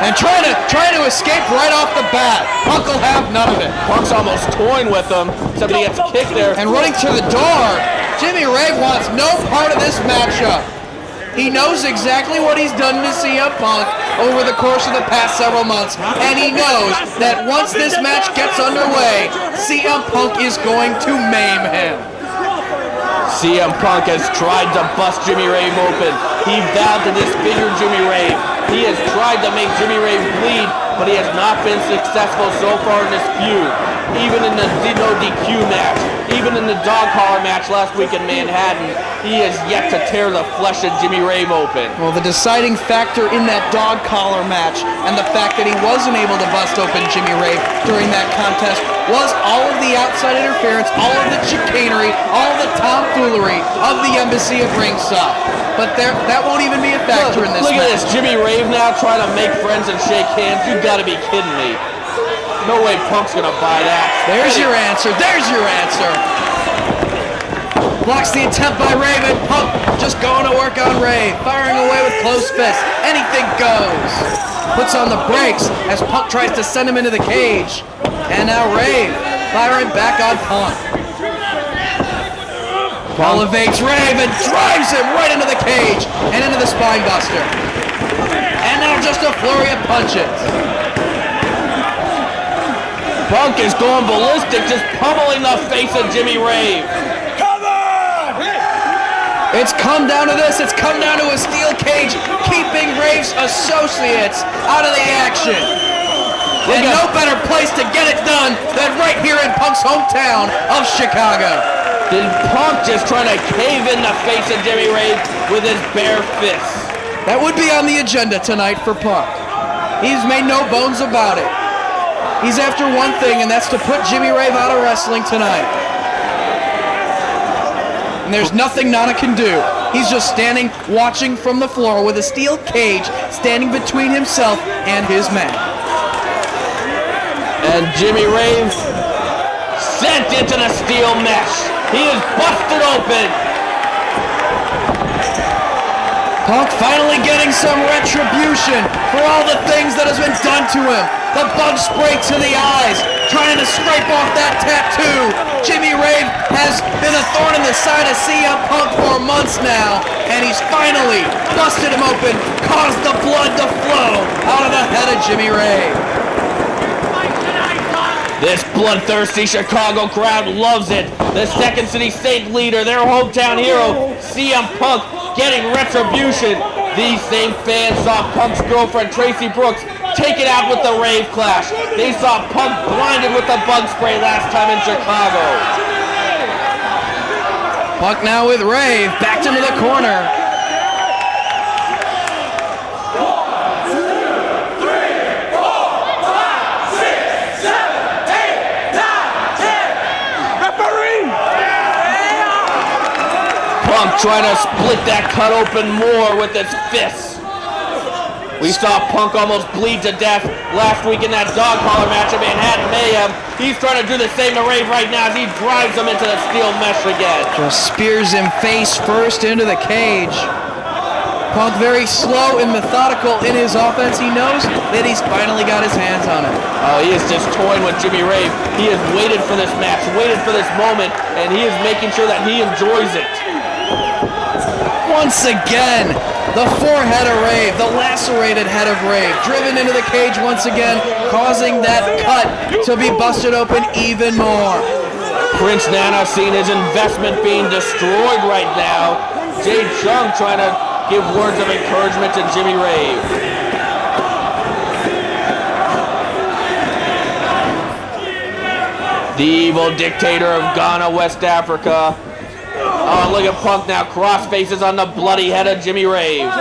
Speaker 7: And trying to escape right off the bat. Punk will have none of it.
Speaker 8: Punk's almost toying with him, except he gets kicked there.
Speaker 7: And running to the door. Jimmy Rave wants no part of this matchup. He knows exactly what he's done to CM Punk over the course of the past several months, and he knows that once this match gets underway, CM Punk is going to maim him.
Speaker 8: CM Punk has tried to bust Jimmy Rave open. He vowed to disfigure Jimmy Rave. He has tried to make Jimmy Rave bleed, but he has not been successful so far in this feud. Even in the no DQ match, even in the dog collar match last week in Manhattan, he has yet to tear the flesh of Jimmy Rave open.
Speaker 7: Well, the deciding factor in that dog collar match and the fact that he wasn't able to bust open Jimmy Rave during that contest was all of the outside interference, all of the chicanery, all of the tomfoolery of the embassy of ringside. But that won't even be a factor in this match.
Speaker 8: Look at this, Jimmy Rave now trying to make friends and shake hands. You gotta be kidding me. No way Punk's gonna buy that.
Speaker 7: There's your answer. There's your answer. Blocks the attempt by Rave, and Punk just going to work on Rave. Firing away with closed fists. Anything goes. Puts on the brakes as Punk tries to send him into the cage. And now Rave firing back on Punk. Elevates Rave and drives him right into the cage and into the spine buster. And now just a flurry of punches.
Speaker 8: Punk is going ballistic, just pummeling the face of Jimmy Rave.
Speaker 7: It's come down to this. It's come down to a steel cage, keeping Rave's associates out of the action. And no better place to get it done than right here in Punk's hometown of Chicago.
Speaker 8: Then Punk just trying to cave in the face of Jimmy Rave with his bare fists.
Speaker 7: That would be on the agenda tonight for Punk. He's made no bones about it. He's after one thing, and that's to put Jimmy Rave out of wrestling tonight. And there's nothing Nana can do. He's just standing, watching from the floor with a steel cage standing between himself and his man.
Speaker 8: And Jimmy Rave sent into the steel mesh. He is busted open.
Speaker 7: Punk finally getting some retribution for all the things that has been done to him. The bug spray to the eyes, trying to scrape off that tattoo. Jimmy Rave has been a thorn in the side of CM Punk for months now, and he's finally busted him open, caused the blood to flow out of the head of Jimmy Rave.
Speaker 8: This bloodthirsty Chicago crowd loves it. The Second City State leader, their hometown hero, CM Punk, getting retribution. These same fans saw Punk's girlfriend, Tracy Brooks, take it out with the Rave Clash. They saw Punk blinded with the bug spray last time in Chicago.
Speaker 7: Punk now with Rave, backed into the corner.
Speaker 8: Punk trying to split that cut open more with his fists. We saw Punk almost bleed to death last week in that dog collar match at Manhattan Mayhem. He's trying to do the same to Rave right now as he drives him into the steel mesh again.
Speaker 7: Just spears him face first into the cage. Punk very slow and methodical in his offense. He knows that he's finally got his hands on it.
Speaker 8: Oh, he is just toying with Jimmy Rave. He has waited for this match, waited for this moment, and he is making sure that he enjoys it.
Speaker 7: Once again, the forehead of Rave, the lacerated head of Rave, driven into the cage once again, causing that cut to be busted open even more.
Speaker 8: Prince Nana seeing his investment being destroyed right now. Jade Chung trying to give words of encouragement to Jimmy Rave. The evil dictator of Ghana, West Africa. Oh, look at Punk now, cross faces on the bloody head of Jimmy Rave.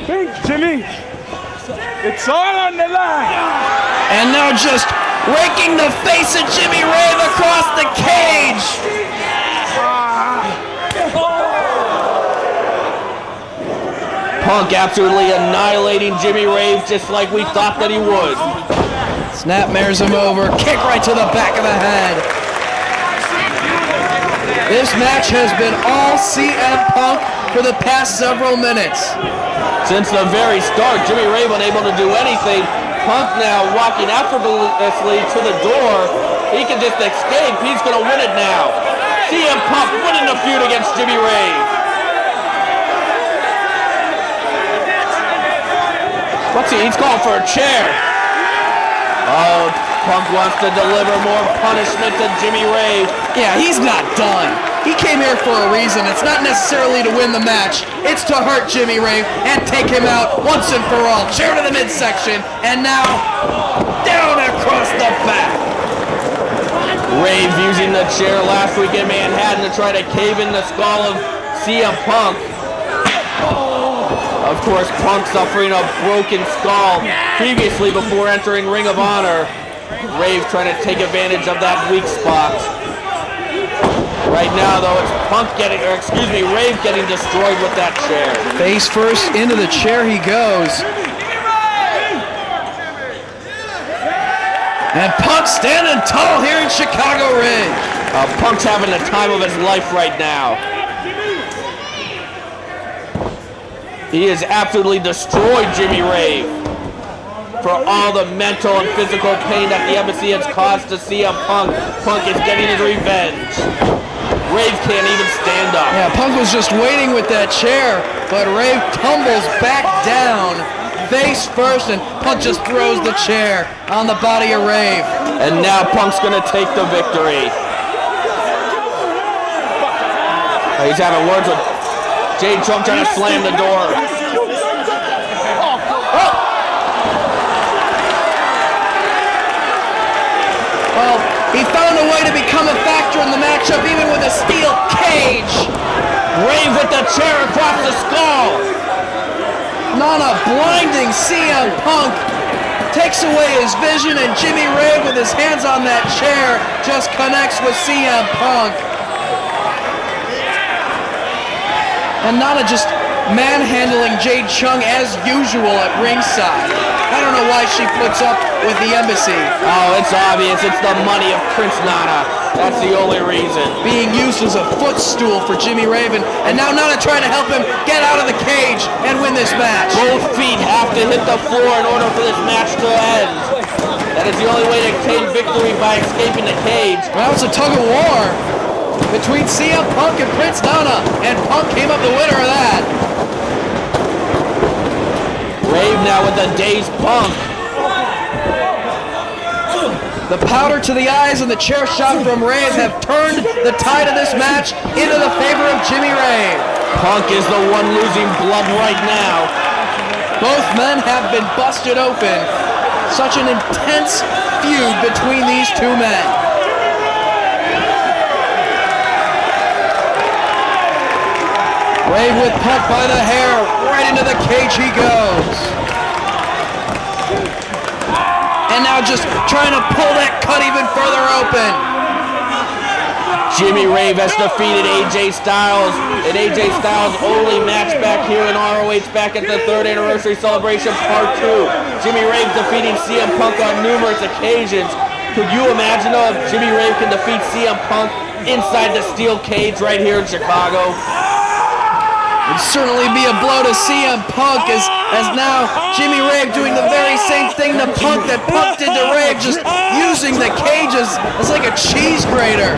Speaker 10: Think, Jimmy. It's all on the line.
Speaker 7: And now just raking the face of Jimmy Rave across the cage.
Speaker 8: Punk absolutely annihilating Jimmy Rave just like we thought that he would.
Speaker 7: Snapmares him over, kick right to the back of the head. This match has been all CM Punk for the past several minutes.
Speaker 8: Since the very start, Jimmy Rave unable to do anything. Punk now walking effortlessly to the door. He can just escape. He's going to win it now. CM Punk winning the feud against Jimmy Rave. What's he? He's calling for a chair. Oh, Punk wants to deliver more punishment to Jimmy Rave.
Speaker 7: Yeah, he's not done. He came here for a reason. It's not necessarily to win the match. It's to hurt Jimmy Rave and take him out once and for all. Chair to the midsection, and now down across the back.
Speaker 8: Rave using the chair last week in Manhattan to try to cave in the skull of CM Punk. Of course, Punk suffering a broken skull previously before entering Ring of Honor. Rave trying to take advantage of that weak spot. Right now, though, it's Rave getting destroyed with that chair.
Speaker 7: Face first into the chair he goes. And Punk standing tall here in Chicago Ridge.
Speaker 8: Punk's having the time of his life right now. He has absolutely destroyed Jimmy Rave for all the mental and physical pain that the embassy has caused to CM Punk. Punk is getting his revenge. Rave can't even stand up.
Speaker 7: Yeah, Punk was just waiting with that chair, but Rave tumbles back down, face first, and Punk just throws the chair on the body of Rave.
Speaker 8: And now Punk's gonna take the victory. He's having words with Jade Chung trying to slam the door.
Speaker 7: Well, he found a way to become a factor in the matchup, even with a steel cage.
Speaker 8: Rave with the chair across the skull.
Speaker 7: Nana blinding CM Punk. Takes away his vision, and Jimmy Rave with his hands on that chair just connects with CM Punk. And Nana just manhandling Jade Chung as usual at ringside. I don't know why she puts up with the embassy.
Speaker 8: Oh, it's obvious. It's the money of Prince Nana. That's the only reason.
Speaker 7: Being used as a footstool for Jimmy Raven, and now Nana trying to help him get out of the cage and win this match.
Speaker 8: Both feet have to hit the floor in order for this match to end. That is the only way to obtain victory by escaping the cage.
Speaker 7: Well, it's a tug of war between CM Punk and Prince Nana, and Punk came up the winner of that.
Speaker 8: Rave now with the dazed Punk.
Speaker 7: The powder to the eyes and the chair shot from Rave have turned the tide of this match into the favor of Jimmy Rave.
Speaker 8: Punk is the one losing blood right now.
Speaker 7: Both men have been busted open. Such an intense feud between these two men. Rave with Punk by the hair, right into the cage he goes. And now just trying to pull that cut even further open.
Speaker 8: Jimmy Rave has defeated AJ Styles in AJ Styles' only match back here in ROH back at the 3rd Anniversary Celebration Part 2. Jimmy Rave defeating CM Punk on numerous occasions. Could you imagine though if Jimmy Rave can defeat CM Punk inside the steel cage right here in Chicago?
Speaker 7: Would certainly be a blow to CM Punk as now Jimmy Rave doing the very same thing to Punk that Punk did to Rave, just using the cage as like a cheese grater.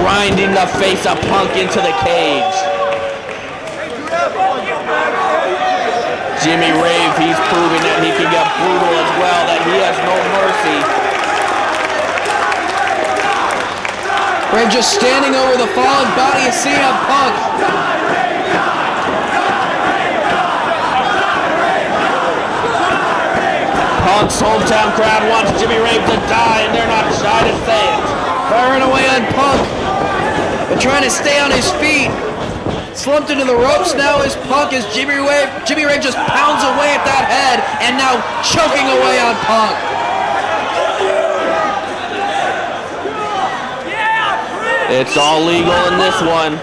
Speaker 8: Grinding the face of Punk into the cage. Jimmy Rave, he's proving that he can get brutal as well, that he has no mercy.
Speaker 7: Rave just standing over the fallen body of CM Punk.
Speaker 8: Punk's hometown crowd wants Jimmy Rave to die, and they're not shy to say it.
Speaker 7: Firing away on Punk, but trying to stay on his feet. Slumped into the ropes now is Punk as Jimmy Rave just pounds away at that head and now choking away on Punk.
Speaker 8: It's all legal in this one.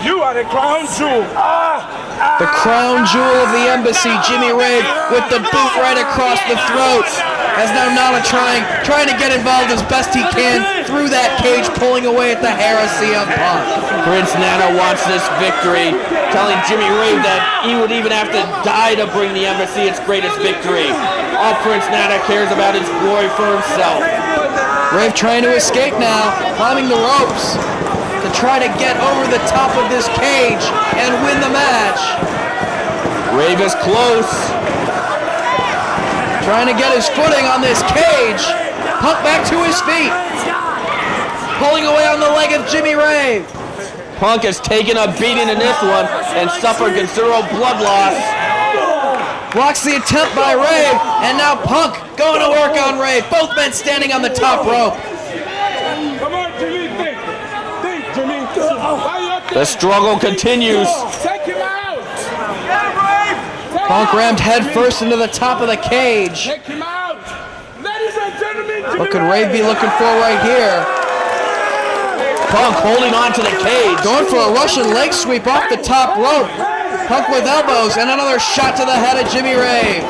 Speaker 5: You are the crown jewel.
Speaker 7: The crown jewel of the embassy, Jimmy Rave with the boot right across the throat. As now Nana trying to get involved as best he can through that cage, pulling away at the hair of CM Punk.
Speaker 8: Prince Nana wants this victory, telling Jimmy Rave that he would even have to die to bring the embassy its greatest victory. All Prince Nana cares about is glory for himself.
Speaker 7: Rave trying to escape now, climbing the ropes to try to get over the top of this cage and win the match.
Speaker 8: Rave is close.
Speaker 7: Trying to get his footing on this cage. Punk back to his feet. Pulling away on the leg of Jimmy Rave.
Speaker 8: Punk has taken a beating in this one and suffered considerable blood loss.
Speaker 7: Blocks the attempt by Rave, and now Punk going to work on Rave. Both men standing on the top rope.
Speaker 5: Come on, Jimmy, think, Jimmy.
Speaker 8: The struggle continues.
Speaker 5: Take him out.
Speaker 7: Punk rammed head first into the top of the cage.
Speaker 5: Take him out. Ladies and gentlemen,
Speaker 7: What could Rave be looking for right here?
Speaker 8: Punk holding on to the cage.
Speaker 7: Going for a Russian leg sweep off the top rope. Punk with elbows and another shot to the head of Jimmy Rave.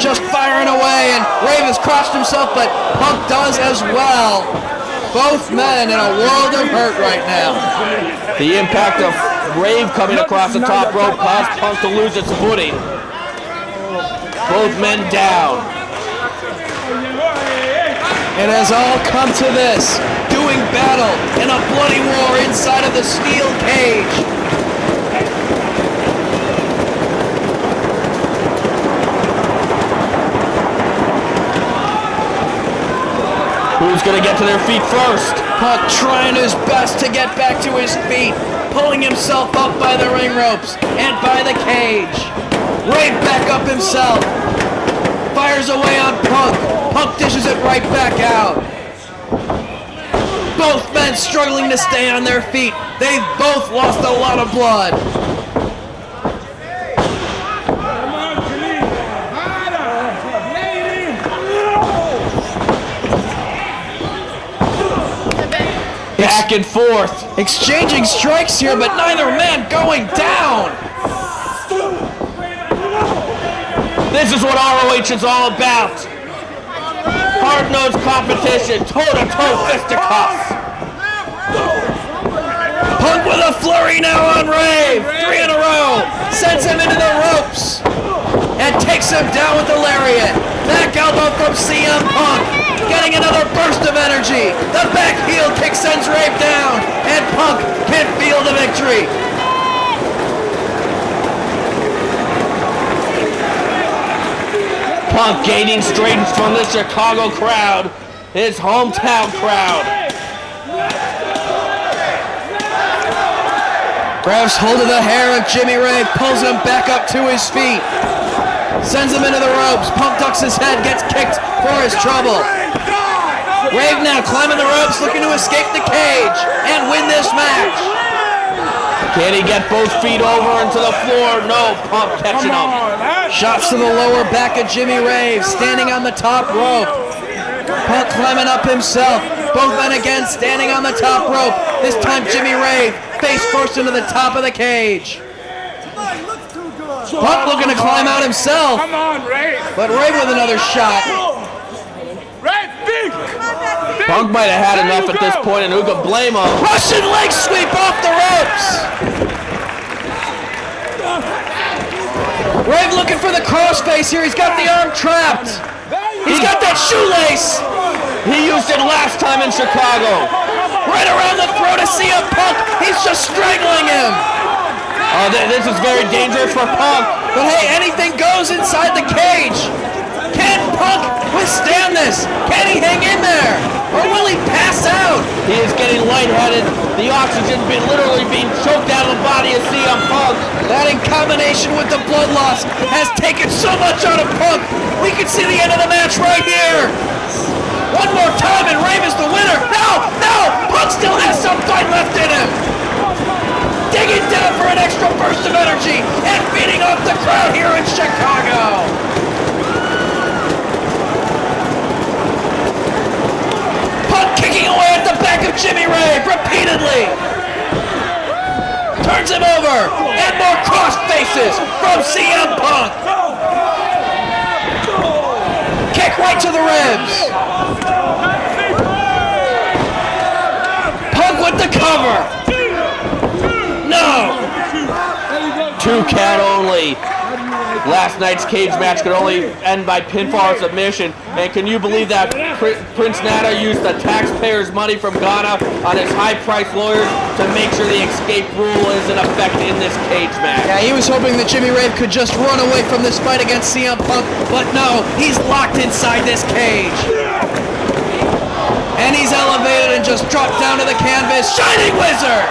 Speaker 7: Just firing away, and Rave has crushed himself, but Punk does as well. Both men in a world of hurt right now.
Speaker 8: The impact of Rave coming across the top rope caused Punk to lose its footing. Both men down.
Speaker 7: It has all come to this, doing battle in a bloody war inside of the steel cage.
Speaker 8: Who's gonna get to their feet first?
Speaker 7: Punk trying his best to get back to his feet, pulling himself up by the ring ropes and by the cage. Rave back up himself. Fires away on Punk. Punk dishes it right back out. Both men struggling to stay on their feet. They've both lost a lot of blood.
Speaker 8: Back and forth.
Speaker 7: Exchanging strikes here, but neither man going down.
Speaker 8: This is what ROH is all about. Hard-nosed competition, toe-to-toe fisticuffs.
Speaker 7: Punk with a flurry now on Rave. 3 in a row. Sends him into the ropes. And takes him down with the lariat. Back elbow from CM Punk. Getting another burst of energy. The back heel kick sends Rave down. And Punk can feel the victory.
Speaker 8: Punk gaining strength from the Chicago crowd, his hometown crowd.
Speaker 7: Grabs hold of the hair of Jimmy Rave, pulls him back up to his feet. Sends him into the ropes. Punk ducks his head, gets kicked for his trouble. Rave now climbing the ropes, looking to escape the cage and win this match.
Speaker 8: Can he get both feet over into the floor? No, Punk catching him.
Speaker 7: Shots to the lower back of Jimmy Rave, standing on the top rope. Punk climbing up himself. Both men again standing on the top rope. This time Jimmy Rave face first into the top of the cage. Punk looking to climb out himself.
Speaker 5: Come on, Ray.
Speaker 7: But Rave with another shot.
Speaker 5: Ray, think.
Speaker 8: Punk might have had enough at this point, and who could blame him?
Speaker 7: Russian leg sweep off the ropes. Rave looking for the crossface here. He's got the arm trapped. He's got that shoelace.
Speaker 8: He used it last time in Chicago.
Speaker 7: Right around the throat of CM Punk. He's just strangling him.
Speaker 8: Oh, this is very dangerous for Punk.
Speaker 7: But hey, anything goes inside the cage. Can Punk withstand this? Can he hang in there? Or will he pass out?
Speaker 8: He is getting lightheaded. The oxygen literally being choked out of the body of CM Punk.
Speaker 7: That in combination with the blood loss has taken so much out of Punk. We can see the end of the match right here. One more time and Rave is the winner. No, no, Punk still has some fight left in him. Digging down for an extra burst of energy and feeding off the crowd here in Chicago. Punk kicking away at the back of Jimmy Rave repeatedly. Turns him over, and more cross faces from CM Punk. Kick right to the ribs. Punk with the cover. No.
Speaker 8: 2 count only. Last night's cage match could only end by pinfall or submission. And can you believe that Prince Nana used the taxpayers' money from Ghana on his high-priced lawyers to make sure the escape rule is in effect in this cage match?
Speaker 7: Yeah, he was hoping that Jimmy Rave could just run away from this fight against CM Punk, but no, he's locked inside this cage. And he's elevated and just dropped down to the canvas. Shining Wizard!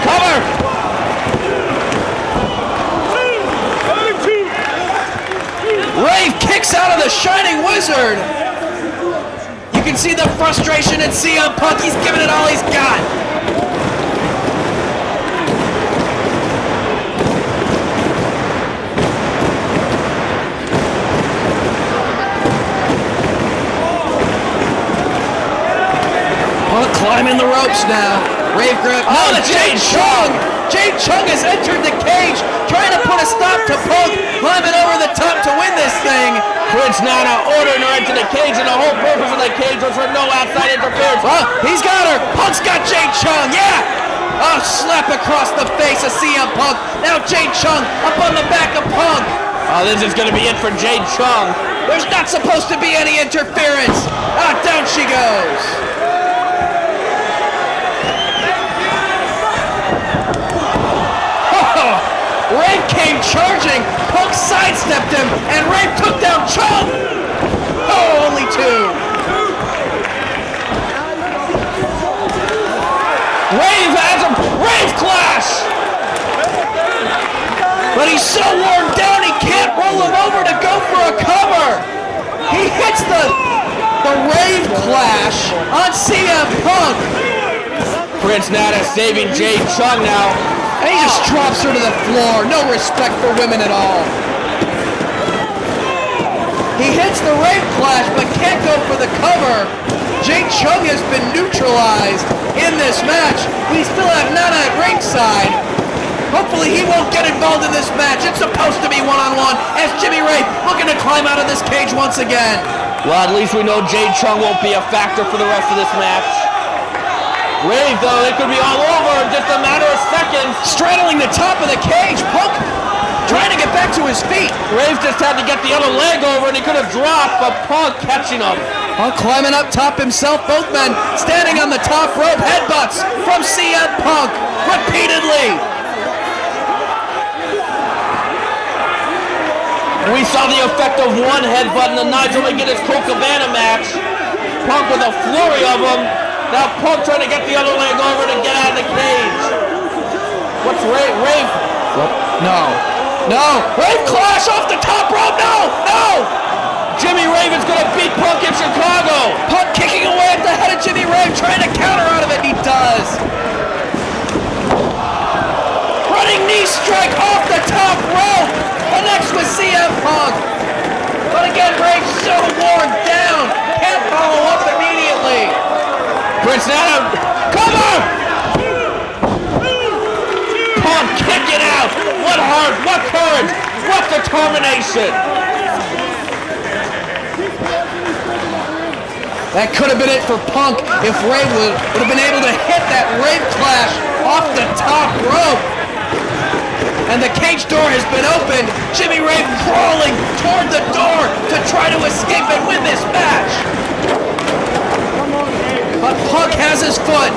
Speaker 7: Cover! Rave kicks out of the Shining Wizard. You can see the frustration in CM Punk. He's giving it all he's got. Punk climbing the ropes now. Rave grab. Oh, the Jade Chung! Jade Chung has entered the cage, trying to put a stop to Punk, climbing over the top to win this thing.
Speaker 8: Prince Nana ordering her into the cage, and the whole purpose of the cage was for no outside interference.
Speaker 7: Well, he's got her. Punk's got Jade Chung, yeah! Oh, slap across the face of CM Punk. Now Jade Chung up on the back of Punk.
Speaker 8: Oh, this is going to be it for Jade Chung.
Speaker 7: There's not supposed to be any interference. Ah, down she goes. Rave came charging, Punk sidestepped him, and Rave took down Chung! Oh, only 2. Rave has a Rave clash! But he's so worn down he can't roll him over to go for a cover! He hits the Rave clash on CM Punk!
Speaker 8: Prince Nana saving Jade Chung now.
Speaker 7: And he just drops her to the floor. No respect for women at all. He hits the Rave clash, but can't go for the cover. Jade Chung has been neutralized in this match. We still have Nana at ringside. Hopefully he won't get involved in this match. It's supposed to be one-on-one as Jimmy Rave looking to climb out of this cage once again.
Speaker 8: Well, at least we know Jade Chung won't be a factor for the rest of this match. Rave, though, it could be all over in just a matter of seconds.
Speaker 7: Straddling the top of the cage, Punk trying to get back to his feet.
Speaker 8: Rave just had to get the other leg over and he could have dropped, but Punk catching him.
Speaker 7: Punk climbing up top himself, both men standing on the top rope. Headbutts from CM Punk repeatedly.
Speaker 8: We saw the effect of one headbutt in the Nigel McGuinness Colt Cabana match. Punk with a flurry of them. Now Punk trying to get the other leg over to get out of the cage. What's Rave?
Speaker 7: No. Rave clash off the top rope. No.
Speaker 8: Jimmy Rave is going to beat Punk in Chicago.
Speaker 7: Punk kicking away at the head of Jimmy Rave, trying to counter out of it. He does. Running knee strike off the top rope. Connects with CM Punk. But again, Rave's so worn down. Can't follow up immediately.
Speaker 8: Prince Nana, cover! Punk kicking out. What heart, what courage, what determination.
Speaker 7: That could have been it for Punk if Rave would have been able to hit that Rave clash off the top rope. And the cage door has been opened. Jimmy Rave crawling toward the door to try to escape and win this match. But Punk has his foot.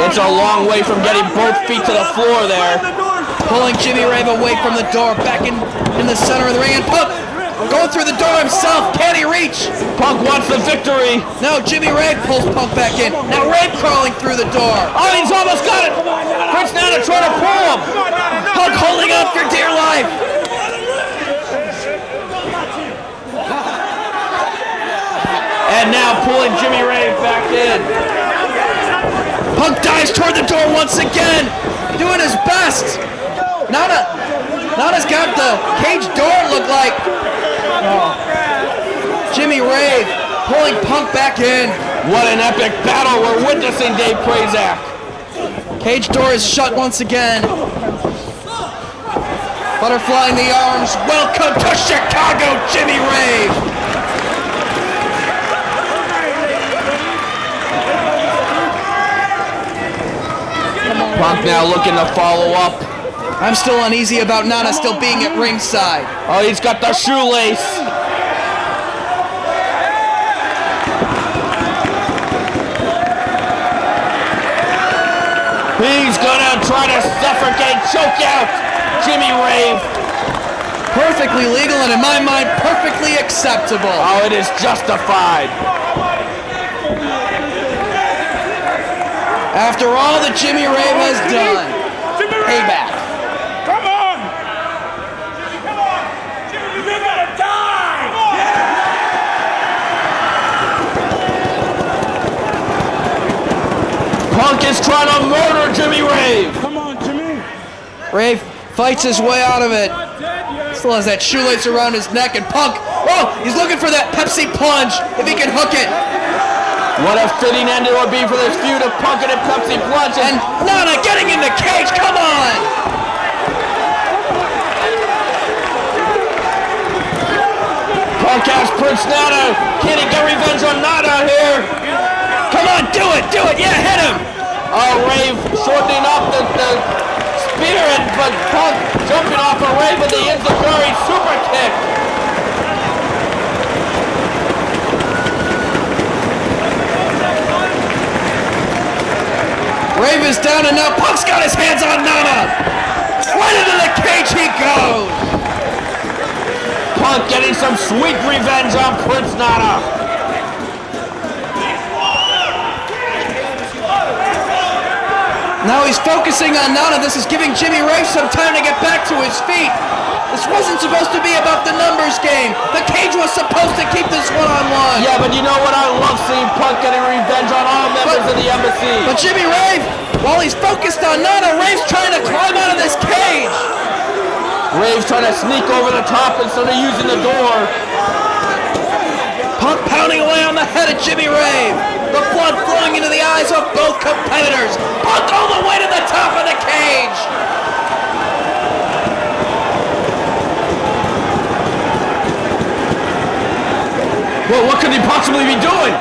Speaker 8: It's a long way from getting both feet to the floor there.
Speaker 7: Pulling Jimmy Rave away from the door, back in the center of the ring, and Punk going through the door himself. Can he reach?
Speaker 8: Punk wants the victory.
Speaker 7: No, Jimmy Rave pulls Punk back in. Now Rave crawling through the door.
Speaker 8: Oh, he's almost got it. Prince Nana trying to pull him.
Speaker 7: Punk holding on for dear life.
Speaker 8: And now pulling Jimmy Rave back in.
Speaker 7: Punk dives toward the door once again, doing his best. Nana's got the cage door, look like. Jimmy Rave pulling Punk back in.
Speaker 8: What an epic battle we're witnessing, Dave Prazak.
Speaker 7: Cage door is shut once again. Butterflying the arms. Welcome to Chicago, Jimmy Rave.
Speaker 8: Punk now looking to follow up.
Speaker 7: I'm still uneasy about Nana still being at ringside.
Speaker 8: Oh, he's got the shoelace. He's gonna try to suffocate, choke out Jimmy Rave.
Speaker 7: Perfectly legal and in my mind, perfectly acceptable.
Speaker 8: Oh, it is justified.
Speaker 7: After all that Jimmy Rave has done, payback.
Speaker 5: Come on! Jimmy, come on! Jimmy, you're gonna die!
Speaker 8: Punk is trying to murder Jimmy Rave.
Speaker 5: Come on, Jimmy.
Speaker 7: Rave fights his way out of it. Still has that shoelace around his neck, and Punk, oh, he's looking for that Pepsi plunge, if he can hook it.
Speaker 8: What a fitting end it would be for this feud of Punk and Pepsi plunge.
Speaker 7: And Nana getting in the cage, come on!
Speaker 8: Punk has Prince Nana. Can he get revenge on Nana here?
Speaker 7: Come on, do it, yeah, hit him!
Speaker 8: Rave shortening up the spear, but Punk jumping off of Rave with the Enziguri super kick.
Speaker 7: Rave is down and now Punk's got his hands on Nana! Right into the cage he goes!
Speaker 8: Punk getting some sweet revenge on Prince Nana.
Speaker 7: Now he's focusing on Nana. This is giving Jimmy Rave some time to get back to his feet. This wasn't supposed to be about the numbers game. The cage was supposed to keep this one-on-one.
Speaker 8: Yeah, but you know what? I love seeing Punk getting revenge on all members of the embassy.
Speaker 7: But Jimmy Rave, while he's focused on Nana, Rave's trying to climb out of this cage.
Speaker 8: Rave's trying to sneak over the top instead of using the door.
Speaker 7: Punk pounding away on the head of Jimmy Rave. The blood flowing into the eyes of both competitors. Punk all the way to the top of the cage.
Speaker 8: Well, what could he possibly be doing?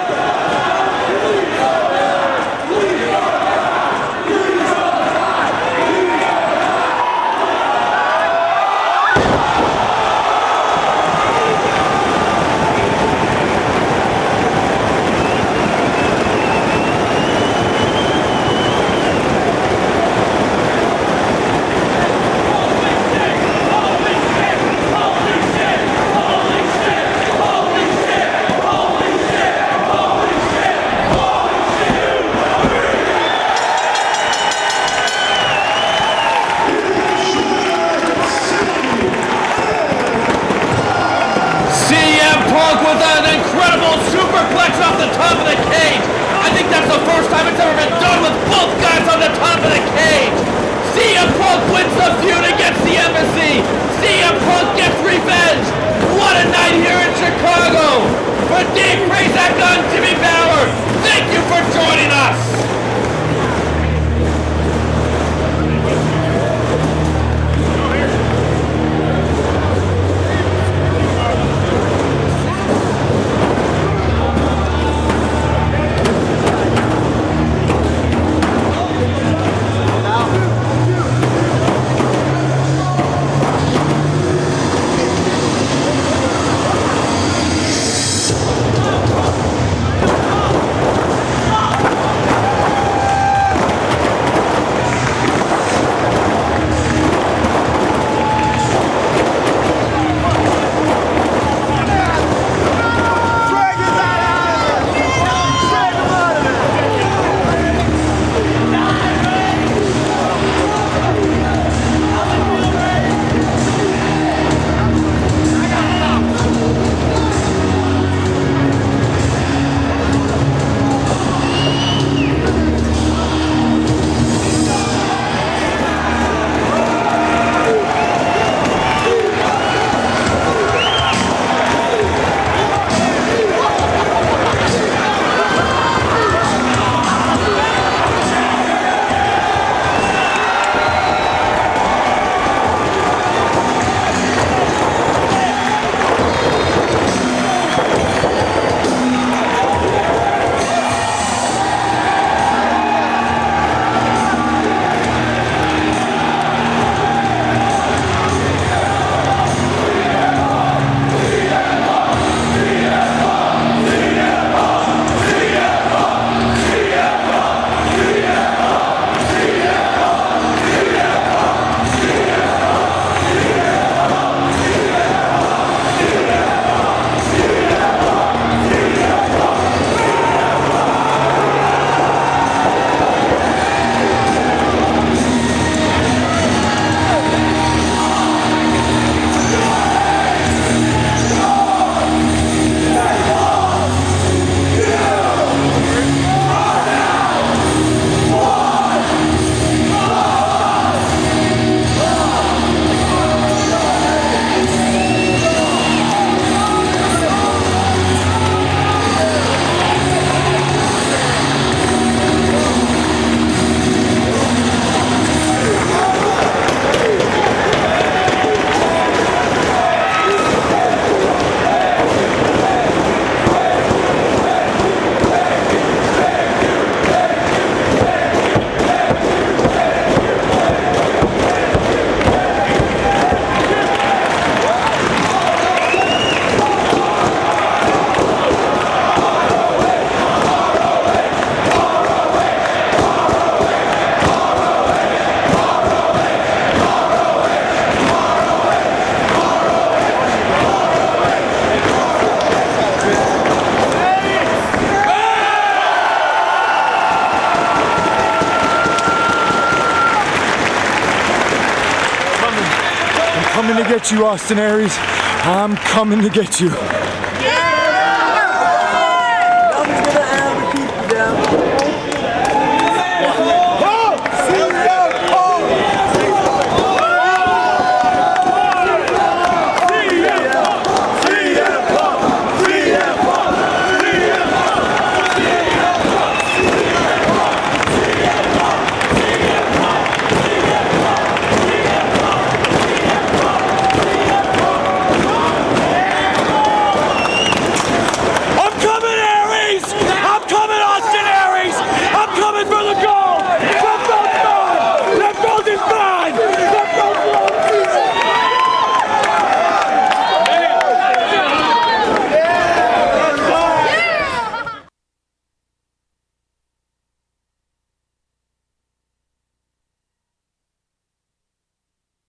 Speaker 13: coming to get you, Austin Aries. I'm coming to get you.